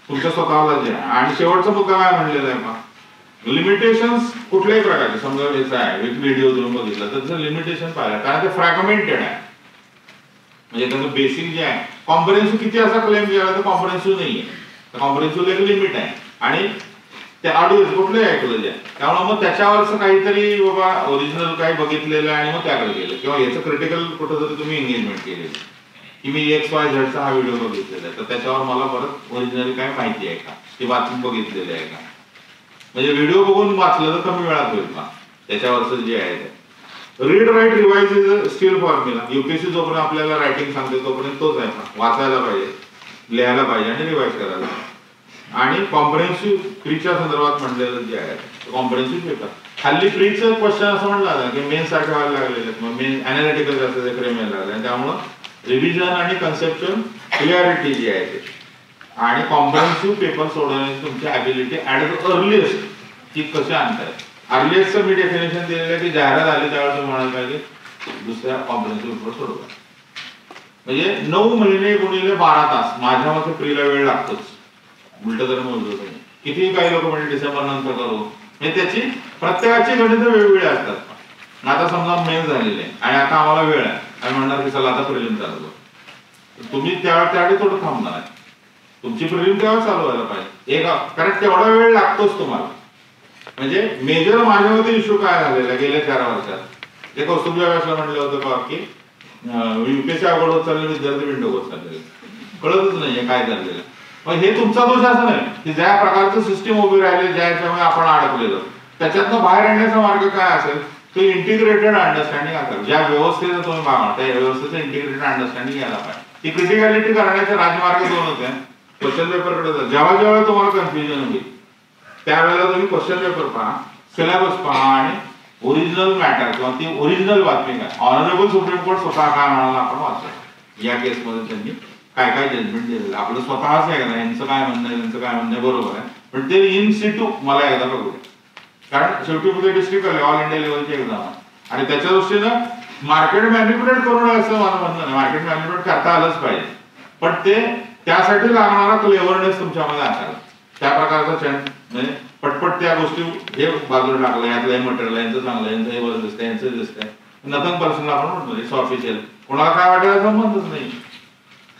तुमच्या स्वतःला जे आहे. आणि शेवटचा मुद्दा काय म्हणलेला आहे पहा, लिमिटेशन्स कुठल्याही प्रकारचे, समजा याचा आहे एक व्हिडिओ तुम्ही बघितला तर त्याचं लिमिटेशन पाहिलं, कारण ते फ्रॅगमेंटेड आहे. म्हणजे त्याचं बेसिक जे आहे, कॉम्प्रिहेन्सिव्ह किती असा क्लेम केला तर कॉम्प्रिहेन्सिव्ह नाहीये, तर कॉम्प्रिहेन्सिव्ह एक लिमिट आहे. आणि ते ऑडिओ कुठलंही ऐकलं जे आहे, त्यामुळे मग त्याच्यावरच काहीतरी बाबा ओरिजिनल काही बघितलेलं आहे आणि मग त्याकडे गेलं, किंवा याचं क्रिटिकल कुठंतरी तुम्ही एंगेजमेंट केलेलं की मी XYZ चा हा व्हिडिओ बघितलेला आहे, तर त्याच्यावर मला परत ओरिजिनल काय माहिती आहे का, ती वाचून बघितलेली आहे का. म्हणजे व्हिडिओ बघून वाचलं तर कमी वेळात होईल का त्याच्यावरच जे आहे ते. Read write revise is skill formula. UPSC जोपर्यंत आपल्याला रायटिंग सांगते तोपर्यंत तोच आहे, वाचायला पाहिजे, लिहायला पाहिजे आणि रिवाइज करायला. आणि कॉम्प्रिहेन्सिव्ह प्रीच्या संदर्भात म्हटलेलं जे आहे कॉम्प्रिहेन्सिव्ह पेपर, हल्ली प्रीचं क्वेश्चन असं म्हटलं ना की मेन सारखे व्हायला लागलेले, मग मेन अनालिटिकल जास्त फ्रेम यायला लागले, त्यामुळं रिव्हिजन आणि कन्सेप्च्युअल क्लिअरिटी जी आहे ते आणि कॉम्प्रिहेन्सिव्ह पेपर सोडवण्याची तुमची ॲबिलिटी ॲट द अर्लिएस्ट ती कशी आणताय. अर्लिएस्टचं मी डेफिनेशन दिलेलं आहे की जाहिरात आली त्यावेळेस तुम्ही म्हणायला पाहिजे दुसऱ्या कॉम्प्रिहेन्सिव्ह पेपर सोडवा. म्हणजे 9 महिने गुणिले 12 तास माझ्या मते प्रीला वेळ लागतोच. उलट जर मोजलं तुम्ही किती, काही लोक म्हणजे डिसेंबर नंतर करू, म्हणजे त्याची प्रत्येकाची गणित वेगवेगळी असतात. आता समजा मेन झालेले आहे आणि आता आम्हाला वेळ आहे आणि म्हणणार की चला आता प्रिलिम चालू, तुम्ही त्यावेळी थोडं थांबणार आहे. तुमची प्रिलिम तेव्हा चालू व्हायला पाहिजे एक, कारण तेवढा वेळ लागतोच तुम्हाला. म्हणजे मेजर माझ्या मते इश्यू काय झालेला गेल्या 4 वर्षात, ते कौस्तुभच्या व्यासला म्हणलं होतं का की UPSC अवघड होत चालले, विद्यार्थी विंडो होत चाललेले, कळतच नाहीये काय चाललेलं. मग हे तुमचा दोष असं नाही की ज्या प्रकारचं सिस्टीम उभी राहिले ज्याच्यामुळे आपण अडकलेलो, त्याच्यातनं बाहेर येण्याचा मार्ग काय असेल ते इंटिग्रेटेड अंडरस्टँडिंग असेल. ज्या व्यवस्थेचं तुम्ही मागणार त्या व्यवस्थेचं इंटिग्रेटेड अंडरस्टँडिंग यायला पाहिजे. ती क्रिटिकॅलिटी करण्याचे राजमार्ग 2 होते. क्वेश्चन पेपरकडे जा, जेव्हा जेव्हा तुम्हाला कन्फ्युजन होईल त्यावेळेला तुम्ही क्वेश्चन पेपर पहा, सिलेबस पहा आणि ओरिजिनल मॅटर किंवा ती ओरिजिनल बातमी काय, ऑनरेबल सुप्रीम कोर्ट स्वतः काय म्हणाला आपण वाचलं, या केसमध्ये त्यांनी काय काय जजमेंट दिलेलं आपलं स्वतःच आहे का, यांचं काय म्हणणं आहे त्यांचं काय म्हणणं आहे बरोबर आहे, पण ते इन सिटू मला एकदा बघू द्या. कारण शेवटी पुढे डिस्ट्रिक्ट ऑल इंडिया लेवलची एक्झाम आहे आणि त्याच्या दृष्टीनं मार्केट मॅनिप्युलेट करून असं मला म्हणणं नाही. मार्केट मॅनिप्युलेट करता आलंच पाहिजे, पण ते त्यासाठी लागणारा क्लेव्हरनेस तुमच्यामध्ये असायला, त्या प्रकारचा चॅन म्हणजे पटपट त्या गोष्टी हे बाजूला टाकलं, यातलं मटेरियल यांचं चांगलं, यांचं हे बरं दिसतंय, यांचं दिसतंय, नथंग पर्सनल आपण म्हणतो इट्स ऑफिशियल, कोणाला काय वाटायला संबंधच नाही.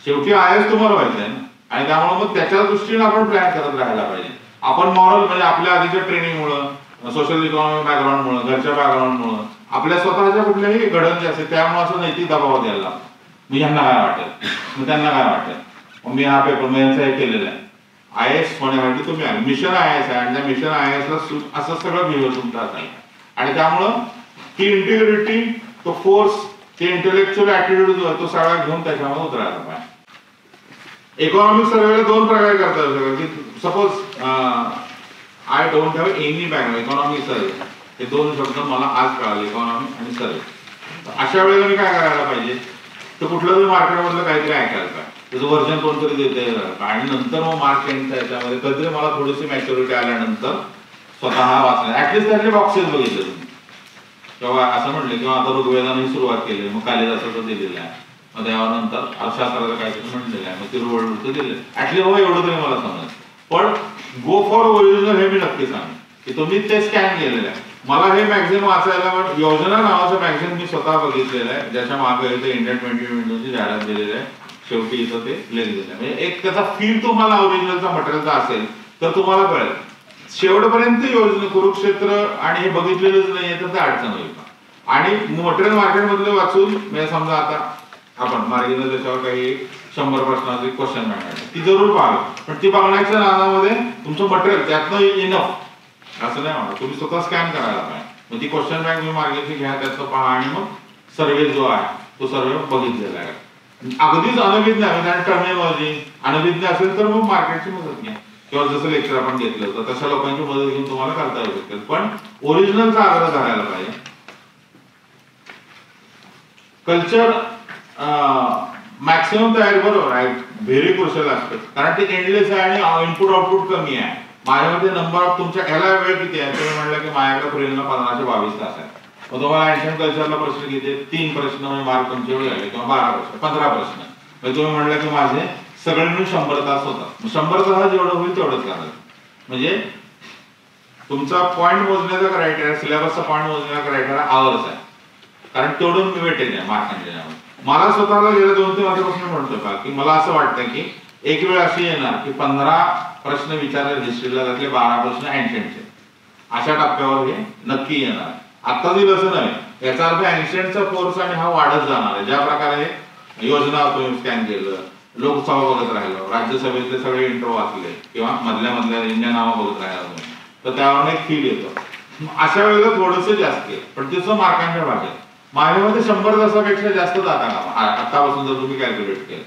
शेवटी IAS तुम्हाला व्हायचं आहे ना, आणि त्यामुळे मग त्याच्या दृष्टीने आपण प्लॅन करत राहायला पाहिजे. आपण मॉरल म्हणजे आपल्या आधीच्या ट्रेनिंगमुळं, सोशल इकॉनॉमिक बॅकग्राऊंडमुळं, घरच्या बॅकग्राऊंडमुळं, आपल्या स्वतःच्या कुठल्याही घडण जे असते त्यामुळे असं नैतिक दबाव द्यायला लागतो. मी ह्यांना काय वाटेल, मग त्यांना काय वाटेल, मग मी हा पेपर मी यांचं हे केलेलं आहे. IAS होण्यासाठी तुम्ही मिशन IAS आहे आणि त्या मिशन IAS ला असं सगळं बिहेव तुमचा असायला, आणि त्यामुळं ती इंटिग्रिटी, तो फोर्स, ते इंटेलेक्च्युअल ऍटिट्यूड जो आहे तो सगळा घेऊन त्याच्यामध्ये उतरायला पाहिजे. इकॉनॉमिक सर्वेला 2 प्रकारे करता येऊ शकतात की suppose I don't have any background, economic survey, हे 2 शब्द मला आज कळाले, इकॉनॉमी आणि सर्वे. अशा वेळेला मी काय करायला पाहिजे, तर कुठलं तरी मार्केटमधलं काहीतरी ऐकायला पाहिजे, त्याचं वर्जन कोणतरी देते आणि नंतर मग मार्क यांचा याच्यामध्ये कधीतरी मला थोडीशी मॅच्युरिटी आल्यानंतर स्वतः वाचलं, ऍटलिस्ट त्यातले बॉक्सेस बघितले तुम्ही, किंवा असं म्हणले किंवा आता ऋग्वेदाने सुरुवात केली, मग कालिदासाचं दिलेलं आहे, मग त्यानंतर अर्थशास्त्राचं काहीतरी म्हणलेलं आहे, मग तिरुवळ्ळूरचं दिलेलं आहे, ऍटलिस्ट हो एवढं तरी मला समज. पण गो फॉर ओरिजिनल हे मी नक्की सांगेन की तुम्ही ते स्कॅन केलेलं आहे. मला हे मॅगझिन वाचायला, योजना नावाचं मॅगझिन मी स्वतः बघितलेलं आहे, ज्याच्या मागे इथे इंडिया 2022 ची जाहिरात दिलेली आहे, शेवटी इथं ते लेख दिलं आहे. म्हणजे एक त्याचा फील तुम्हाला ओरिजिनलचा मटेरियलचा असेल तर तुम्हाला कळेल. शेवटपर्यंत योजना कुरुक्षेत्र आणि हे बघितलेलंच नाहीये तर ते अडचण होईल. आणि मटेरियल मार्केटमधले वाचून म्हणजे समजा आता आपण मार्गिनल त्याच्यावर काही 100 प्रश्नाचे क्वेश्चन बँक ती जरूर पाहा, पण ती बघण्याच्या नादामध्ये तुमचं मटेरियल त्यातनं इनफ असं नाही म्हणा, तुम्ही स्वतः स्कॅन करायला पाहिजे. मग ती क्वेश्चन बँक तुम्ही मार्केटची घ्या, त्यातलं पहा आणि मग सर्वे जो आहे तो सर्वे बघितलेला आहे. अगदीच अनभिज्ञ आहे, टर्मिनॉलॉजी अनभिज्ञ असेल तर मग मार्केटची मदत घ्या. किंवा जसं लेक्चर आपण घेतलं होतं तशा लोकांची मदत घेऊन तुम्हाला करता येऊ शकते, पण ओरिजिनलचा आग्रह धरायला पाहिजे. कल्चर मॅक्सिमम तयारी बरोबर आहे, व्हेरी क्रुशियल असतं, कारण ते एंडलेस आहे आणि इनपुट आउटपुट कमी आहे. माझ्यामध्ये नंबर ऑफ तुमच्या ह्याला वेळ किती आहे, तुम्ही म्हणलं की माझ्याकडे प्रिलिमला 1522 तास आहे, मग तुम्हाला एन्शियंट कल्चरला प्रश्न किती, 3 प्रश्न म्हणजे मार्क तुमचे एवढे आले, किंवा 12 प्रश्न 15 प्रश्न, म्हणजे तुम्ही म्हणलं की माझे सगळे मिळून 100 तास होतात. 100 तास जेवढं होईल तेवढंच करायचं. म्हणजे तुमचा पॉईंट मोजण्याचा क्रायटेरिया, सिलेबसचा पॉईंट मोजण्याचा क्रायटेरिया आवर्स आहे, कारण तेवढं वेटेज आहे मार्कांच्या. मला स्वतःला गेल्या 2-3 वर्षापासून म्हणतो का की मला असं वाटतं की एक वेळ अशी येणार की 15 प्रश्न विचारले हिस्ट्रीला, त्यातले 12 प्रश्न एन्शियंटचे, अशा टप्प्यावर हे नक्की येणार. आता दिलं असं नाही, याचा अर्थ एन्शियंटचा कोर्स आणि हा वाढत जाणार आहे. ज्या प्रकारे योजना तुम्ही स्कॅन केलं, लोकसभा बघत राहिलो, राज्यसभेतले सगळे इंट्रो वाचले, किंवा मधल्या इंडिया नावं बघत राहिलो, तर त्यावर एक फील येतो. अशा वेळेला थोडंसं जास्त केलं, पण तिचं मार्कांच्या भाषेत माझ्यामध्ये 100 तासापेक्षा जास्त जाता का आतापासून जर तुम्ही कॅल्क्युलेट केलं.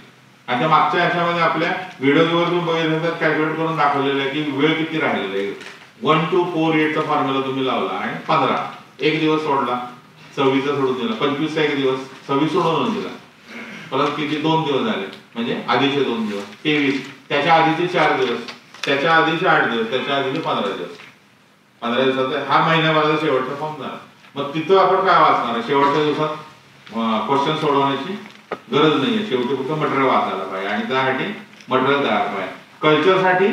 आणि त्या मागच्या याच्यामध्ये आपल्या व्हिडिओवर तुम्ही बघितलं तर कॅल्क्युलेट करून दाखवलेलं आहे की वेळ किती राहिलेला आहे. 1 to 4 चा फॉर्म्युला तुम्ही लावला आणि 15 एक दिवस सोडला, 26 सोडून दिला, 25 एक दिवस, 26 सोडून दिला, परत किती 2 दिवस झाले, म्हणजे आधीचे 2 दिवस 23, त्याच्या आधीचे 4 दिवस, त्याच्या आधीचे 8 दिवस, त्याच्या आधीचे 15 दिवस, 15 दिवसाचा हा महिन्याभराचा शेवटचा फॉर्म झाला. मग तिथं आपण काय वाचणार आहे, शेवटच्या दिवसात क्वेश्चन सोडवण्याची गरज नाहीये, शेवटी फक्त मटेरियल वाचायला पाहिजे आणि त्यासाठी मटेरियल तयार पाहिजे. कल्चरसाठी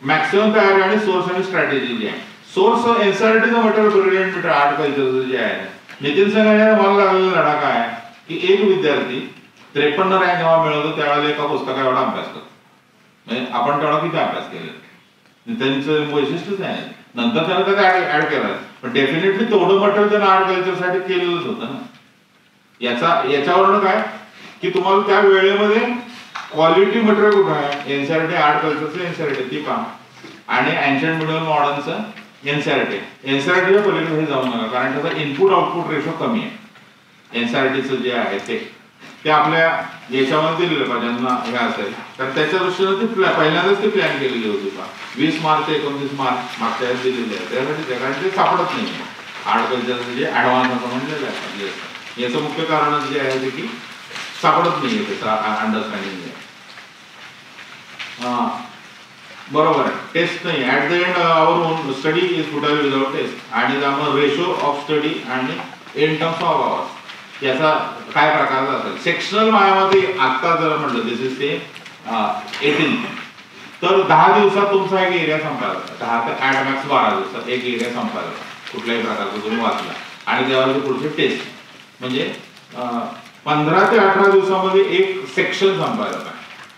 मॅक्सिमम तयारी आणि सोर्स आणि स्ट्रॅटेजी जी आहे. सोर्स एनसीईआरटीचं मटेरियल ब्रिलियंट मटेरियल आर्ट कल्चरचं जे आहे, नितीन संघाने मला लागलेला धडा काय आहे की एक विद्यार्थी 53 रँक जेव्हा मिळवतो त्यावेळेला एका पुस्तका एवढा अभ्यास करतो. म्हणजे आपण तेवढा किती अभ्यास केला, त्यांचं वैशिष्ट्यच आहे. नंतर त्यानं त्याचा ऍड केला, पण डेफिनेटली तेवढं मटेरियल त्यानं आर्ट कल्चरसाठी केलेलंच होतं ना. याच्यावरनं काय की तुम्हाला त्या वेळेमध्ये क्वालिटी मटेरियल कुठं आहे, एनसीईआरटी आर्ट कल्चरचं एनसीईआरटी ती काम, आणि एन्शियंट मिडल मॉडर्नचं एनसीईआरटी. एनसीईआरटीच्या पलीकडे हे जाऊ नका, कारण त्याचा इनपुट आउटपुट रेशो कमी आहे. एनसीईआरटीचं जे आहे ते आपल्या याच्यामध्ये दिलेलं पाहिजे ज्यांना हे असेल तर त्याच्या दृष्टीनं ते पहिल्यांदाच ते प्लॅन केलेली होती का 20 मार्च ते 29 मार्च मागच्या दिलेले आहे, त्यासाठी कारण ते सापडत नाही आर्ट कल्चरचं जे ऍडव्हान्स असं म्हणलेलं आहे. याचं मुख्य कारण जे आहे ते की सापडत नाहीये त्याचा अंडरस्टँडिंग. बरोबर आहे, टेस्ट नाही. At the end our own study is futile without test, आणि त्यामुळे रेशो ऑफ स्टडी आणि इन टर्म्स ऑफ आवर्स याचा काय प्रकार असेल. सेक्शनल मायामध्ये आता जर म्हटलं दिस इज ते 18, तर 10 दिवसात तुमचा एक एरिया संपायला, 10 ते ऍट मॅक्स 12 दिवसात एक एरिया संपायला कुठल्याही प्रकारचं तुम्ही वाचला, आणि त्यावर पुढचे टेस्ट म्हणजे 15 ते 18 दिवसामध्ये एक सेक्शन संपायला पाहिजे.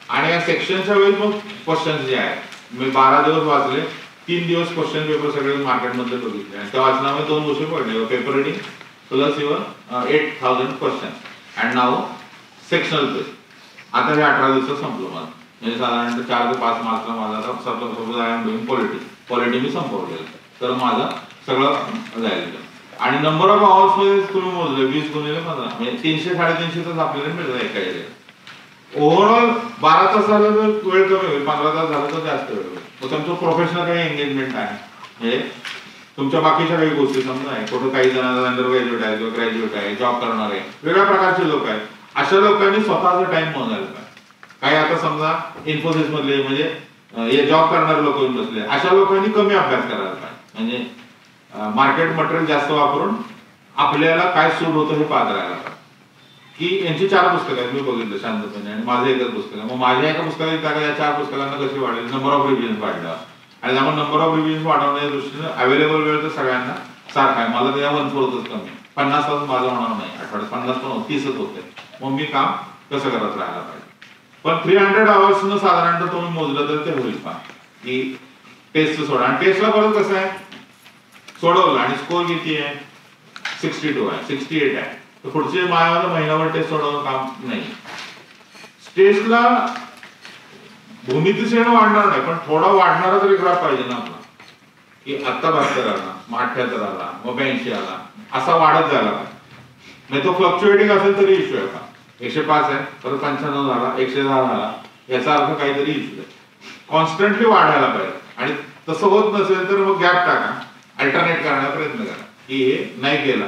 आणि या सेक्शनच्या वेळी मग क्वेश्चन जे आहेत मी 12 दिवस वाचले, 3 दिवस क्वेश्चन पेपर सगळे मार्केटमधले बघितले, आणि त्या वाचनामध्ये 2 गोष्टी पडले, paper reading plus your 8000 question and now sectional page. आता हे 18 दिवसात संपलं माझं, म्हणजे साधारणतः 4 ते 5 मार्चला माझा suppose I am doing polity मी संपवलेलं, तर माझं सगळं जाईल. आणि नंबर ऑफ आवर्स मध्ये तुम्ही मोजले 20 गुणिले 15 म्हणजे 300-350 तास आपल्याला मिळतात एका एरियात. ओव्हरऑल 12 तासाला जर वेळ कमी होईल, 15 तास झाला तर जास्त वेळ होईल. मग तुमचं प्रोफेशनल काही एंगेजमेंट आहे, म्हणजे तुमच्या बाकीच्या काही गोष्टी समजा आहे, कुठं काही जणांना अंडर ग्रॅज्युएट आहे किंवा ग्रॅज्युएट आहे, जॉब करणार आहे, वेगळ्या प्रकारचे लोक आहेत, अशा लोकांनी स्वतःचा टाइम मोजायला पाहिजे. काही आता समजा इन्फोसिस मधले म्हणजे हे जॉब करणारे लोक येऊन बसले, अशा लोकांनी कमी अभ्यास करायला पाहिजे. म्हणजे मार्केट मटेरियल जास्त वापरून आपल्याला काय सूट होतं हे पाहत राहायला पाहिजे. की यांची 4 पुस्तकं आहेत मी बघितलं शांतपणे, आणि माझं एकच पुस्तक आहे. मग माझ्या एका पुस्तकात या 4 पुस्तकांना कशी वाढेल, नंबर ऑफ रिव्हिजन वाढला, आणि त्यामुळे नंबर ऑफ रिव्हिजन वाढवण्याच्या दृष्टीने अवेलेबल वेळ तर सगळ्यांना सारखा आहे. मला त्या 1/4च कमी, 50 तास माझं होणार नाही आठवड्यात, 50 पण 30च होते. मग मी काम कसं करत राहायला पाहिजे. पण 300 आवर्सनं साधारणतः तुम्ही मोजलं तर ते होईल का की टेस्ट सोडा, आणि टेस्टला परत कसं आहे सोडवलं आणि स्कोर किती आहे 62 आहे 68 आहे, तर पुढचे महिनाभर टेस्ट सोडवणं काम नाही. टेस्टला भूमितीचे वाढणार नाही, पण थोडा वाढणारा तरी ग्राफ पाहिजे ना आपला, की आता 72 आला, मग 78 आला, मग 82 आला, असा वाढत जायला पाहिजे. नाही तो फ्लक्च्युएटिंग असेल तरी इश्यू आहे का, 105 आहे परत 95 झाला, 110 झाला, याचा अर्थ काहीतरी इश्यू आहे. कॉन्स्टंटली वाढायला पाहिजे. आणि तसं होत नसेल तर मग गॅप टाका, अल्टरनेट करण्याचा प्रयत्न करा की हे नाही केला,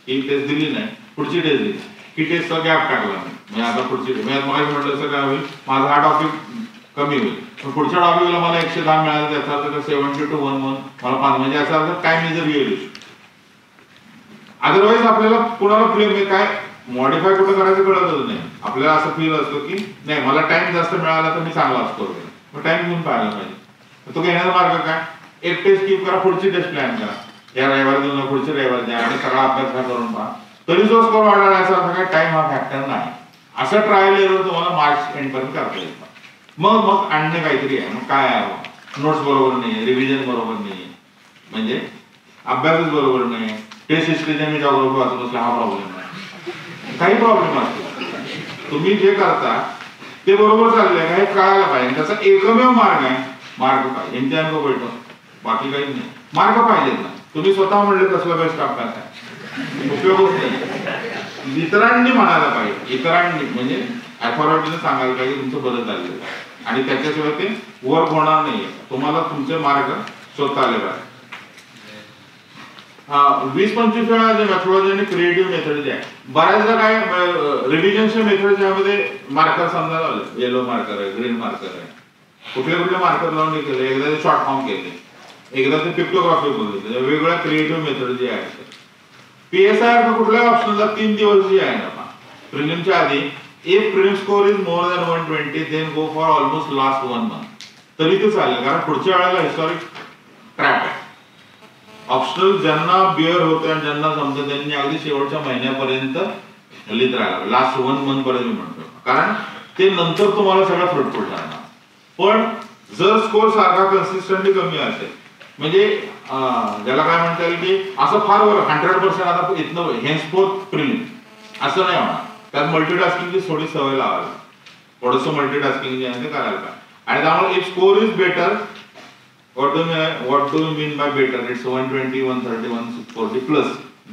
ही टेस्ट दिली नाही, पुढची टेस्ट दिली की टेस्टचा गॅप टाकला मी आता पुढची मी मग म्हटलं असं काय होईल, माझा हा टॉपिक कमी होईल, पण पुढच्या टॉपिकला मला 110 मिळालं, त्याचा अर्थ 70 to 1 मला 5, म्हणजे याचा अर्थ काय मेजर येईल. अदरवाईज आपल्याला कुणाला प्लेम काय मॉडिफाय कुठं करायचं कळतच नाही. आपल्याला असं फील असतं की नाही मला टाइम जास्त मिळाला तर मी चांगला स्कोर केला, मग टाइम घेऊन पाहायला पाहिजे. तो घेण्याचा मार्ग काय, एक टेस्ट कीप करा, पुढची टेस्ट प्लॅन करा, या रविवारी देऊन पुढची रविवारी द्या आणि सगळा अभ्यास काय करून पहा, तरी जो स्कोर वाढला याचा अर्थ काय टाइम हा फॅक्टर नाही. असं ट्रायल एरर तुम्हाला मार्च एंड पर्यंत करता येईल. मग आणणे काहीतरी आहे. मग काय आहे, नोट्स बरोबर नाही, रिव्हिजन बरोबर नाही, म्हणजे अभ्यासच बरोबर नाही, टेस्ट हिस्ट्रीने मी जॉग्राफी वाचत असला हा प्रॉब्लेम नाही, काही प्रॉब्लेम असतो. तुम्ही जे करता ते बरोबर चाललंय का हे कळायला पाहिजे. त्याचा एकमेव मार्ग आहे मार्ग पाहिजे, इम्तिहान को भेटतो, बाकी काही नाही, मार्ग पाहिजेत ना. तुम्ही स्वतः म्हणले कसला बेस्ट अभ्यास आहे, उपयोगच नाही. इतरांनी म्हणायला पाहिजे, इतरांनी म्हणजे अथॉरिटीने सांगायला पाहिजे तुमचं बदल चाललेलं आहे आणि त्याच्याशिवाय ते वर्क होणार नाही. तुम्हाला तुमचे मार्ग शोधता आले पाहिजे. 20-25 वेळा जे मेथोडॉलॉजी आणि क्रिएटिव्ह मेथड जे आहे, बऱ्याचदा काय रिव्हिजनच्या मेथड ज्यामध्ये मार्कर समजा लावले, येलो मार्कर आहे, ग्रीन मार्कर आहे, कुठले मार्कर लावून केले, एकदा ते शॉर्ट फॉर्म केले, एकदा ते पिक्टोग्राफी बघितले, वेगवेगळ्या क्रिएटिव्ह मेथड जे आहेत. PSI कुठल्याही ऑप्शनला 3 दिवस जे आहे ना प्रिलिमच्या आधी, if prelim score is more than 120 then go for almost last 1 month, तरी ते चालेल, कारण पुढच्या वेळेला हिस्टॉरिक ट्रॅप आहे. ऑप्शनल ज्यांना बिअर होतं आणि ज्यांना जमतं त्यांनी अगदी शेवटच्या महिन्यापर्यंत लिहित राहायला, लास्ट 1 month पर्यंत मी म्हणतो, कारण ते नंतर तुम्हाला सगळं फ्रुटफुल ठरणार. पण जर स्कोर सारखा कन्सिस्टंटली कमी असेल, म्हणजे ज्याला काय म्हणता येईल की असं फार 100% आता इथनं हेन्सफोर्थ प्रिलिम असं नाही होणार, त्यात मल्टीटास्किंगची थोडी सवय लावायला, थोडंसं मल्टीटास्किंग जे आहे ते करायला पाहिजे. आणि त्यामुळे if score is better, what do you mean by better? It's 120, 130, 140 plus.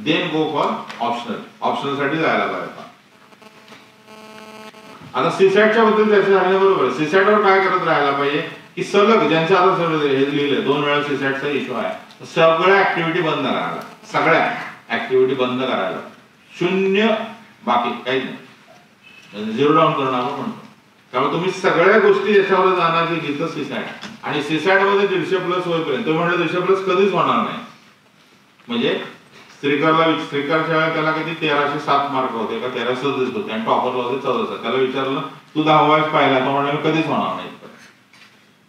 Then go for optional. Optional साठी जायला पाहिजे. आता सीसॅटच्या बद्दल त्याचे झाले बरोबर. सीसॅटवर काय करत राहायला पाहिजे की सलग ज्यांचे आता हे लिहिले 2 वेळा सीसॅटचा इश्यू आहे, सगळ्या ऍक्टिव्हिटी बंद करायला, सगळ्या ऍक्टिव्हिटी बंद करायला, 0 बाकी काही नाही, 0 डाऊन करणं आपण म्हणतो. त्यामुळे तुम्ही सगळ्या गोष्टी याच्यावर जाणार की जिथं सीसॅट, आणि सीसॅट मध्ये 150+ होईपर्यंत तुम्ही म्हणलं 150+ कधीच होणार नाही. म्हणजे श्रीकरच्या त्याला किती 1307 मार्क होते का 1337 होते आणि टॉपरला होते 14. त्याला विचारलं तू 10 पाहिला, तो म्हणलं कधीच होणार नाही.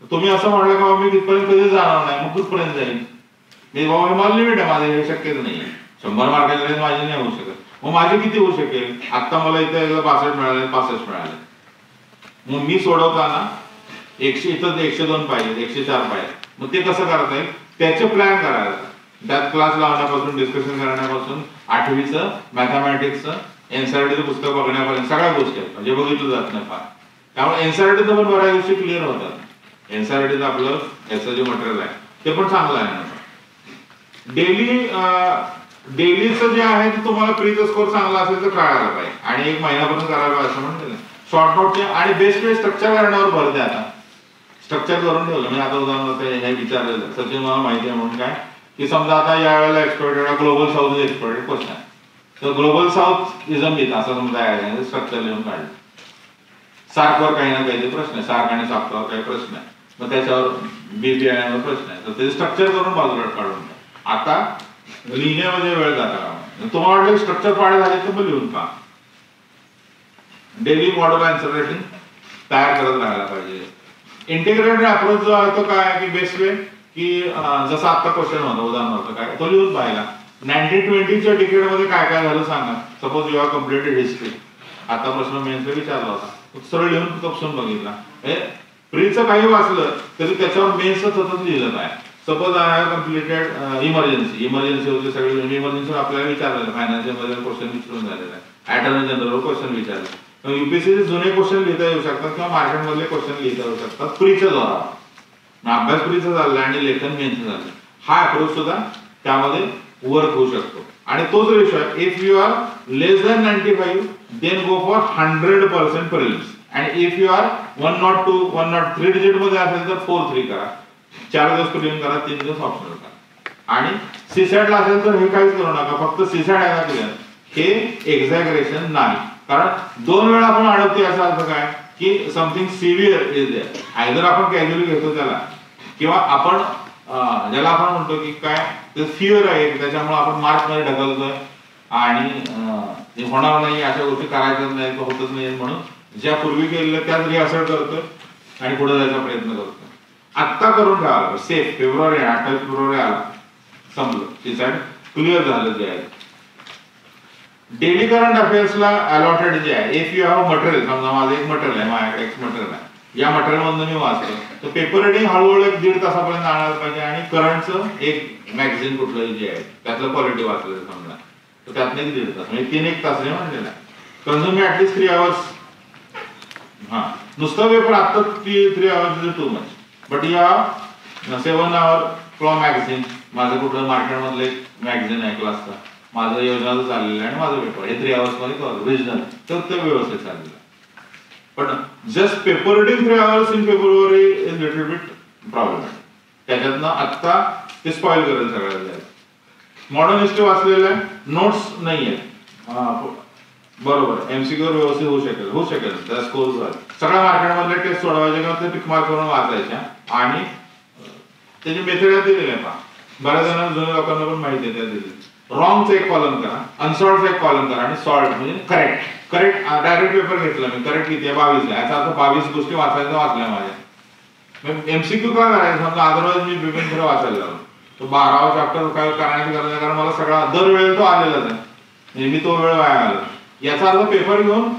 तुम्ही असं म्हणलं का मी तिथपर्यंत कधीच जाणार नाही, मग कुठपर्यंत जाईल मी, बाबा मला लिमिट आहे, माझे हे शक्यच नाही, 100 मार्काची माझी नाही होऊ शकत. मग माझी किती होऊ शकेल, आता मला इथे 62 मिळाले, 65 मिळाले, मग मी सोडवताना 100 इथं 102 पाहिजे, 104 पाहिजे, मग ते कसं करता येईल त्याचे प्लॅन करायला. त्यात क्लास लावण्यापासून, डिस्कशन करण्यापासून, 8वीचं मॅथमॅटिक्सचं एनसीईआरटीचं पुस्तक बघण्यापर्यंत सगळ्या गोष्टी आहेत, म्हणजे बघितलं जात नाही फार. त्यामुळे एनसीईआरटीचं पण बऱ्याच गोष्टी क्लिअर होतात. एनसीईआरटीचं आपलं याचं जे मटेरियल आहे ते पण चांगलं आहे. डेलीचं जे आहे ते तुम्हाला प्रीचा स्कोर चांगला असेल तर कळायला पाहिजे आणि 1 महिन्यापर्यंत करायला पाहिजे असं म्हणते. शॉर्ट नोटचे आणि बेस्ट वे स्ट्रक्चर करण्यावर भर द्या. आता स्ट्रक्चर करून ठेवलं, म्हणजे आता उदाहरणार्थ हे विचारलेलं सचिन मला माहिती आहे म्हणून काय की समजा आता या वेळेला expected global south is expected question आहे, तर global south is a myth असं समजा आहे, स्ट्रक्चर लिहून काढलं. सार्कवर काही ना काही प्रश्न आहे, सार्क आणि सार्कवर काही प्रश्न आहे, मग त्याच्यावर BBI प्रश्न आहे, तर ते स्ट्रक्चर करून बाजूला काढून द्या. आता लिहिण्यामध्ये वेळ जाता, तुम्हाला वाटलं स्ट्रक्चर पाडे झाले तर मग लिहून पहा. डेली मॉडेल आन्सर रायटिंग तयार करत राहायला पाहिजे. इंटिग्रेटेड अप्रोच जो आहे तो काय की बेस्ट वे की जसं आता क्वेश्चन होता उदाहरणार्थ काय तो लिहून पाहिला. 1920च्या डिकेडमध्ये काय काय झालं सांगा. Suppose you are completed history, आता प्रश्न मेन्सला विचारला होता, सरळ लिहून तपसून बघितला. प्रीचं काही वाचलं तरी त्याच्यावर मेन्सचं सतत लिहिलं आहे. Suppose I have completed emergency होते सगळे, इमर्जन्सीवर आपल्याला विचारलेलं, फायनान्शियल मध्ये क्वेश्चन विचारून झालेला आहे, अटॉर्नी जनरलवर क्वेश्चन विचारलं. युपीएससीचे जुने क्वेश्चन लिहिता येऊ शकतात किंवा मार्केटमधले क्वेश्चन लिहिता येऊ शकतात प्रीच्या द्वारा. अभ्यास प्रीचं झालं आणि लेखन मेन्सचं झालं, हा अप्रोच सुद्धा त्यामध्ये वर्क होऊ शकतो. आणि तोच रेशो आहे, if you are less than 95 then go for 100% prelims. आणि इफ यू आर 102 103 डिजिट मध्ये असेल तर 4-3 करा, 4 दिवस क्लिअर करा, 3 दिवस ऑप्शनल करा. आणि सीसॅटला असेल तर हे काहीच करू नका, फक्त सीसॅट आहे ना क्लिअर, हे एक्झॅगरेशन नाही. कारण 2 वेळा आपण अडवतो याचा अर्थ काय की something severe is there. Either आपण कॅज्युअली घेतो त्याला, किंवा आपण ज्याला आपण म्हणतो की काय ते फिअर आहे त्याच्यामुळे आपण मार्क मध्ये ढकलतोय आणि होणार नाही, अशा गोष्टी करायच्याच नाही, होतच नाही म्हणून ज्या पूर्वी केलेल्या त्याच रिहर्सल करतोय आणि पुढे जायचा प्रयत्न करतोय. आत्ता करून ठेवायला सेफ. फेब्रुवारी 28 फेब्रुवारी आला, समजलं सीसॅट क्लिअर झालं जे आहे. डेली करंट अफेअर्सला अलॉटेड जे आहे, इफ यू हॅव मटेरियल, समजा माझं एक मटेरियल आहे, माझ्याकडे एक मटेरियल आहे, या मटेरियल मधून मी वाचतो तर पेपर रिडिंग हळूहळू 1-1.5 तासापर्यंत आणायला पाहिजे. आणि करंटचं एक मॅगझिन कुठलंही जे आहे त्यातलं क्वालिटी वाचलं समजा तर त्यातनं 1-1.5 तास, म्हणजे 3-1 तास नाही म्हणलेलं आहे. कन्झ्युम मी ऍटलीस्ट 3 आवर्स. हा, नुसतं पेपर आता 3 hours is too much, but या 7 आवर फ्लॉ मॅगझिन, माझं कुठलं मार्केटमधलं एक मॅगझिन आहे क्लासचा, माझं योजनाचं चाललेलं आहे आणि माझं पेपर हे 3 आवर्स मध्ये रिजनल तर ते व्यवस्थित चाललेलं. पण just paper reading 3 hours in February is little bit problem. त्याच्यातनं आत्ता ते स्पॉइल करेल सगळ्यात. मॉडर्न हिस्ट्री वाचलेलं आहे, नोट्स नाही आहेत, बरोबर एमसीक्यू व्यवस्थित होऊ शकेल त्या स्कोर. सगळ्या मार्केटमधले टेस्ट सोडवायचे किंवा ते टिक मार्क करून वाचायच्या आणि त्याची मेथड दिलेली आहे. बऱ्याच जणांना जुन्या लोकांना पण माहिती आहे त्या दिली. रॉंगचं एक कॉलम करा, अनसॉल्डचं एक कॉलम करा आणि सॉल्ड म्हणजे करेक्ट. डायरेक्ट पेपर घेतला मी, करेक्ट किती आहे 22 आहे, याचा अर्थ 22 गोष्टी वाचल्या माझ्या. एमसीक्यू काय करायचं समजा, अदरवाईज मी बिपिन खरं वाचायला लागलो तो 12वा चॅप्टर काय करण्याची गरज आहे, कारण मला सगळा दरवेळेला तो आलेलाच आहे, म्हणजे मी तो वेळ वाया घालवला. याचा अर्थ पेपर घेऊन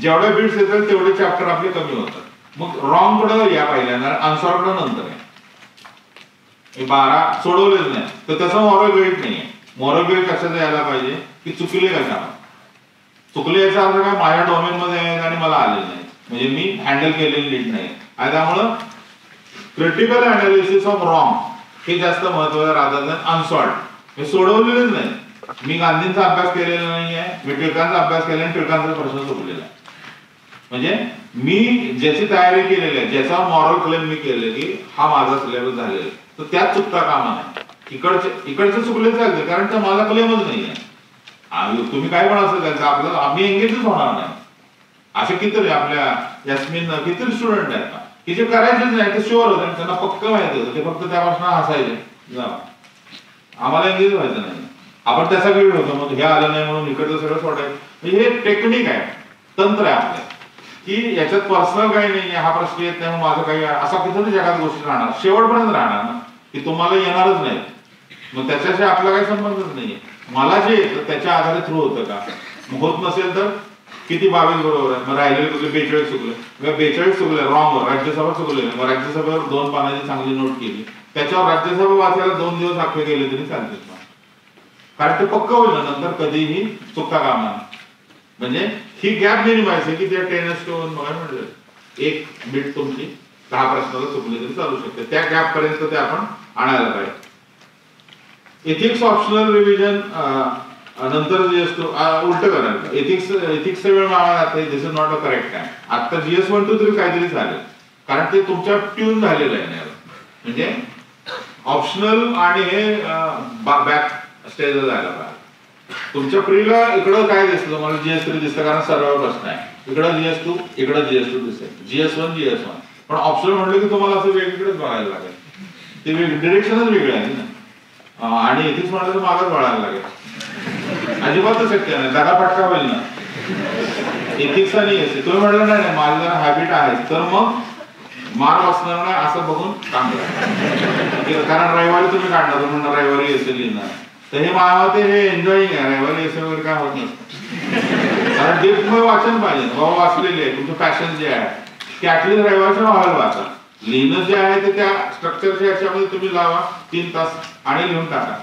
जेवढे बिट्स येतात तेवढे चॅप्टर आपले कमी होतात. मग रॉंग कडे या पहिल्यांदा, अनसॉल्ड कडे नंतर आहे. 12 सोडवलेच नाही तर त्याचा मॉरल वेट नाहीये. मॉरल वेट कशाचं यायला पाहिजे की चुकले कशा, चुकले याचा अर्थ काय माझ्या डोमेन मध्ये आहे आणि मला आलेलं नाही, म्हणजे मी हँडल केलेली नीट नाही. आणि त्यामुळं क्रिटिकल अनालिसिस ऑफ रॉंग हे जास्त महत्वाचं राहतात अनसॉल्ड. हे सोडवलेलेच नाही. मी गांधींचा अभ्यास केलेला नाहीये, मी टिळकांचा अभ्यास केला आणि टिळकांचा प्रश्न सोडलेला आहे. म्हणजे मी ज्याची तयारी केलेली आहे, ज्याचा मॉरल क्लेम मी केले की हा माझा सिलेबस झालेला आहे, तर त्यात चुकता कामा नाही. इकडचे चुकले चालते कारण त्या माझा क्लेमच नाहीये. तुम्ही काय पण असेल त्यांचं आपल्याला आम्ही एंगेजच होणार नाही. असे कितीतरी आपल्या यास्मिन कितीतरी स्टुडंट आहेत की जे करायचेच नाही, ते शुअर होते, त्यांना पक्क माहिती होतं, ते फक्त त्यापासून हसायचे, आम्हाला एंगेज व्हायचं नाही. आपण त्याचा वेळ होतो, मग हे आलं नाही म्हणून इकडचं सगळं सोडायचं. म्हणजे हे टेक्निक आहे, तंत्र आहे आपल्या, की याच्यात पर्सनल काही नाही, हा प्रश्न येत नाही माझं काही, असा किती जगात गोष्टी राहणार, शेवटपर्यंत राहणार ना, की तुम्हाला येणारच नाही. मग त्याच्याशी आपला काही संबंधच नाहीये. मला जे येतं त्याच्या आधारे थ्रू होतं का, होत नसेल तर किती 22 बरोबर आहे, मग राहिलेले कुठले 42 चुकले, 42 चुकले रॉंग, राज्यसभा चुकले, मग राज्यसभेवर 2 पानाची चांगली नोट केली, त्याच्यावर राज्यसभा वाचायला 2 दिवस अख्खे गेले तरी चालते, कारण ते पक्क होईल नंतर कधीही चुकता कामा नाही. म्हणजे ही गॅप मिनिमाइज आहे की त्या 10:1 म्हणजे 1 बीट तुमची 10 प्रश्नाला चुकले तरी चालू शकते. त्या गॅप पर्यंत ते आपण आणायला पाहिजे. एथिक्स ऑप्शनल रिव्हिजन नंतर जे असतो उलट करायचं. एथिक्सचा वेळ मागा, this is not a correct time. आता GS 1, 2, 3 काहीतरी झालं, कारण ते तुमच्या ट्यून झालेलं आहे. म्हणजे ऑप्शनल आणि हे बॅक स्टेजला जायला पाहिजे. तुमच्या प्रीला इकडं काय दिसतं तुम्हाला, GS3 दिसतं कारण सर्व प्रश्न आहे, इकडं GS2 इकडं GS2 दिसते, GS1 GS1. पण ऑप्शनल म्हटलं की तुम्हाला असं वेगवेगळेच बघायला लागेल, ते डिरेक्शनच वेगळे आहे ना. आणि एथिक्स म्हटलं तर मागच वळायला लागेल, अजिबातच शक्य नाही, दगाफटका होईल ना. एथिक्स आणि एसी तुम्ही म्हटलं नाही माझं जरा हॅबिट आहे तर मग मार वाचणार नाही असं बघून काम करा. कारण रविवारी तुम्ही काढणार, म्हणणार रविवारी एसी लिहिणार, तर हे मला ते हे एन्जॉईंग आहे. रविवारी एसी वगैरे काय होत नसतं, कारण डेपमध्ये वाचन पाहिजे. बाबा वाचलेले आहे, तुमचं पॅशन जे आहे ते ऍटलीस्ट रविवारच्या व्हायला वाचा. लिहिणं जे आहे ते त्या स्ट्रक्चरच्या याच्यामध्ये तुम्ही लावा 3 तास आणि लिहून टाका.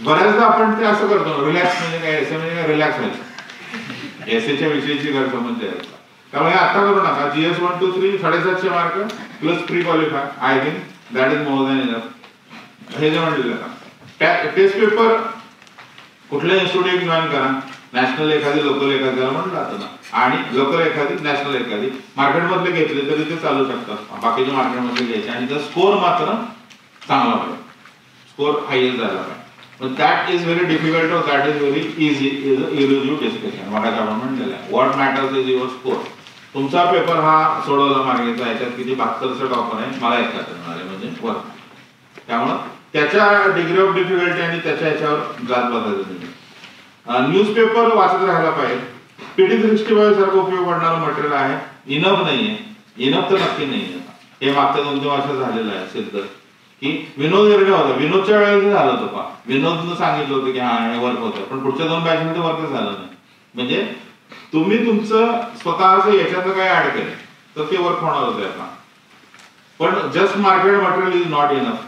बऱ्याचदा आपण ते असं करतो, रिलॅक्स म्हणजे काय, एसे म्हणजे काय, रिलॅक्स व्हायचं, एसेच्या विषयीची गैरसमज आहे. त्यामुळे आता करू नका. GS 1, 2, 3 750 mark plus pre qualify, I think that is more than enough. हे जे म्हणलेलं टेस्ट पेपर कुठल्या इन्स्टिट्यूट जॉईन करा, नॅशनल एखादी लोकल एखादी त्याला म्हणलं जातं ना, आणि लोकल एखादी नॅशनल एखादी मार्केटमधले घेतले तरी ते चालू शकतात, बाकीचे मार्केटमधले घ्यायचे आणि त्याचा स्कोर मात्र चांगला पाहिजे, स्कोर हायस्ट झाला पाहिजे. But that is very difficult or that is very easy is a elusive discussion. मग आपण म्हणलेलं आहे what matters is your score. तुमचा पेपर हा सोडवला मार्गेचा, याच्यात किती 72 टॉपर आहे मला एक करणार आहे म्हणजे वर, त्यामुळं त्याच्या डिग्री ऑफ डिफिकल्टी आणि त्याच्या याच्यावर जात बघायचं तुम्ही. न्यूजपेपर वाचत राहायला पाहिजे. PD365 सारखं उपयोग पडणारं मटेरियल आहे, इनफ नाहीये, इनफ तर नक्की नाहीये. हे मागच्या 2-3 वर्षात झालेलं आहे सिद्ध की विनोद एरडे होता, विनोदच्या वेळेला झालं होतं पा, विनोदनं सांगितलं होतं की हा हे वर्क होतं, पण पुढच्या 2 बॅचमध्ये वर्क झालं नाही. म्हणजे तुम्ही तुमचं स्वतःच याच्यातलं काय ऍड केलं तर ते वर्क होणार होतं आता. पण just market material is not enough.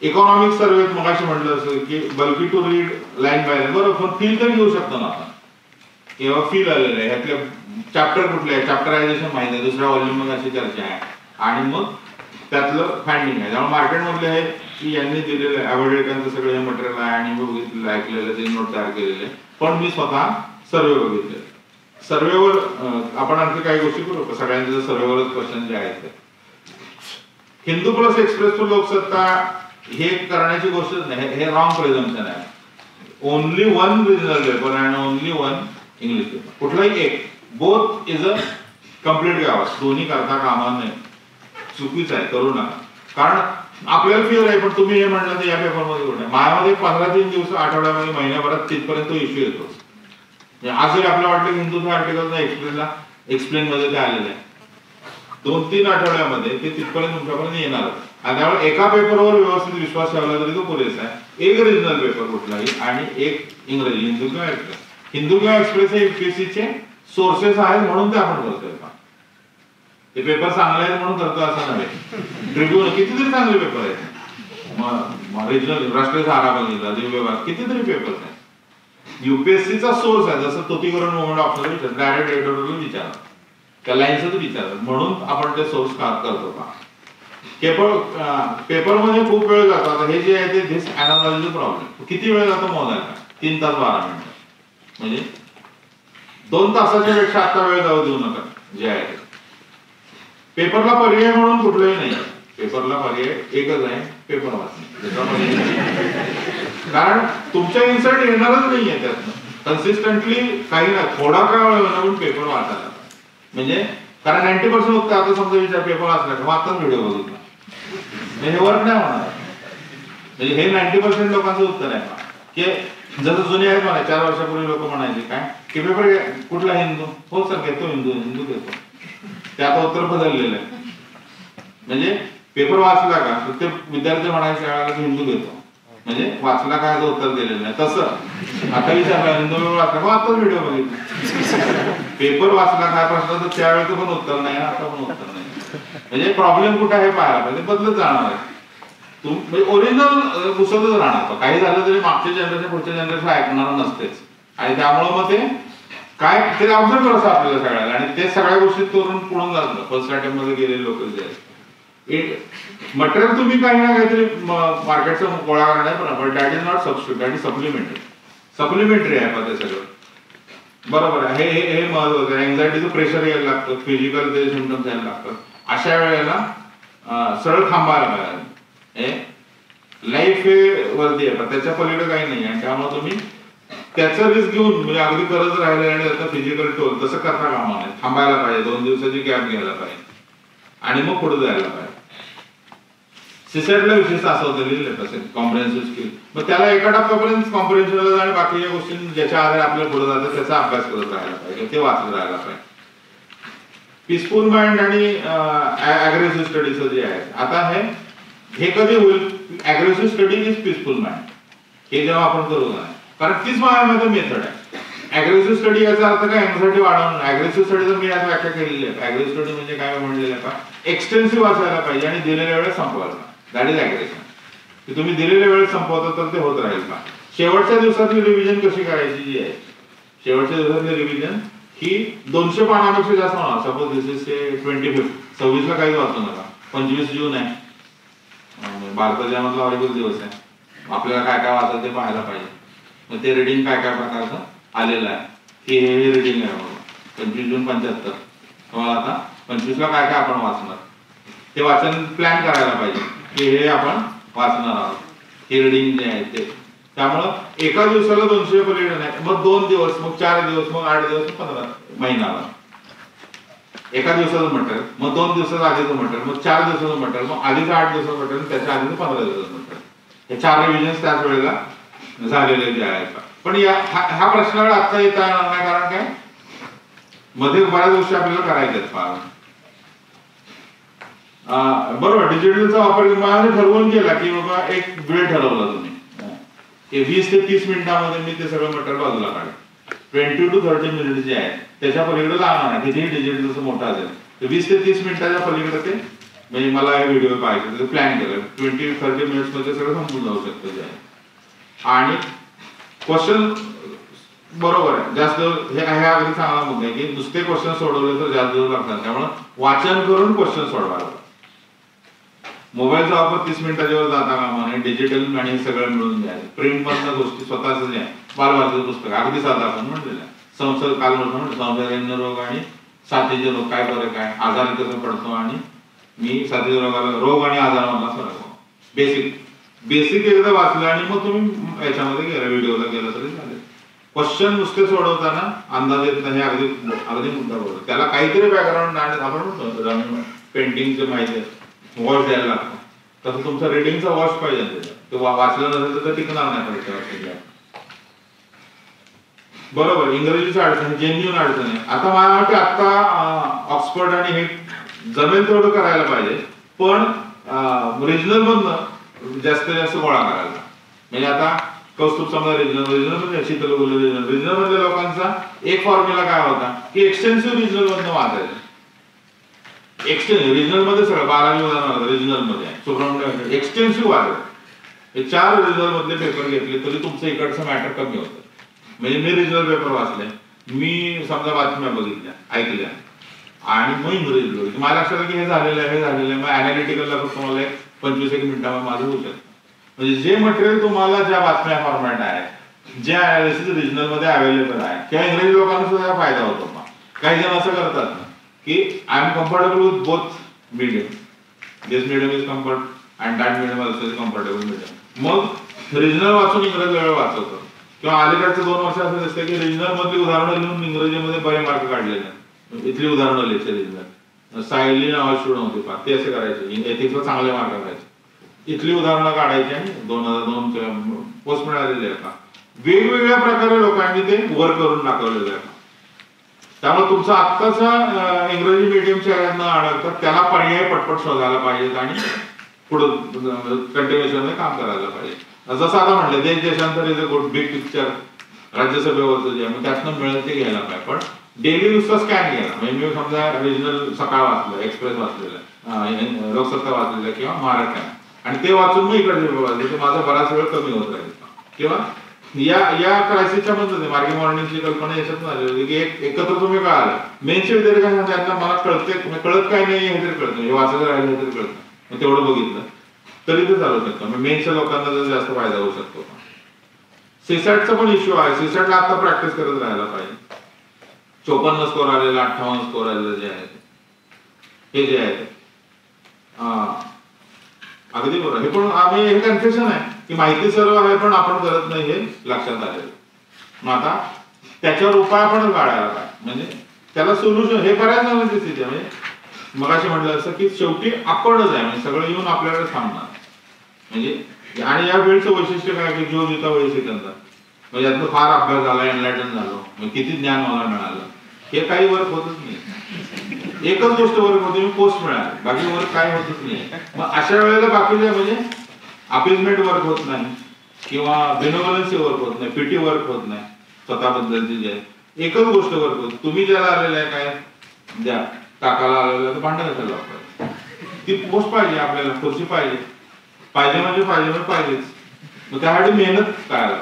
Economic सर्वेत मगाशी म्हटलं असं की बल्की to read line by line, बरोबर, पण फील तरी घेऊ शकतो ना आपण, किंवा फील आलेलं आहे ह्यातले चॅप्टर कुठले आहे, चॅप्टरायझेशन माहिती आहे, दुसऱ्या व्हॉल्यूम मध्ये अशी चर्चा आहे आणि मग त्यातलं फाइंडिंग आहे. त्यामुळे मार्केटमधले आहे की यांनी दिलेलं अॅव्हर्डेकांचं सगळं हे मटेरियल आहे आणि मी बघितलेलं ऐकलेलं ते नोट तयार केलेले, पण मी स्वतः सर्वे बघितले. सर्वेवर आपण आणखी काही गोष्टी करू का, सगळ्यांचे सर्वेवरच क्वेश्चन जे आहेत ते. Hindu plus Express to Loksatta हे करण्याची गोष्ट नाही, हे रॉंग प्रेझम्पशन आहे. Only one regional paper and only one English paper, कुठलाही एक, बोथ इज अ कम्प्लीट गाव, दोन्ही करता कामा नये, चुकीचं आहे, करू नका. कारण आपल्याला फिअर आहे, पण तुम्ही हे म्हणलं तर या पेपरमध्ये कुठे माझ्यामध्ये 15-3 दिवस आठवड्यामध्ये महिन्याभरात तिथपर्यंत इश्यू येतो. आज जरी आपल्याला वाटलं की हिंदूच्या आर्टिकल एक्सप्लेन मध्ये ते आलेलं आहे, 2-3 आठवड्यामध्ये ते तिथपर्यंत तुमच्यापर्यंत येणार. आणि त्यामुळे एका पेपरवर व्यवस्थित विश्वास ठेवला तरी तो पुरेसा आहे. एक रिजनल पेपर कुठलाही आणि एक इंग्रजी, हिंदू किंवा एक्सप्रेस. हिंदू किंवा एक्सप्रेस हे UPSCचे सोर्सेस आहेत म्हणून ते आपण करतोय का, ते पेपर चांगले आहेत म्हणून करतो असं नव्हे. ट्रिब्युन कितीतरी चांगले पेपर आहेत, रिजनल राष्ट्रीय सहारा बघितला, दिव्य कितीतरी पेपर आहेत. UPSCचा सोर्स आहे, जसं तोतीकरण मुवमेंट ऑफिसर डायरेक्ट एडिटोरियल विचारतात, त्या लाईन्सच विचारतात, म्हणून आपण ते सोर्स करतो का. पेपर मध्ये खूप वेळ जातो. आता हे जे आहे ते धिस अॅनालॉजी प्रॉब्लेम, किती वेळ जातो मोजायला, 3 तास 12 मिनिटं, म्हणजे 2 तासाच्या पेक्षा आता वेळ जाऊ देऊ नका जे आहे. पेपरला पर्याय म्हणून कुठलंही नाही, पेपरला पर्याय एकच आहे, पेपर वाचणे. कारण तुमच्या इन्सर्ट येणारच नाहीये त्यातनं कन्सिस्टंटली, काही ना थोडा काळ लागून पेपर वाचायला. म्हणजे कारण 90% उत्तर, आता समजा विचार पेपर वाचला का आताच व्हिडिओ बघितला, हे वर्क नाही होणार. म्हणजे हे 90% लोकांचं उत्तर आहे की जसं जुने आहेत म्हणा, 4 वर्षापूर्वी लोक म्हणायचे काय की पेपर कुठला हिंदू, हो सर घेतो हिंदू, हिंदू घेतो. ते आता उत्तर बदललेलं आहे. म्हणजे पेपर वाचला का तर ते विद्यार्थी म्हणायचे वेळेला हिंदू घेतो, म्हणजे वाचला काय उत्तर दिलेलं नाही. तसं आता विचारला हिंदू वाचला का आताच व्हिडिओ बघितला, पेपर वाचला काय प्रश्न तर त्यावेळेचं पण उत्तर नाही, आता पण उत्तर नाही. म्हणजे प्रॉब्लेम कुठे आहे पाहायला पाहिजे, बदलत जाणार आहे. म्हणजे ओरिजिनल घुसतच राहणार, काही झालं तरी मागच्या जनरेशन पुढच्या जनरेशन ऐकणार नसतेच. आणि त्यामुळे मग ते काय ते ऑब्झर्व करायचं आपल्याला सगळ्याला, आणि ते सगळ्या गोष्टी करून पुढून जातात. फर्स्ट अटेम्प्ट मध्ये गेलेले लोक जे आहेत, मटेरियल तुम्ही काही ना काहीतरी मार्केटचा गोळा करणार, पण that is not substitute, that is supplementary. Supplementary आहे पण ते सगळं बरोबर आहे. हे महत्वाचं आहे. एन्झायटीचं प्रेशर यायला लागतं, फिजिकल ते सिम्पटम्स यायला लागतात. अशा वेळेला सरळ थांबायला पाहिजे. लाईफ हे वरती आहे, त्याच्या पलीकडे काही नाही. आणि त्यामुळे तुम्ही त्याचा रिस्क घेऊन म्हणजे अगदी गरज राहिली आणि त्याचा फिजिकल टोल तसं करता कामा नाही, थांबायला पाहिजे, 2 दिवसाची गॅप घ्यायला पाहिजे आणि मग पुढे जायला पाहिजे. सीसेटला विशेष असं होतं लिहिलं तसे कॉम्प्रिहेन्सिव्ह स्किल, मग त्याला एका टप्प्यापर्यंत कॉम्प्रिहेन्सिव्ह आणि बाकीच्या गोष्टी ज्याच्या आधारे आपल्याला पुढे जातं त्याचा अभ्यास करत राहायला पाहिजे, ते वाचत राहायला पाहिजे. पीसफुल माइंड आणि अग्रेसिव्ह स्टडीज जे आहे, आता हे कधी होईल, aggressive study is peaceful mind, हे जेव्हा आपण करू ना, कारण तीच माझ्यामध्ये मेथड आहे. अग्रेसिव्ह स्टडी याचा अर्थ काय, एन्झायटी वाढवणं. अग्रेसिव्ह स्टडी जर मी आज व्याख्या केलेली आहे, अग्रेसिव्ह स्टडी म्हणजे काय म्हणलेलं आहे का, एक्सटेन्सिव्ह वाचायला पाहिजे आणि दिलेल्या वेळेत संपवायला. That is aggression. की तुम्ही दिलेल्या वेळेत संपवता तर ते होत राहील का. शेवटच्या दिवसातली रिव्हिजन कशी करायची जी आहे, शेवटच्या दिवसातली रिव्हिजन ही 200 पानापेक्षा जास्त होणार. सपोज दिस इज 25, 26ला काही वाचू नका, 25 जून आहे, भारताच्या मधला हॉरिबल दिवस आहे, आपल्याला काय काय वाचायचं ते पाहायला पाहिजे. मग ते रिडिंग काय काय प्रकारचं आलेला आहे की हे रिडिंग आहे बाबा 25 जून 75. तुम्हाला आता 25ला काय काय आपण वाचणार ते वाचन प्लॅन करायला पाहिजे की हे आपण वाचणार आहोत, हे रिडिंग जे आहे ते. त्यामुळं एका दिवसाला 200 पलीकडे नाही, मग 2 दिवस, मग 4 दिवस, मग 8 दिवस, 15 महिनाभर. एका दिवसाचं मटेरियल, मग 2 दिवसाचं आधीचं मटेरियल, मग 4 दिवसाचं मटेरियल, मग आधीचं 8 दिवसाचं मटेरियल, त्याच्या आधीचं 15 दिवसाचं मटेरियल. हे 4 रिव्हिजन त्याच वेळेला झालेले जे आहेत. पण हा प्रश्नाला आता येता येणार नाही, कारण काय मध्ये बऱ्याच गोष्टी आपल्याला करायच्या आहेत. बरोबर, डिजिटलचा वापर मला ठरवून केला की बाबा एक वेळ ठरवला तुम्ही की 20 ते 30 मिनिटांमध्ये मी ते सगळं मटेरियल बाजूला काढेल. 20 to 30 मिनिट जे आहे त्याच्या पलीकडे लागणार आहे. कितीही डिजिटलचं मोठं असेल तर 20 ते 30 मिनिटाच्या पलीकडे ते म्हणजे मला हे व्हिडिओ पाहायचे प्लॅन केलं 20-30 मिनिट्स मध्ये सगळं संपून जाऊ शकतं जे आहे. आणि क्वेश्चन बरोबर आहे, जास्त हे अगदी चांगला मुद्दा आहे की नुसते क्वेश्चन सोडवले तर जास्त दिवस लागतात. त्यामुळे वाचन करून क्वेश्चन सोडवायला. मोबाईलचा वापर 30 मिनिटाच्या वर जाता कामा नये. डिजिटल आणि हे सगळं मिळून द्यायचं. प्रिंट मधल्या गोष्टी स्वतःच जे आहे बालभारतीचं पुस्तक अगदी साधा आपण म्हटलेलं आहे. संसर्ग काल म्हणतो संसर्गजन्य रोग आणि साथीचे रोग काय फरक आहे, आजार कसं पडतो, आणि मी साथीच्या रोगाला रोग आणि आजारामधला फरक बेसिक एकदा वाचलं आणि मग तुम्ही याच्यामध्ये गेला व्हिडिओला गेला तरी चालेल. क्वेश्चन नुसते सोडवताना अंदाज येत नाही, अगदी मुद्दा बरोबर. त्याला काहीतरी बॅकग्राऊंड आपण म्हणतो पेंटिंगचे माहिती वॉश द्यायला लागतो, तसं तुमचा रिडिंगचा वॉश पाहिजे. तो वाचलं नसेल तर टिकणार नाही परीक्षेवर. बरोबर, इंग्रजीची अडचण जेन्युन अडचण आहे. आता मला वाटतं आता ऑक्सफर्ड आणि हे जमेल तेवढं करायला पाहिजे, पण रिजनल मधनं जास्तीत जास्त गोळा करायला. म्हणजे आता कौस्तुभ समजा रिजनल म्हणजे शीतल रिजनल मधल्या लोकांचा एक फॉर्म्युला काय होता की एक्सटेन्सिव्ह रिजनल मधनं वाचायचं. रिजनल मध्ये सगळं 12वी उदाहरण रिजनल मध्ये सुब्रमण्य एक्सटेन्सिव्ह वाचायचं. हे 4 रिजनल मधले पेपर घेतले तरी तुमचं इकडचं मॅटर कमी होतं. म्हणजे मी रिजनल पेपर वाचले, मी समजा बातम्या बघितल्या ऐकल्या आणि मग इंग्रजी मला लक्षात की हे झालेलं आहे मग अनालिटिकलला तुम्हाला 25 मिनिटांमध्ये माझं होऊ शकतं. म्हणजे जे मटेरियल तुम्हाला ज्या बातम्या फॉर्मॅट आहे, जे अनालिसिस रिजनल मध्ये अवेलेबल आहे किंवा इंग्रजी लोकांना सुद्धा फायदा होतो. काही जण असं करतात ना की I am comfortable with both medium, this medium is comfort and that medium also is comfortable medium. मग रिजनल वाचून इंग्रजी वेळ वाचवतो. किंवा अलीकडचे 2 वर्ष असं दिसतं की रिजनल मधली उदाहरणं लिहून इंग्रजीमध्ये बरे मार्क काढलेले. इथली उदाहरणं लिहायचे रिजनल सायली नावाची स्टुडंट होती पहा, ते असे करायचे, एथिक्सला चांगले मार्क करायचे. इथली उदाहरणं काढायची आणि 2002 पोस्ट मिळालेले आहे का. वेगवेगळ्या प्रकारे लोकांनी ते वर करून दाखवलेलं आहे. त्यामुळे तुमचं आत्ताचा इंग्रजी मीडियमच्या न अडकता त्याला पर्याय पटपट शोधायला पाहिजेत आणि पुढं कंटिन्युएशन मध्ये काम करायला पाहिजे. जसं आता म्हणलं देश देशांतर is a good big picture राज्यसभेवरचं जे मग त्यातनं मिळेल ते घ्यायला पाहिजे. पण डेली नुसतं स्कॅन घ्यायला. म्हणजे मी समजा रिजनल सकाळ वाचलं, एक्सप्रेस वाचलेलं, लोकसत्ता वाचलेलं किंवा महाराष्ट्र, आणि ते वाचून मी इकडे वाचले तर माझा बराच वेळ कमी होत राहील. किंवा या क्रायसिसच्या मधलं मार्गी मॉर्निंगची कल्पना याच्यात झाली की एकत्र तुम्ही कळालं मेनचे विद्यार्थी त्यांना मला कळत काय नाही हे तरी कळतं, हे वाचायला राहिलं हे तरी कळतं, मग तेवढं बघितलं तरी ते चालू शकतं. मेनच्या लोकांना जर जास्त फायदा होऊ शकतो. सीसॅटचा पण इश्यू आहे. सीसॅटला आता प्रॅक्टिस करत राहायला पाहिजे. 54 स्कोर आलेला, 58 स्कोर आलेलं जे आहे हे जे आहे अगदी बरोबर. हे पण आम्ही हे कन्फ्युजन आहे की माहिती सर्व आहे पण आपण करत नाही हे लक्षात आलेलं. मग आता त्याच्यावर उपाय आपण काढायला पाहिजे. म्हणजे त्याला सोल्युशन हे बऱ्याच जणांची स्थिती आहे. म्हणजे मगाशी म्हटलं असं की शेवटी आपणच आहे, म्हणजे सगळं येऊन आपल्याकडे थांबणार. म्हणजे आणि या वेळचं वैशिष्ट्य काय की जो जिता वेळ सेकंदा, म्हणजे यातनं फार अभ्यास झाला, एनलायटन झालो, किती ज्ञान मला मिळालं, हे काही वर्क होतच नाही. एकच गोष्ट वर्क होते, मी पोस्ट मिळाली, बाकी वर्क काय होतच नाही. मग अशा वेळेला बाकीच्या म्हणजे अपीजमेंट वर्क होत नाही किंवा बेनोवलन्सी वर्क होत नाही, पीटी वर्क होत नाही. स्वतःबद्दलची जे आहे एकच गोष्ट वर्क होत. तुम्ही ज्याला आलेलं आहे काय द्या टाकाला आलेलं तर भांडण करायला पाहिजे. ती पोस्ट पाहिजे आपल्याला, खुर्ची पाहिजे, पाहिजे म्हणजे पाहिजेच. मग त्यासाठी मेहनत करायला.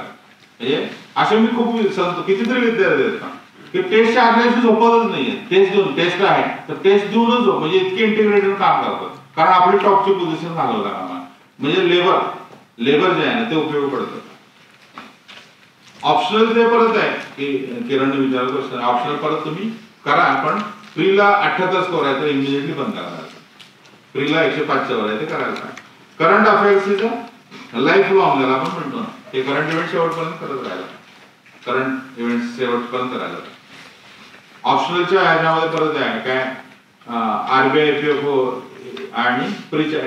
म्हणजे असे मी खूप सांगतो कितीतरी विद्यार्थी आहेत का की टेस्टच्या आदल्याशी झोपतच नाहीये. टेस्ट आहे तर टेस्ट देऊनच झोप, म्हणजे इतके इंटिग्रेटेड काम करतात. कारण आपली टॉपची पोझिशन घालवता कामा, म्हणजे लेबर जे आहे ना ते उपयोग पडतं. ऑप्शनल ते परत आहे की किरणने विचारलं क्वेश्चन ऑप्शनल परत तुम्ही करा, पण प्रीला 78 स्कोर आहे तर इमिजिएटली बंद करा. प्रीला 105 वर आहे ते करायला. Current affairs is life long ज्याला आपण म्हणतो ना, ते करंट इव्हेंट शेवटपर्यंत करत राहायला. करंट इव्हेंट शेवटपर्यंत करायला. ऑप्शनलच्या ह्याच्यामध्ये परत आहे काय आरबीआय पीएफओ आणि प्रीच्या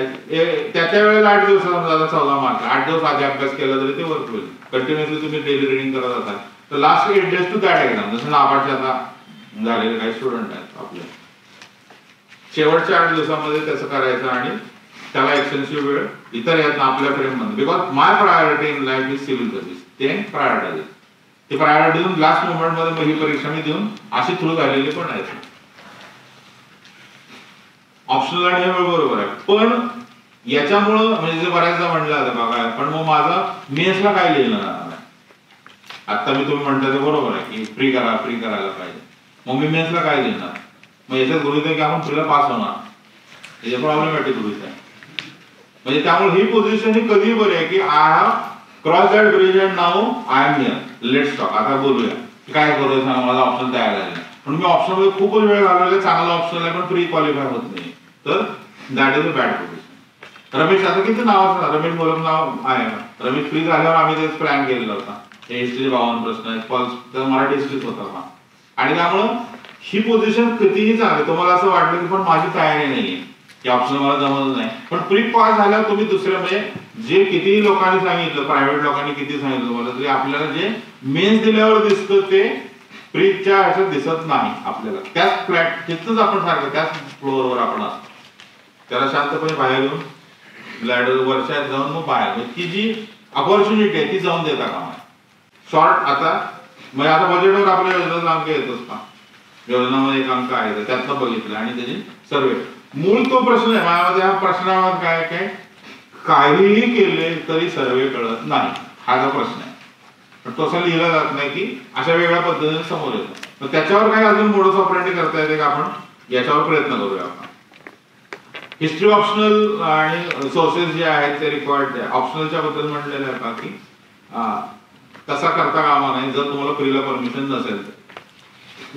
त्या वेळेला 8 दिवस समजा 14 मार्क 8 दिवस आधी अभ्यास केला तरी ते वर्क होईल. कंटिन्युअसली तुम्ही डेली रिडिंग करत असाल तर last 8 days to that exam. जसं नाबार्डचे आता झालेले काही स्टुडंट आहेत आपले शेवटच्या 8 दिवसामध्ये त्याचं करायचं आणि त्याला एक्सटेन्सिव्ह वेळ इतर आहेत ना आपल्या फ्रेममध्ये. Because my priority in life is civil service. ते प्रायोरिटी ते प्रायोरिटी देऊन लास्ट मोमेंटमध्ये ही परीक्षा मी देऊन अशी थ्रू झालेली पण आहे. ऑप्शनल आणि हे बरोबर आहे, पण याच्यामुळं म्हणजे बऱ्याचदा म्हणलं जातं बघा पण मग माझा मेन्सला काय लिहिलं आता मी तुम्ही म्हणता ते बरोबर आहे की फ्री करायला पाहिजे. मग मी मेन्सला काय लिहिणार? मग याच्यात गृहित आहे की आपण फ्रीला पास होणार, हे प्रॉब्लेमॅटिक गृहित आहे. म्हणजे त्यामुळे ही पोझिशन ही कधी बरी आहे की I have cross that bridge and now I am here, let's talk. आता बोलूया काय करूया सांगा, माझा ऑप्शन तयार झाले पण मी ऑप्शन मध्ये खूपच वेळ घालवला, चांगला ऑप्शन आहे पण प्री क्वालिफाय होत नाही, तर that is a bad position. Ramesh आता किती नाव रमेश बोलत नाव आहे. रमेश फ्री झाल्यावर आम्ही तेच प्लॅन केलेला होता. हिस्ट्री 52 प्रश्न आहेत, पल्स मराठी हिस्ट्रीच होता आणि त्यामुळं ही पोझिशन कितीही चांगली. तुम्हाला असं वाटलं की पण माझी तयारी नाहीये की ऑप्शन मला जमत नाही, पण प्री पास झाल्यावर तुम्ही दुसऱ्या म्हणजे जे कितीही लोकांनी सांगितलं, प्रायव्हेट लोकांनी किती सांगितलं तुम्हाला तरी आपल्याला जे मेन्स दिल्यावर दिसतं ते प्रीच्या ह्याच्यात दिसत नाही आपल्याला. त्याच फ्लॅट तिथंच आपण सारखं त्याच फ्लोअरवर आपण असतो. त्याला शांतपणे बाहेर येऊन लॅडर वर्षात जाऊन मग बाहेर ती जी अपॉर्च्युनिटी आहे ती जाऊन देता कामा. शॉर्ट आता म्हणजे आता बजेटवर आपल्या योजनेचा अंक येतोच का, योजनामध्ये एक अंक आहे तर त्यातनं बघितलं आणि त्याची सर्वे मूळ तो प्रश्न आहे माझ्यामध्ये. हा प्रश्नावर काय काय काहीही केले तरी सर्वे कळत नाही हा जो प्रश्न आहे, पण तो असं लिहिला जात नाही की अशा वेगळ्या पद्धतीने समोर येतो. तर त्याच्यावर काही अजून मोडस ऑपरेंडी करता येते का आपण याच्यावर प्रयत्न करूया. आपण हिस्ट्री ऑप्शनल आणि सोर्सेस जे आहेत ते रिक्वायर्ड आहे. ऑप्शनलच्या बद्दल म्हणलेलं आहे का की तसा करता कामा नाही जर तुम्हाला प्रीला परमिशन नसेल तर.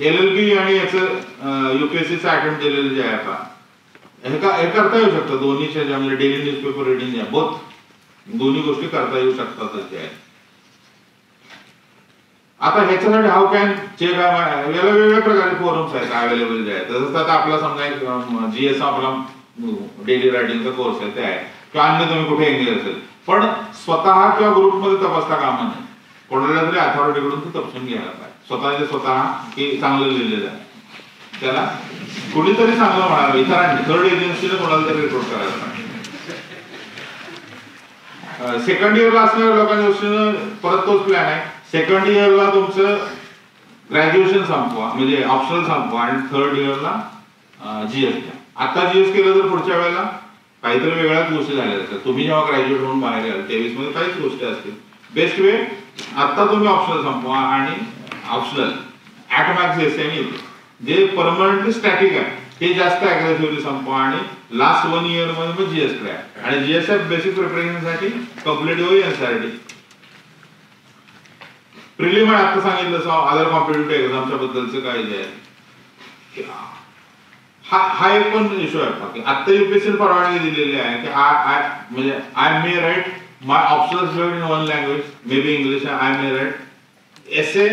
LLB आणि याचं UPSCचं अटेम्प्ट दिलेलं जे आहे आता हे करता येऊ शकतं दोन्हीच्या ज्या म्हणजे डेली न्यूजपेपर रिडिंग जे बोथ दोन्ही गोष्टी करता येऊ शकतातच जे आहे. आता ह्याच्यासाठी हाऊ कॅन जे काय वेगवेगळ्या प्रकारचे फोरम्स आहेत अवेलेबल जे आहेत. तसंच आता आपला समजा एक GS आपला डेली रायटिंगचा कोर्स आहे ते आहे किंवा अन्य तुम्ही कुठे एंगेज असेल, पण स्वतः किंवा ग्रुपमध्ये तपासता कामा नाही. कोणाला तरी अथॉरिटीकडून ते तपसून घ्यायला पाहिजे स्वतःचे स्वतः की चांगलं लिहिलेलं आहे त्याला कुणीतरी चांगलं म्हणावं. इतरांनी थर्ड एजन्सीने कोणाला तरी रिपोर्ट करायला पाहिजे. सेकंड इयरला असणाऱ्या लोकांच्या दृष्टीनं परत तोच प्लॅन आहे. सेकंड इयरला तुमचं ग्रॅज्युएशन संपवा म्हणजे ऑप्शनल संपवा आणि थर्ड इयरला GS घ्या. आता GS केलं तर पुढच्या वेळेला काहीतरी वेगळ्याच गोष्टी झाल्या असतात. तुम्ही जेव्हा ग्रॅज्युएट होऊन बाहेर याल 23 मध्ये काहीच गोष्टी असतील. बेस्ट वे आता तुम्ही ऑप्शनल संपवा आणि ऑप्शनल ॲटमॅक्स एसएम येते जे परमनंटली स्टॅटिक आहे ते जास्त अग्रेसिव्हली संपवा आणि लास्ट 1 इयर मध्ये मग GS क्रॅक आणि GS बेसिक प्रिपरेशनसाठी कम्प्लीट NCERT. प्रिलिम आता सांगितलं अदर कॉम्पिटिटिव्ह एक्झामच्या बद्दलचं काय जे आहे हा एक पण इश्यू आहे की आता UPSC परवानगी दिलेली आहे की म्हणजे I may write my optional in one language may be English I may write essay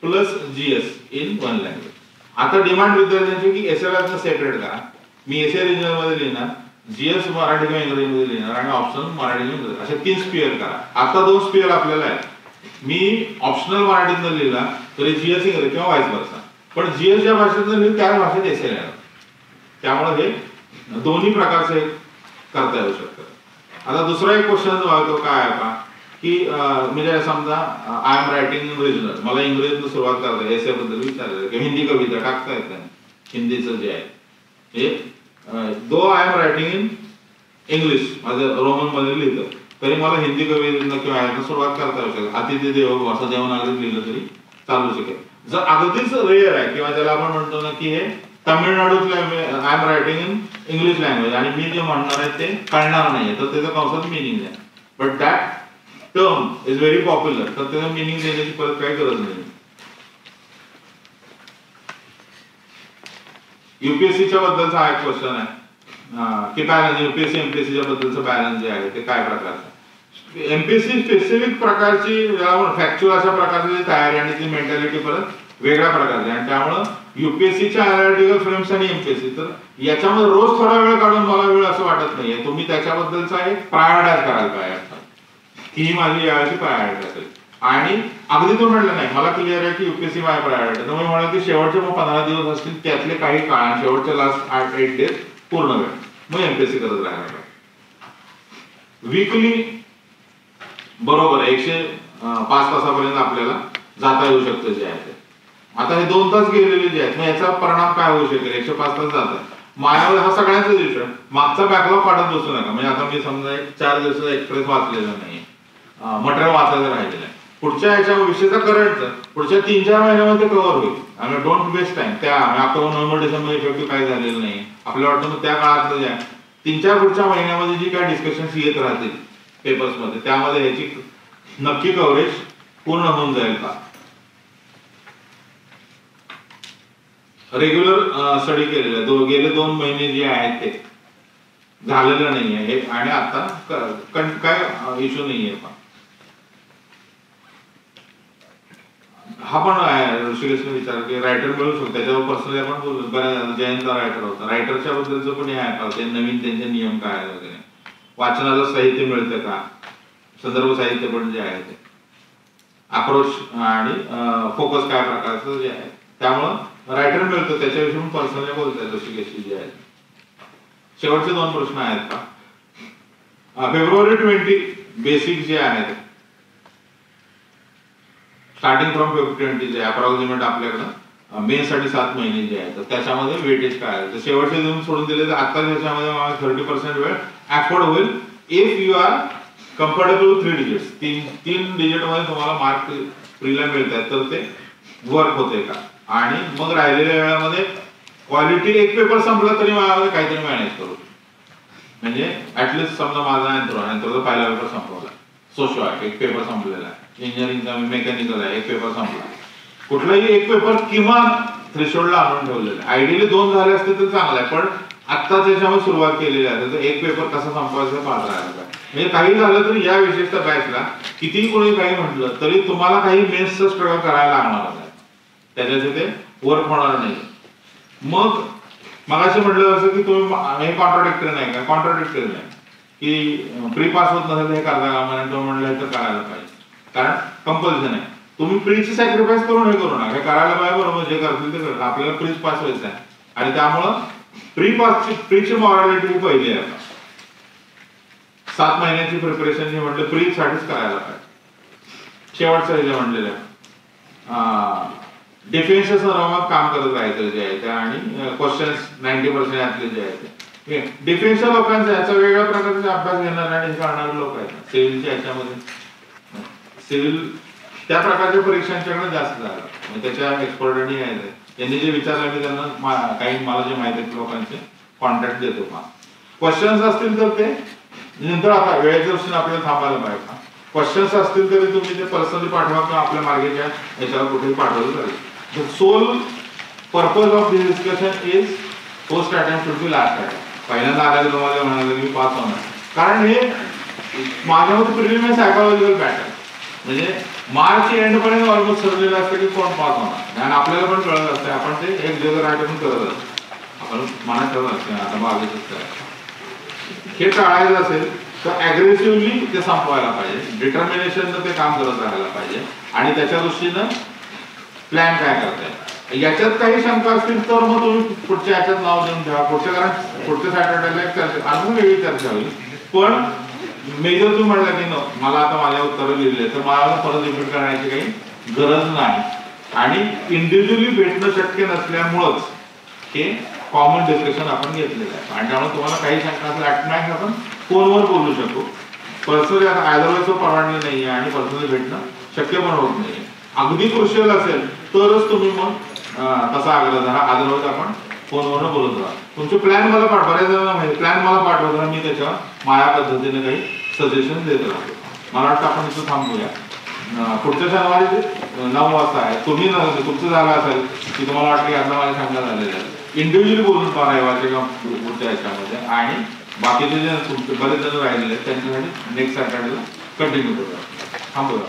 plus GS in one language. आता डिमांड विद्यार्थ्यांची की एसएला सेपरेट करा. मी essay रिजनल मध्ये लिहिणार, GS मराठी किंवा इंग्रजीमध्ये लिहिणार आणि ऑप्शनल मराठी किंवा इंग्रजी असे 3 स्पियर करा. आता 2 स्पियर आपल्याला आहेत. मी ऑप्शनल मराठीतनं लिहिला तरी GS इंग्रजी किंवा व्हाईस वर्सा, पण GS ज्या भाषेतनं लिहिलं त्याच भाषेत essay लिहिणार. त्यामुळे हे दोन्ही प्रकारचे करता येऊ शकतं. आता दुसरा एक क्वेश्चन जो आहे तो काय आहे का की म्हणजे समजा I am writing in regional मला इंग्रजीतनं सुरुवात करता एसे बद्दल विचारलं की हिंदी कविता टाकता येत नाही हिंदीचं जे आहे हे though I am writing in English माझं रोमन मध्ये लिहिलं तरी मला हिंदी कवितेनं किंवा ह्यानं सुरुवात करता येऊ शकते. अतिथी देवो असं देवनागरीत लिहिलं तरी चालू शकेल. जर अगदीच रेअर आहे किंवा ज्याला आपण म्हणतो ना की हे तामिळनाडूतल्या I am writing in English language आणि मी जे म्हणणार आहे ते कळणार नाहीये तर त्याचं कंसात मिनिंग आहे. But that term is very popular तर त्याचं मिनिंग देण्याची परत काही गरज नाही. युपीएससीच्या बद्दलचा हा एक क्वेश्चन आहे की बॅलन्स युपीएससी एमपीएससीच्या बद्दलचं बॅलन्स जे आहे ते काय प्रकारचं. एमपीएससी स्पेसिफिक प्रकारची फॅक्च्युअल अशा प्रकारची तयारी आणि ती मेंटॅलिटी परत वेगळ्या प्रकारची आणि त्यामुळं युपीएससीच्या अनालिटिकल फ्रेम्स आणि एमपीएससी तर याच्यामध्ये रोज थोडा वेळ काढून मला वेळ असं वाटत नाहीये. तुम्ही त्याच्याबद्दलचा एक प्रायोरिटाईज करायला पाहिजे ही माझी यावेळी प्रायोरिटी असेल. आणि अगदी तो म्हटलं नाही मला क्लिअर आहे की युपीएससी माझ्या प्रायोरिटी तुम्ही म्हणाल की शेवटचे मग 15 दिवस असतील त्यातले काही काळ शेवटचे लास्ट 8 डेज पूर्ण वेळ मग एमपीएससी करत राहायला पाहिजे. वीकली बरोबर 105 तासापर्यंत आपल्याला जाता येऊ शकतं जे आहे ते. आता हे 2 तास गेलेले जे आहेत मग याचा परिणाम काय होऊ शकेल. 105 तास जातात मायावर हा सगळ्यांचा विषय मागचा बॅकलॉग काढत बसू नका. म्हणजे आता मी समजा 4 दिवसाचा एक्सप्रेस वाचलेला नाही मटेरियल वाचायचं राहिलेलं आहे पुढच्या याच्या विषयाचा करंट पुढच्या 3-4 महिन्यामध्ये कव्हर होईल आणि डोंट वेस्ट टाइम. त्या ऑक्टोबर नोव्हेंबर डिसेंबर इफेक्टिव्ह काही झालेलं नाही आपल्याला वाटतं मग त्या काळातलं जे 3-4 पुढच्या महिन्यामध्ये जी काय डिस्कशन्स येत राहतील पेपर्स मध्ये त्यामध्ये ह्याची नक्की कव्हरेज पूर्ण होऊन जाईल का. रेग्युलर स्टडी केलेलं गेले 2 महिने जे आहेत ते झालेलं नाहीये हे आणि आता काय इश्यू नाहीये. पण हा पण ऋषिकेशने विचार की रायटर मिळू शकतो त्याच्यावर पर्सनली आपण बोलतो. बऱ्याच जयंत रायटर होता रायटरच्या बद्दलचं पण हे आहे ते नवीन त्यांचे नियम काय आहे वगैरे वाचनाला साहित्य मिळतं का संदर्भ साहित्य पण जे आहे ते अप्रोच आणि फोकस काय प्रकारचं जे आहे त्यामुळं रायटर मिळतं त्याच्याविषयी पण पर्सनली बोलतात ऋषिकेशची जे आहे. शेवटचे 2 प्रश्न आहेत का. फेब्रुवारी 20 बेसिक जे आहेत स्टार्टिंग फ्रॉम फेब्रुवारी 20 जे अप्रॉक्सिमेट आपल्याकडं मेन साठी 7 महिने जे आहेत तर त्याच्यामध्ये वेटेज काय आहे तर शेवटचे 2 सोडून दिले तर आता त्याच्यामध्ये 30% वेळ अफोर्ड होईल if you are comfortable with 3 digits. 3 digit मध्ये तुम्हाला मार्क प्रीला मिळतात तर ते वर्क होते का. आणि मग राहिलेल्या वेळामध्ये क्वालिटी एक पेपर संपला तरी मला काहीतरी मॅनेज करू म्हणजे ऍटलिस्ट समजा माझा अँथ्रोचा पहिला पेपर संपवला सोशो आहे एक पेपर संपलेला आहे इंजिनिअरिंगचा मेकॅनिकल आहे एक पेपर संपला कुठलाही एक पेपर किमान थ्रेशोल्डला आणून ठेवलेला आहे. आयडियली 2 झाले असते तर चांगलं आहे पण आता त्याच्यामध्ये सुरुवात केलेली आहे तर एक पेपर कसा संपवायचा पाहत राहायला पाहिजे. म्हणजे काही झालं तरी या विशेषतः बॅचला कितीही कोणी काही म्हटलं तरी तुम्हाला काही मेन्सचं स्ट्रगल करायला लागणार आहे त्याच्याचे ते वर्क होणार नाही. मग मगाशी म्हटलं असं की तुम्ही हे कॉन्ट्राडिक्टरी नाही का कॉन्ट्राडिक्टरी नाही की प्री पास होत नसेल हे करता का म्हणून तो म्हणलं तर करायला पाहिजे कारण कंपल्शन आहे. तुम्ही प्रीची सॅक्रिफाईस करून हे करू नका हे करायला पाहिजे बरोबर जे करतील ते करतात आपल्याला प्रीच पास व्हायचं आहे आणि त्यामुळं प्रीची मॉरॅलिटी ही पहिली आहे. 7 महिन्याची प्रिपरेशन जे म्हटलं प्री साठीच करायला पाहिजे. शेवटचं हे जे म्हणलेलं आहे डिफेन्सच्या संदर्भात काम करत राहायचं जे आहे त्या आणि क्वेश्चन्स 90% यातले जे आहे ते डिफेन्सच्या लोकांचा याचा वेगळ्या प्रकारचा अभ्यास घेणारे आणि करणारे लोक आहेत सिव्हिलच्या याच्यामध्ये सिव्हिल त्या प्रकारच्या परीक्षांच्याकडे जास्त झालं त्याच्या एक्सपर्टनी आहे यांनी जे विचारलं मी त्यांना काही मला जे माहिती आहेत लोकांचे कॉन्टॅक्ट देतो का क्वेश्चन्स असतील तर ते नंतर आता वेळेच्या दृष्टीने आपल्याला थांबायला पाहिजे. क्वेश्चन्स असतील तरी तुम्ही ते पर्सनली पाठवा किंवा आपल्या मार्गेच्या याच्यावर कुठेही पाठवलं चालेल. The sole purpose of this discussion is post attempt should be last attempt. पहिल्यांदा आल्याला तुम्हाला म्हणाले की पास होणार कारण हे माझ्या मते प्रिलिमिनरी सायकोलॉजिकल पॅटर्न म्हणजे मार्च एंड पर्यंत ऑलमोस्ट ठरलेलं असतं की कोण पास होणार आणि आपल्याला पण कळत असतं आपण ते एक जग रायटून करत असतो आपण मनात ठरवत असते आता मागेच करायचं. हे टाळायचं असेल तर अग्रेसिव्हली ते संपवायला पाहिजे डिटर्मिनेशननं ते काम करत राहायला पाहिजे आणि त्याच्या दृष्टीनं प्लॅन काय करताय याच्यात काही शंका असतील तर मग तुम्ही पुढच्या याच्यात नाव देऊन ठेवा कारण पुढच्या सॅटर्डेला एक चर्चा अजून वेगळी चर्चा होईल. पण मेजर तुम्ही म्हटलं की मला आता माझ्या उत्तरं लिहिली तर मला परत रिपीट करण्याची काही गरज नाही आणि इंडिव्हिज्युअली भेटणं शक्य नसल्यामुळंच हे कॉमन डिस्कशन आपण घेतलेलं आहे आणि त्यामुळे तुम्हाला काही शंका असेल ॲटमॅक्स आपण फोनवर बोलू शकतो. पर्सनली आता अदरवाईज परवानगी नाही आहे आणि पर्सनली भेटणं शक्य पण होत नाही. अगदी क्रुशियल असेल तरच तुम्ही मग तसा आग्रह धरा अदरवाईज आपण फोनवरून बोलत राहा. तुमचे प्लॅन मला पाठवा बऱ्याच जणांना माहिती प्लॅन मला पाठवत राहा मी त्याच्यावर माझ्या पद्धतीने काही सजेशन देत राहतो. मला वाटतं आपण इथं थांबूया. पुढच्या शनिवारी 9 वाजता आहे तुम्ही तुमचं झालं असेल की तुम्हाला वाटतं की आता माझ्या शंका झालेल्या आहेत इंडिव्हिज्युअली बोलून पहा रविवारच्या किंवा पुढच्या ह्याच्यामध्ये, आणि बाकीचे जे तुमचे बरेच जण राहिलेले त्यांच्यासाठी नेक्स्ट सॅटर्डेला कंटिन्यू करूया. थांबूया.